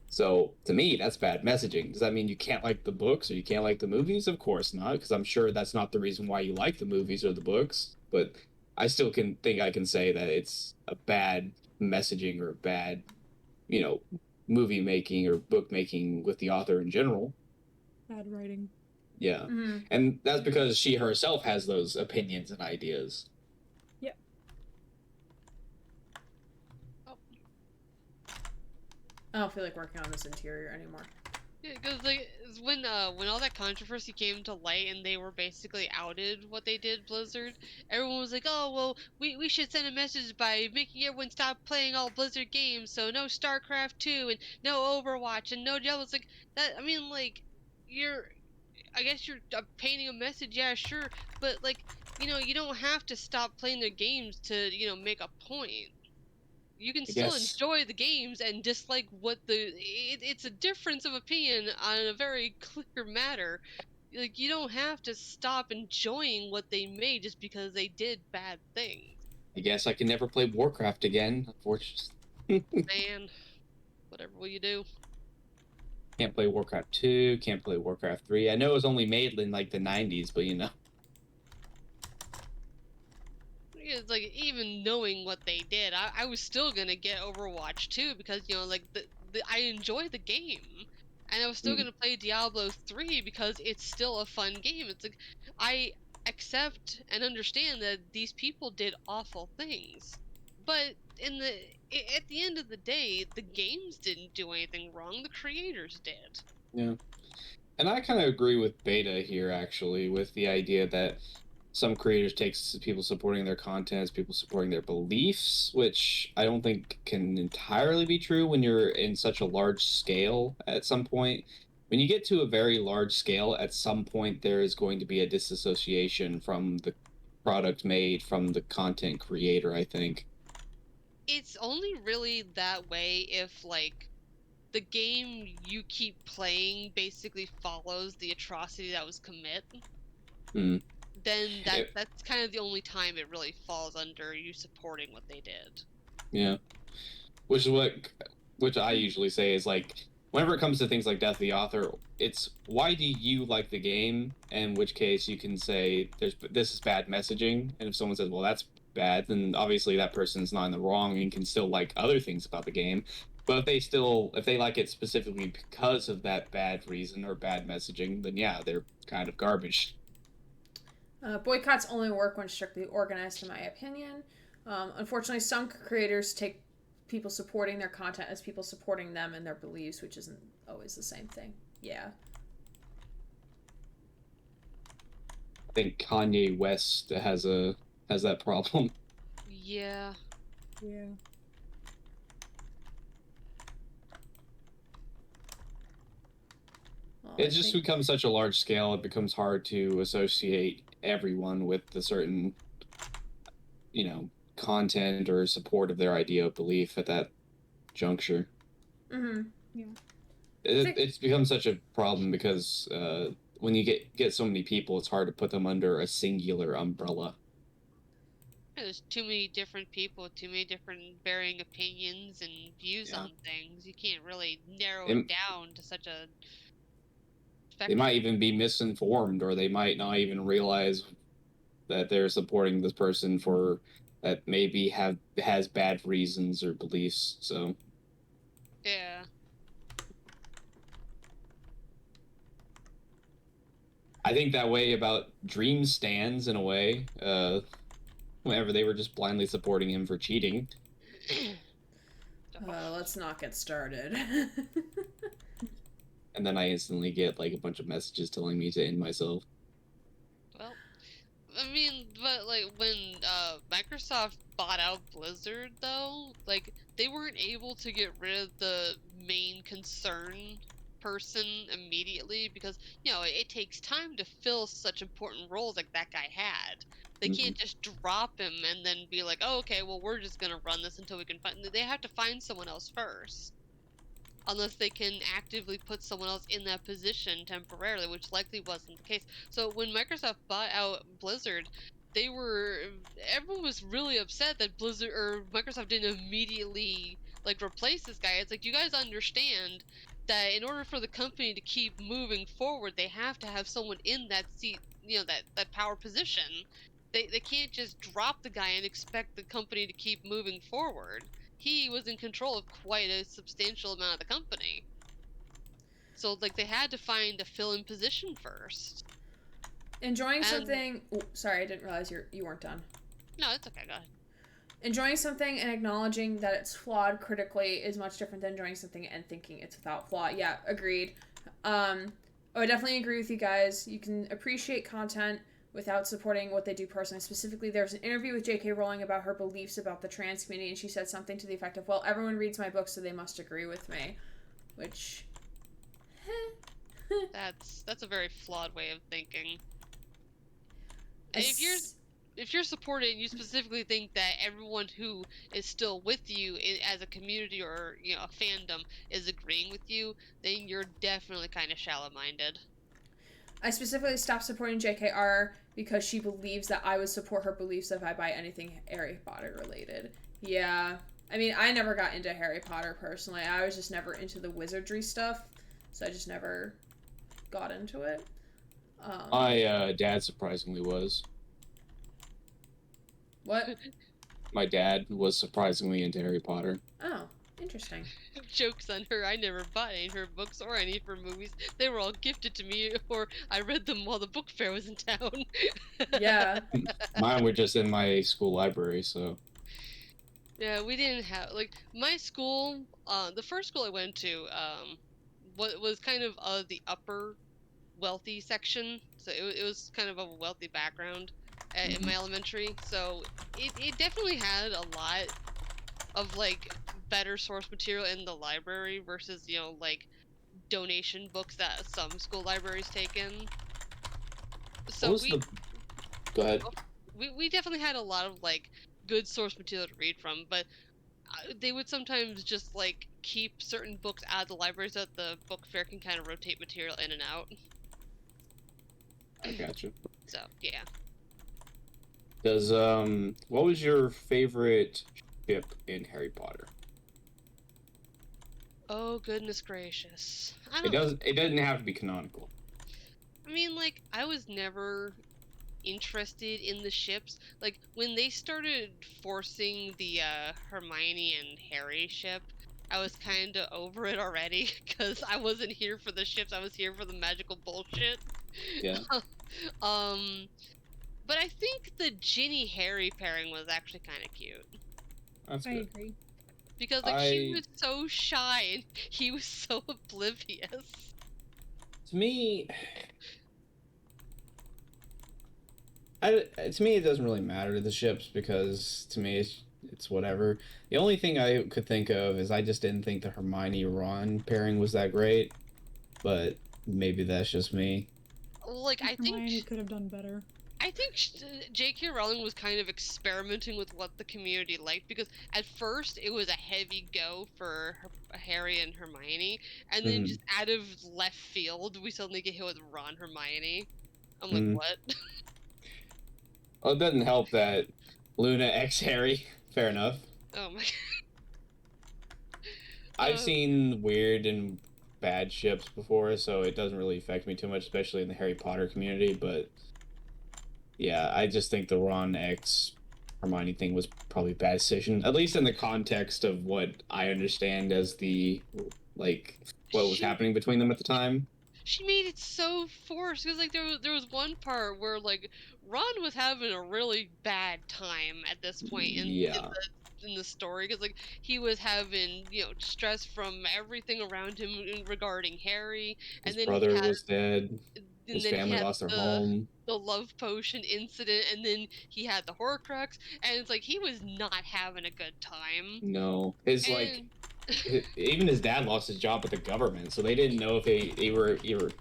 So, to me, that's bad messaging. Does that mean you can't like the books or you can't like the movies? Of course not, because I'm sure that's not the reason why you like the movies or the books. But I still can think I can say that it's a bad messaging or bad, movie making or book making with the author in general. Bad writing. Yeah. Mm-hmm. And that's because she herself has those opinions and ideas. Yep. I don't feel like working on this interior anymore. Yeah, because like when all that controversy came to light and they were basically outed what they did, Blizzard, everyone was like, oh well, we should send a message by making everyone stop playing all Blizzard games, so no StarCraft 2 and no Overwatch and no Diablo. It's like that. I mean, like I guess you're painting a message, yeah, sure, but like you don't have to stop playing their games to make a point. You can still enjoy the games and dislike what it's a difference of opinion on a very clear matter. Like, you don't have to stop enjoying what they made just because they did bad things. I guess I can never play Warcraft again, unfortunately. Man, whatever will you do? Can't play Warcraft 2, can't play Warcraft 3. I know it was only made in like the 90s, but It's like, even knowing what they did, I was still gonna get Overwatch 2 because, like, I enjoy the game. And I was still gonna play Diablo 3 because it's still a fun game. It's like, I accept and understand that these people did awful things. But at the end of the day, the games didn't do anything wrong, the creators did. Yeah. And I kind of agree with Beta here, actually, with the idea that some creators take people supporting their content as people supporting their beliefs, which I don't think can entirely be true when you're in such a large scale at some point. When you get to a very large scale, at some point there is going to be a disassociation from the product made, from the content creator, I think. It's only really that way if, like, the game you keep playing basically follows the atrocity that was committed. Then that's kind of the only time it really falls under you supporting what they did. Yeah. Which I usually say is, like, whenever it comes to things like Death of the Author, it's why do you like the game? In which case you can say this is bad messaging, and if someone says, well, that's bad, then obviously that person's not in the wrong and can still like other things about the game. But if they like it specifically because of that bad reason or bad messaging, then yeah, they're kind of garbage. Boycotts only work when strictly organized, in my opinion. Unfortunately, some creators take people supporting their content as people supporting them and their beliefs, which isn't always the same thing. Yeah. I think Kanye West has that problem. Yeah. Yeah. Well, It just becomes such a large scale, it becomes hard to associate everyone with the certain, content or support of their idea of belief at that juncture. Mm-hmm. Yeah. It's become such a problem because when you get so many people, it's hard to put them under a singular umbrella. There's too many different people, too many different varying opinions and views on things. You can't really narrow it down to such a spectrum. They might even be misinformed, or they might not even realize that they're supporting this person for that maybe has bad reasons or beliefs. So yeah. I think that way about Dream stands in a way. Whenever they were just blindly supporting him for cheating. Let's not get started. And then I instantly get like a bunch of messages telling me to end myself. Well, I mean, but like when Microsoft bought out Blizzard, though, like they weren't able to get rid of the main concern person immediately because it takes time to fill such important roles like that guy had. They can't just drop him and then be like, oh, okay, well, we're just gonna run this until we can find. They have to find someone else first, unless they can actively put someone else in that position temporarily, which likely wasn't the case. So when Microsoft bought out Blizzard, everyone was really upset that Blizzard or Microsoft didn't immediately like replace this guy. It's like, you guys understand that in order for the company to keep moving forward, they have to have someone in that seat, that power position. They can't just drop the guy and expect the company to keep moving forward. He was in control of quite a substantial amount of the company. So, like, they had to find a fill-in position first. Enjoying something... Oh, sorry, I didn't realize you weren't done. No, it's okay, go ahead. Enjoying something and acknowledging that it's flawed critically is much different than enjoying something and thinking it's without flaw. Yeah, agreed. I definitely agree with you guys. You can appreciate content without supporting what they do personally. Specifically, there was an interview with J.K. Rowling about her beliefs about the trans community, and she said something to the effect of, well, everyone reads my books, so they must agree with me. Which... That's a very flawed way of thinking. If you're supporting, you specifically think that everyone who is still with you as a community or a fandom is agreeing with you, then you're definitely kind of shallow-minded. I specifically stopped supporting JKR because she believes that I would support her beliefs if I buy anything Harry Potter related. Yeah. I mean, I never got into Harry Potter personally. I was just never into the wizardry stuff, so I just never got into it. My dad surprisingly was. What? My dad was surprisingly into Harry Potter. Oh, interesting. Joke's on her. I never bought any of her books or any of her movies. They were all gifted to me, or I read them while the book fair was in town. Yeah. Mine were just in my school library, so... Yeah, we didn't have, like, my school, the first school I went to, was kind of the upper wealthy section, so it was kind of a wealthy background in my elementary, so it definitely had a lot of, like, better source material in the library versus, like, donation books that some school libraries take in. So Go ahead. We definitely had a lot of, like, good source material to read from, but they would sometimes just, like, keep certain books out of the library so that the book fair can kind of rotate material in and out. I gotcha. So, yeah. What was your favorite ship in Harry Potter? Oh, goodness gracious. It doesn't have to be canonical. I mean, like, I was never interested in the ships. Like, when they started forcing the Hermione and Harry ship, I was kind of over it already, because I wasn't here for the ships, I was here for the magical bullshit. Yeah. But I think the Ginny Harry pairing was actually kind of cute. That's I good. agree. Because, like, she was so shy and he was so oblivious. To me, it doesn't really matter to the ships, because to me it's whatever. The only thing I could think of is I just didn't think the Hermione-Ron pairing was that great, but maybe that's just me. Like, I think Hermione could have done better. I think J.K. Rowling was kind of experimenting with what the community liked, because at first it was a heavy go for Harry and Hermione, and then just out of left field, we suddenly get hit with Ron Hermione. I'm like, what? Well, it doesn't help that Luna X Harry. Fair enough. Oh my god. I've seen weird and bad ships before, so it doesn't really affect me too much, especially in the Harry Potter community, but yeah, I just think the Ron X Hermione thing was probably a bad decision, at least in the context of what I understand as the, like, what was happening between them at the time. She made it so forced, because, like, there was one part where, like, Ron was having a really bad time at this point in the story, because, like, he was having, stress from everything around him regarding Harry, and His then brother was dead. His then he family had lost their home. the love potion incident, and then he had the Horcrux, and it's like he was not having a good time. No, his And even his dad lost his job with the government, so they didn't know if they were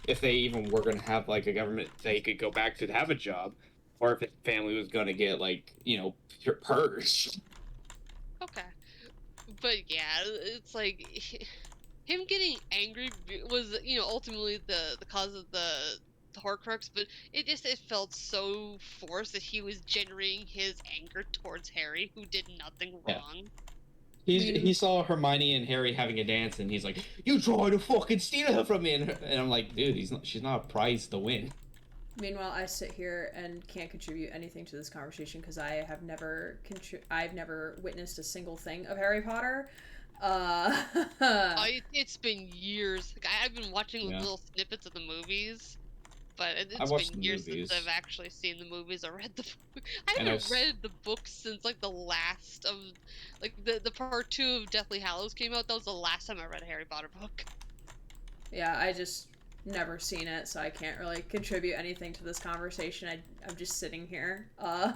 if they even were going to have like a government that he could go back to have a job, or if his family was going to get like purged. okay, but yeah, it's like him getting angry was ultimately the cause of the Horcrux, but it felt so forced that he was generating his anger towards Harry, who did nothing wrong. He saw Hermione and Harry having a dance, and he's like, "You trying to fucking steal her from me?" And I'm like, "Dude, she's not a prize to win." Meanwhile, I sit here and can't contribute anything to this conversation because I have never I've never witnessed a single thing of Harry Potter. It's been years. Like, I've been watching little snippets of the movies, but it's been years since I've actually seen the movies or read the book. I haven't read the books since like the last of the part 2 of Deathly Hallows came out. That was the last time I read a Harry Potter book. Yeah, I just never seen it, so I can't really contribute anything to this conversation. I'm just sitting here. I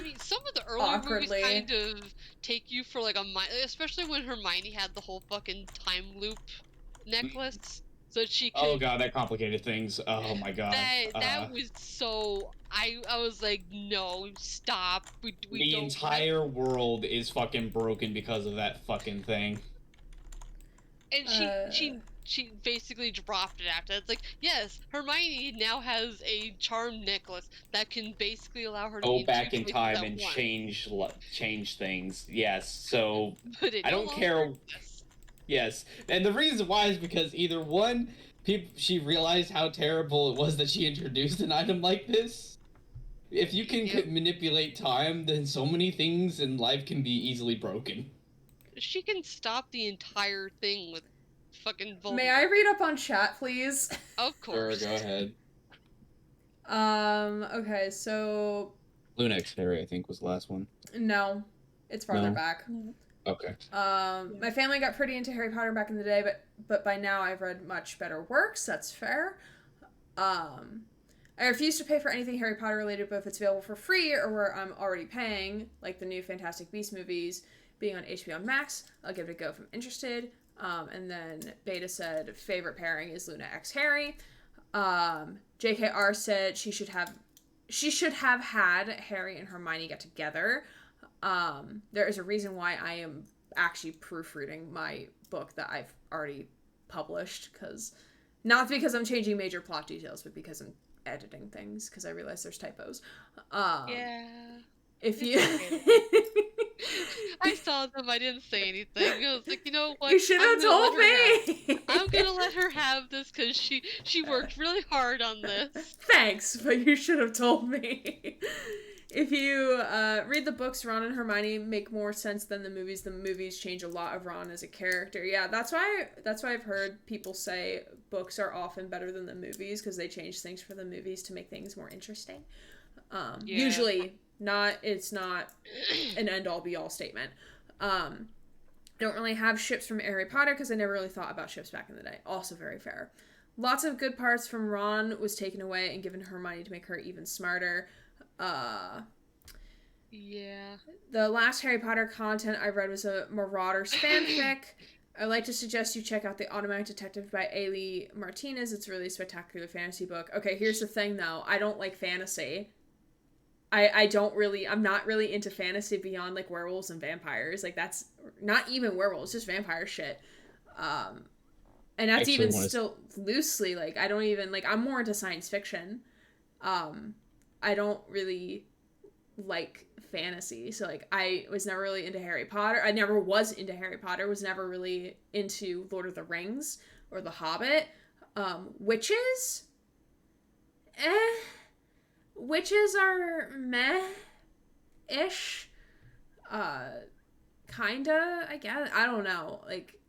mean, some of the earlier movies kind of take you for like especially when Hermione had the whole fucking time loop necklace, so that she could. Oh god, that complicated things. Oh my god. That was so. I was like, no, stop. We the don't entire world is fucking broken because of that fucking thing. And she basically dropped it after. It's like, yes, Hermione now has a charm necklace that can basically allow her to go back in time and change things. Yes, so I don't care. Yes, and the reason why is because either one, she realized how terrible it was that she introduced an item like this. If you can manipulate time, then so many things in life can be easily broken. She can stop the entire thing with fucking Voldemort. May I read up on chat, please? Of course. Sure, go ahead. Okay, so... Lunex Harry, I think, was the last one. No. It's farther back. Okay. My family got pretty into Harry Potter back in the day, but by now I've read much better works. That's fair. I refuse to pay for anything Harry Potter related, but if it's available for free or where I'm already paying, like the new Fantastic Beasts movies being on HBO Max, I'll give it a go if I'm interested. And then Beta said favorite pairing is Luna x Harry. JKR said she should have had Harry and Hermione get together. There is a reason why I am actually proofreading my book that I've already published, not because I'm changing major plot details, but because I'm editing things, because I realize there's typos. Yeah. If you... I saw them, I didn't say anything. I was like, you know what? You should have told me! I'm gonna let her have this, because she worked really hard on this. Thanks, but you should have told me. If you read the books, Ron and Hermione make more sense than the movies. The movies change a lot of Ron as a character. Yeah, that's why I've heard people say books are often better than the movies, because they change things for the movies to make things more interesting. Usually, it's not an end-all be-all statement. Don't really have ships from Harry Potter because I never really thought about ships back in the day. Also very fair. Lots of good parts from Ron was taken away and given to Hermione to make her even smarter. Yeah. The last Harry Potter content I read was a Marauders fanfic. I'd like to suggest you check out The Automatic Detective by Ailey Martinez. It's a really spectacular fantasy book. Okay, here's the thing though. I don't like fantasy. I'm not really into fantasy beyond like werewolves and vampires. Like that's not even werewolves, just vampire shit. And that's even still loosely, like I don't even like, I'm more into science fiction. I don't really like fantasy. So like I was never really into Harry Potter. I never was into Harry Potter, was never really into Lord of the Rings or The Hobbit. Witches? Witches are meh-ish. Kinda, I guess. I don't know. Like,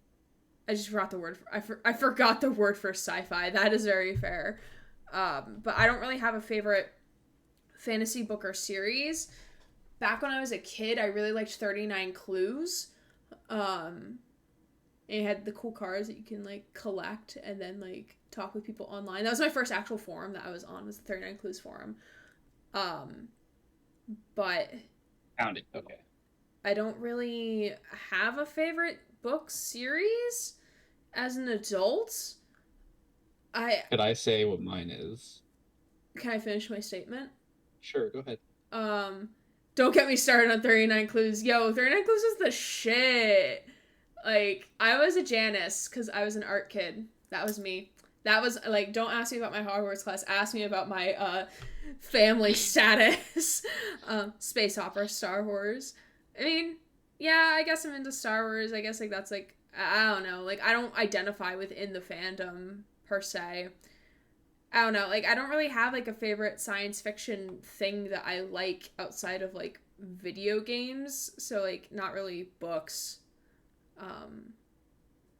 I just forgot the word. I forgot the word for sci-fi. That is very fair. But I don't really have a favorite fantasy book or series. Back when I was a kid, I really liked 39 Clues. And it had the cool cards that you can like collect and then like talk with people online. That was my first actual forum that I was on, was the 39 Clues forum. But Found it. Okay. I don't really have a favorite book series as an adult. Could I say what mine is? Can I finish my statement? Sure, go ahead. Don't get me started on 39 Clues. Yo, 39 Clues is the shit. Like, I was a Janice because I was an art kid. That was me. That was, like, don't ask me about my Hogwarts class. Ask me about my, family status. Space opera, Star Wars. I mean, yeah, I guess I'm into Star Wars. I guess, like, that's, like, I don't know. Like, I don't identify within the fandom, per se. I don't know. Like, I don't really have, like, a favorite science fiction thing that I like outside of, like, video games. So, like, not really books.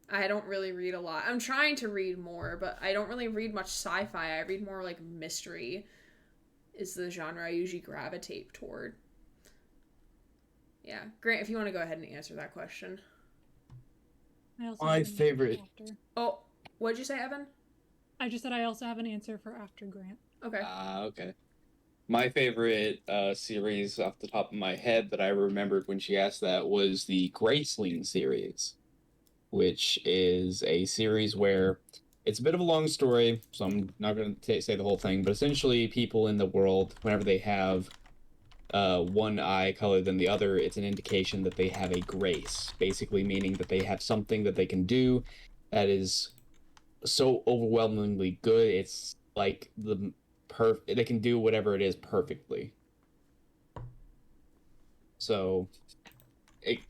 I don't really read a lot. I'm trying to read more, but I don't really read much sci-fi. I read more, like, mystery is the genre I usually gravitate toward. Yeah. Grant, if you want to go ahead and answer that question. My favorite. Oh, what'd you say, Evan? I just said I also have an answer for after Grant. Okay. Okay. My favorite series off the top of my head that I remembered when she asked that was the Graceling series, which is a series where it's a bit of a long story, so I'm not going to say the whole thing, but essentially people in the world, whenever they have one eye color than the other, it's an indication that they have a grace, basically meaning that they have something that they can do that is so overwhelmingly good, it's like they can do whatever it is perfectly. So it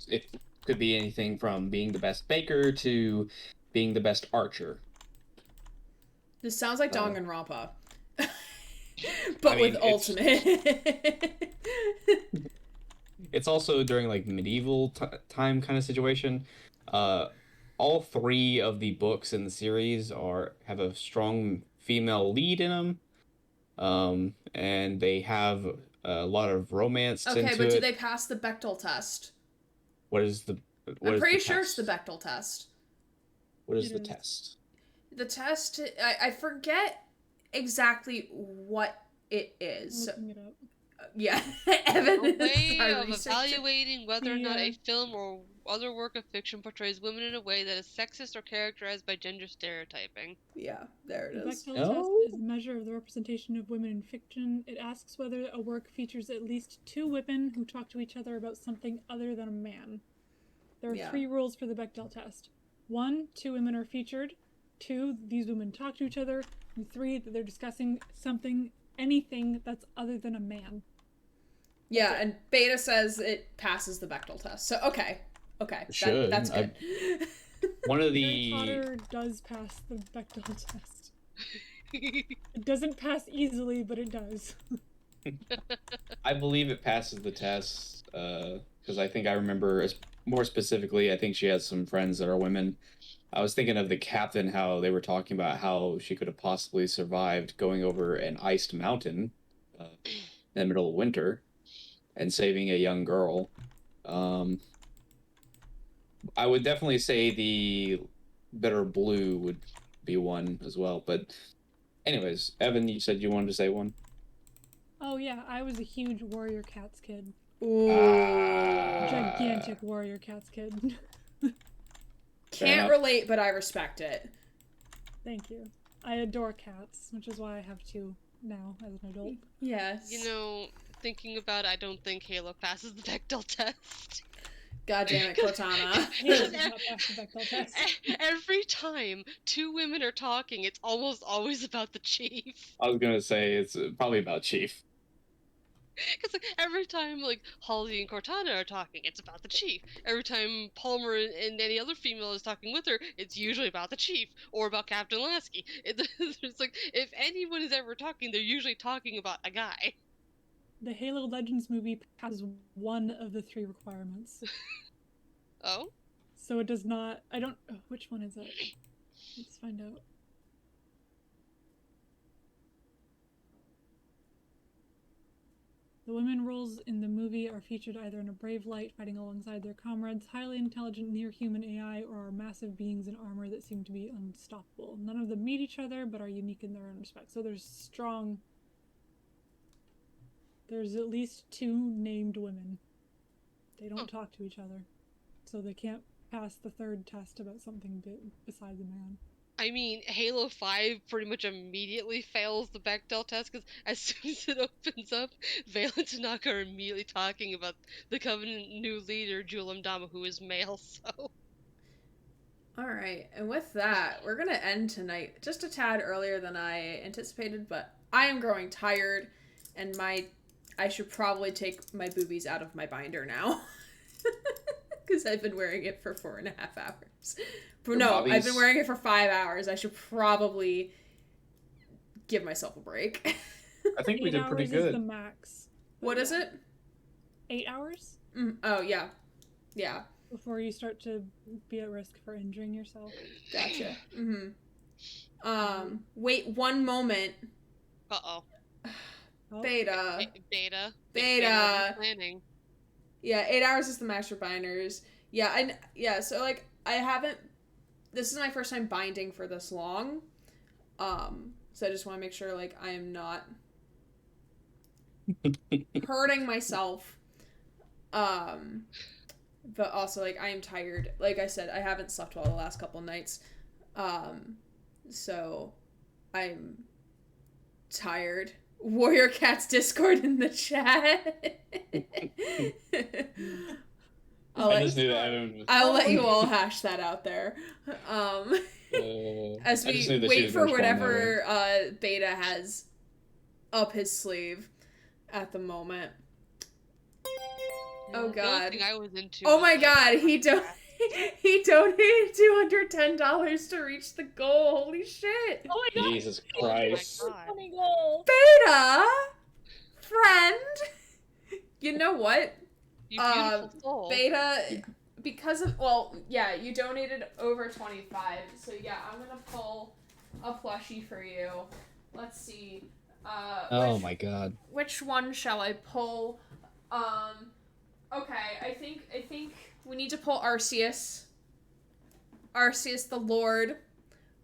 could be anything from being the best baker to being the best archer. This sounds like Danganronpa. But I mean, with ultimate. It's also during like medieval time kind of situation. All three of the books in the series have a strong female lead in them, and they have a lot of romance into it. Okay, but do they pass the Bechdel test? What is the? I'm pretty sure it's the Bechdel test. What is the test? The test, I forget exactly what it is. Looking it up. Yeah, Evan A way is our of researcher. evaluating whether or not a film or other work of fiction portrays women in a way that is sexist or characterized by gender stereotyping. Yeah, there it The is. Bechdel test is a measure of the representation of women in fiction. It asks whether a work features at least two women who talk to each other about something other than a man. There are 3 rules for the Bechdel test. 1, 2 women are featured. 2, these women talk to each other. And 3, that they're discussing anything that's other than a man. Yeah, and Beta says it passes the Bechdel test. So, okay. Should. That's good. One of Harry Potter does pass the Bechdel test. It doesn't pass easily, but it does. I believe it passes the test because I think I remember more specifically, I think she has some friends that are women. I was thinking of the captain, how they were talking about how she could have possibly survived going over an iced mountain in the middle of winter and saving a young girl. I would definitely say the Bitter Blue would be one as well. But anyways, Evan, you said you wanted to say one? Oh yeah, I was a huge Warrior Cats kid. Ooh. Gigantic Warrior Cats kid. Can't relate, but I respect it. Thank you. I adore cats, which is why I have 2 now as an adult. Yes. You know, thinking about it, I don't think Halo passes the Bechdel test. God damn it, Cortana. Halo does not pass the Bechdel test. Every time 2 women are talking, it's almost always about the chief. I was gonna say it's probably about Chief. Because like, every time like Holly and Cortana are talking, it's about the chief. Every time Palmer and any other female is talking with her, it's usually about the chief or about Captain Lasky. It's like if anyone is ever talking, they're usually talking about a guy. The Halo Legends movie passes 1 of the 3 requirements. Oh? So it does not. I don't. Oh, which one is it? Let's find out. The women roles in the movie are featured either in a brave light fighting alongside their comrades, highly intelligent near-human AI, or are massive beings in armor that seem to be unstoppable. None of them meet each other, but are unique in their own respect. So there's at least 2 named women. They don't talk to each other. So they can't pass the 3rd test about something besides a man. I mean, Halo 5 pretty much immediately fails the Bechdel test, because as soon as it opens up, Vale and Tanaka are immediately talking about the Covenant new leader, Julam Dama, who is male, so... Alright, and with that, we're gonna end tonight just a tad earlier than I anticipated, but I am growing tired, and I should probably take my boobies out of my binder now. Because I've been wearing it for 4.5 hours. But no, I've been wearing it for 5 hours. I should probably give myself a break. I think we did pretty 8 hours good. Is the max. What is it? 8 hours? Oh, yeah. Yeah. Before you start to be at risk for injuring yourself. Gotcha. Wait 1 moment. Uh-oh. Beta. Beta. Planning. Yeah, 8 hours is the max for binders. Yeah, so, like, I haven't... This is my first time binding for this long. So I just want to make sure, like, I am not hurting myself. But also, like, I am tired. Like I said, I haven't slept well the last couple nights. So I'm tired. Warrior Cat's Discord in the chat. I'll let you all hash that out there. As we wait for whatever Beta has up his sleeve at the moment. Oh god. I was into oh my god, he donated $210 to reach the goal. Holy shit. Oh my god. Jesus Christ. Oh my god. Funny goal. Beta! Friend! You know what? You beautiful soul. Beta, because of, well, yeah, you donated over 25, so yeah, I'm gonna pull a plushie for you. Let's see. Oh my god. Which one shall I pull? Okay, I think we need to pull Arceus. Arceus the Lord.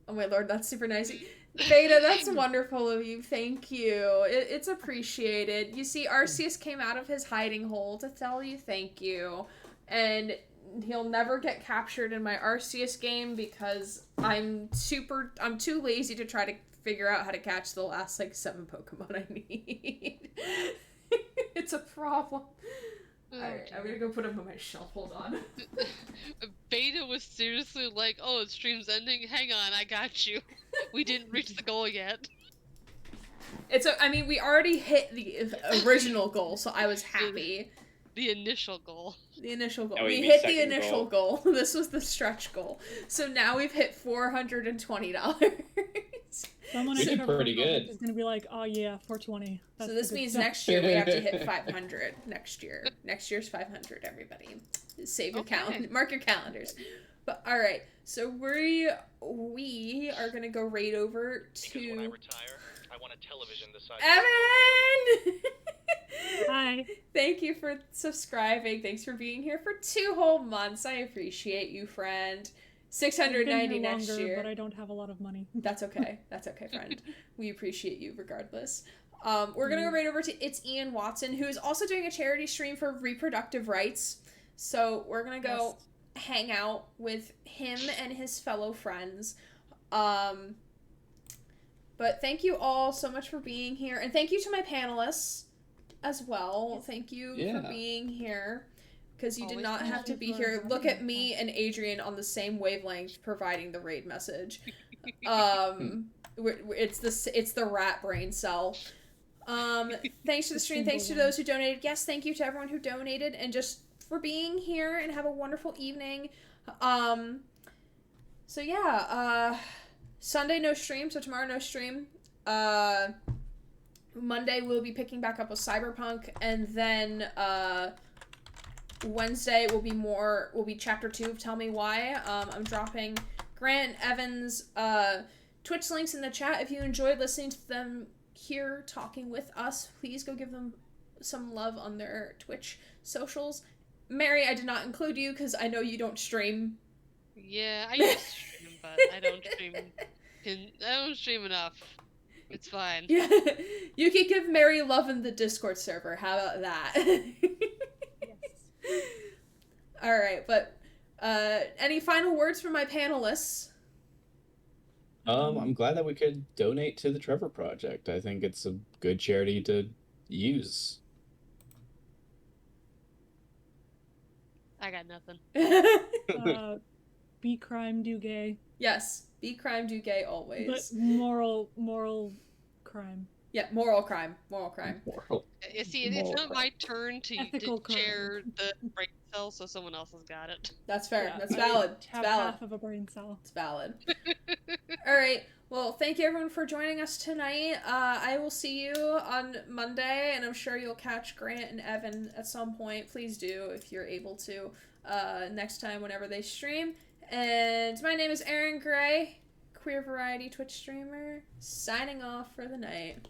Oh my lord, that's super nice. Beta, that's wonderful of you. Thank you. It's appreciated. You see, Arceus came out of his hiding hole to tell you thank you. And he'll never get captured in my Arceus game because I'm too lazy to try to figure out how to catch the last, 7 Pokemon I need. It's a problem. Alright, I'm gonna go put him on my shelf. Hold on. Beta was seriously like, oh, the stream's ending? Hang on, I got you. We didn't reach the goal yet. We already hit the original goal, so I was happy. The initial goal. The initial goal. Oh, We you hit mean the second initial goal. This was the stretch goal. So now we've hit $420. Someone You did pretty good. is gonna be like, oh yeah, 420. That's So this the good means stuff. next year we have to hit 500 next year. Next year's 500, everybody. Save your calendar. Mark your calendars. But all right, so we are gonna go right over to When I retire, I want a television the size Evan. Hi. Thank you for subscribing. Thanks for being here for 2 whole months. I appreciate you, friend. I've been $690 here next longer, year. but I don't have a lot of money. That's okay. That's okay, friend. We appreciate you regardless. We're gonna go right over to It's Ian Watson, who is also doing a charity stream for reproductive rights. So we're gonna go hang out with him and his fellow friends. But thank you all so much for being here, and thank you to my panelists as well. Thank you for being here. Because you did Always not have to be here. Look at me and Adrian on the same wavelength providing the raid message. It's the rat brain cell. Thanks for the stream. Thanks to those who donated. Yes, thank you to everyone who donated and just for being here and have a wonderful evening. So yeah, Sunday no stream, so tomorrow no stream. Monday we'll be picking back up with Cyberpunk, and then Wednesday will be chapter 2 of Tell Me Why. I'm dropping Grant and Evan's Twitch links in the chat. If you enjoyed listening to them here talking with us, please go give them some love on their Twitch socials. Mary, I did not include you because I know you don't stream. Yeah, I used to stream, but I don't stream. I don't stream enough. It's fine. Yeah, you can give Mary love in the Discord server. How about that? Yes. All right, but any final words from my panelists? I'm glad that we could donate to the Trevor Project. I think it's a good charity to use. I got nothing. Be crime, do gay. Yes, be crime, do gay always. But moral crime. Yeah, moral crime. Moral. You see, it's not my turn to Ethical crime. share the brain cell, so someone else has got it. That's fair. Yeah, That's I valid. It's have valid. half of a brain cell. It's valid. All right. Well, thank you everyone for joining us tonight. I will see you on Monday, and I'm sure you'll catch Grant and Evan at some point. Please do if you're able to next time whenever they stream. And my name is Aaron Gray, queer variety Twitch streamer, signing off for the night.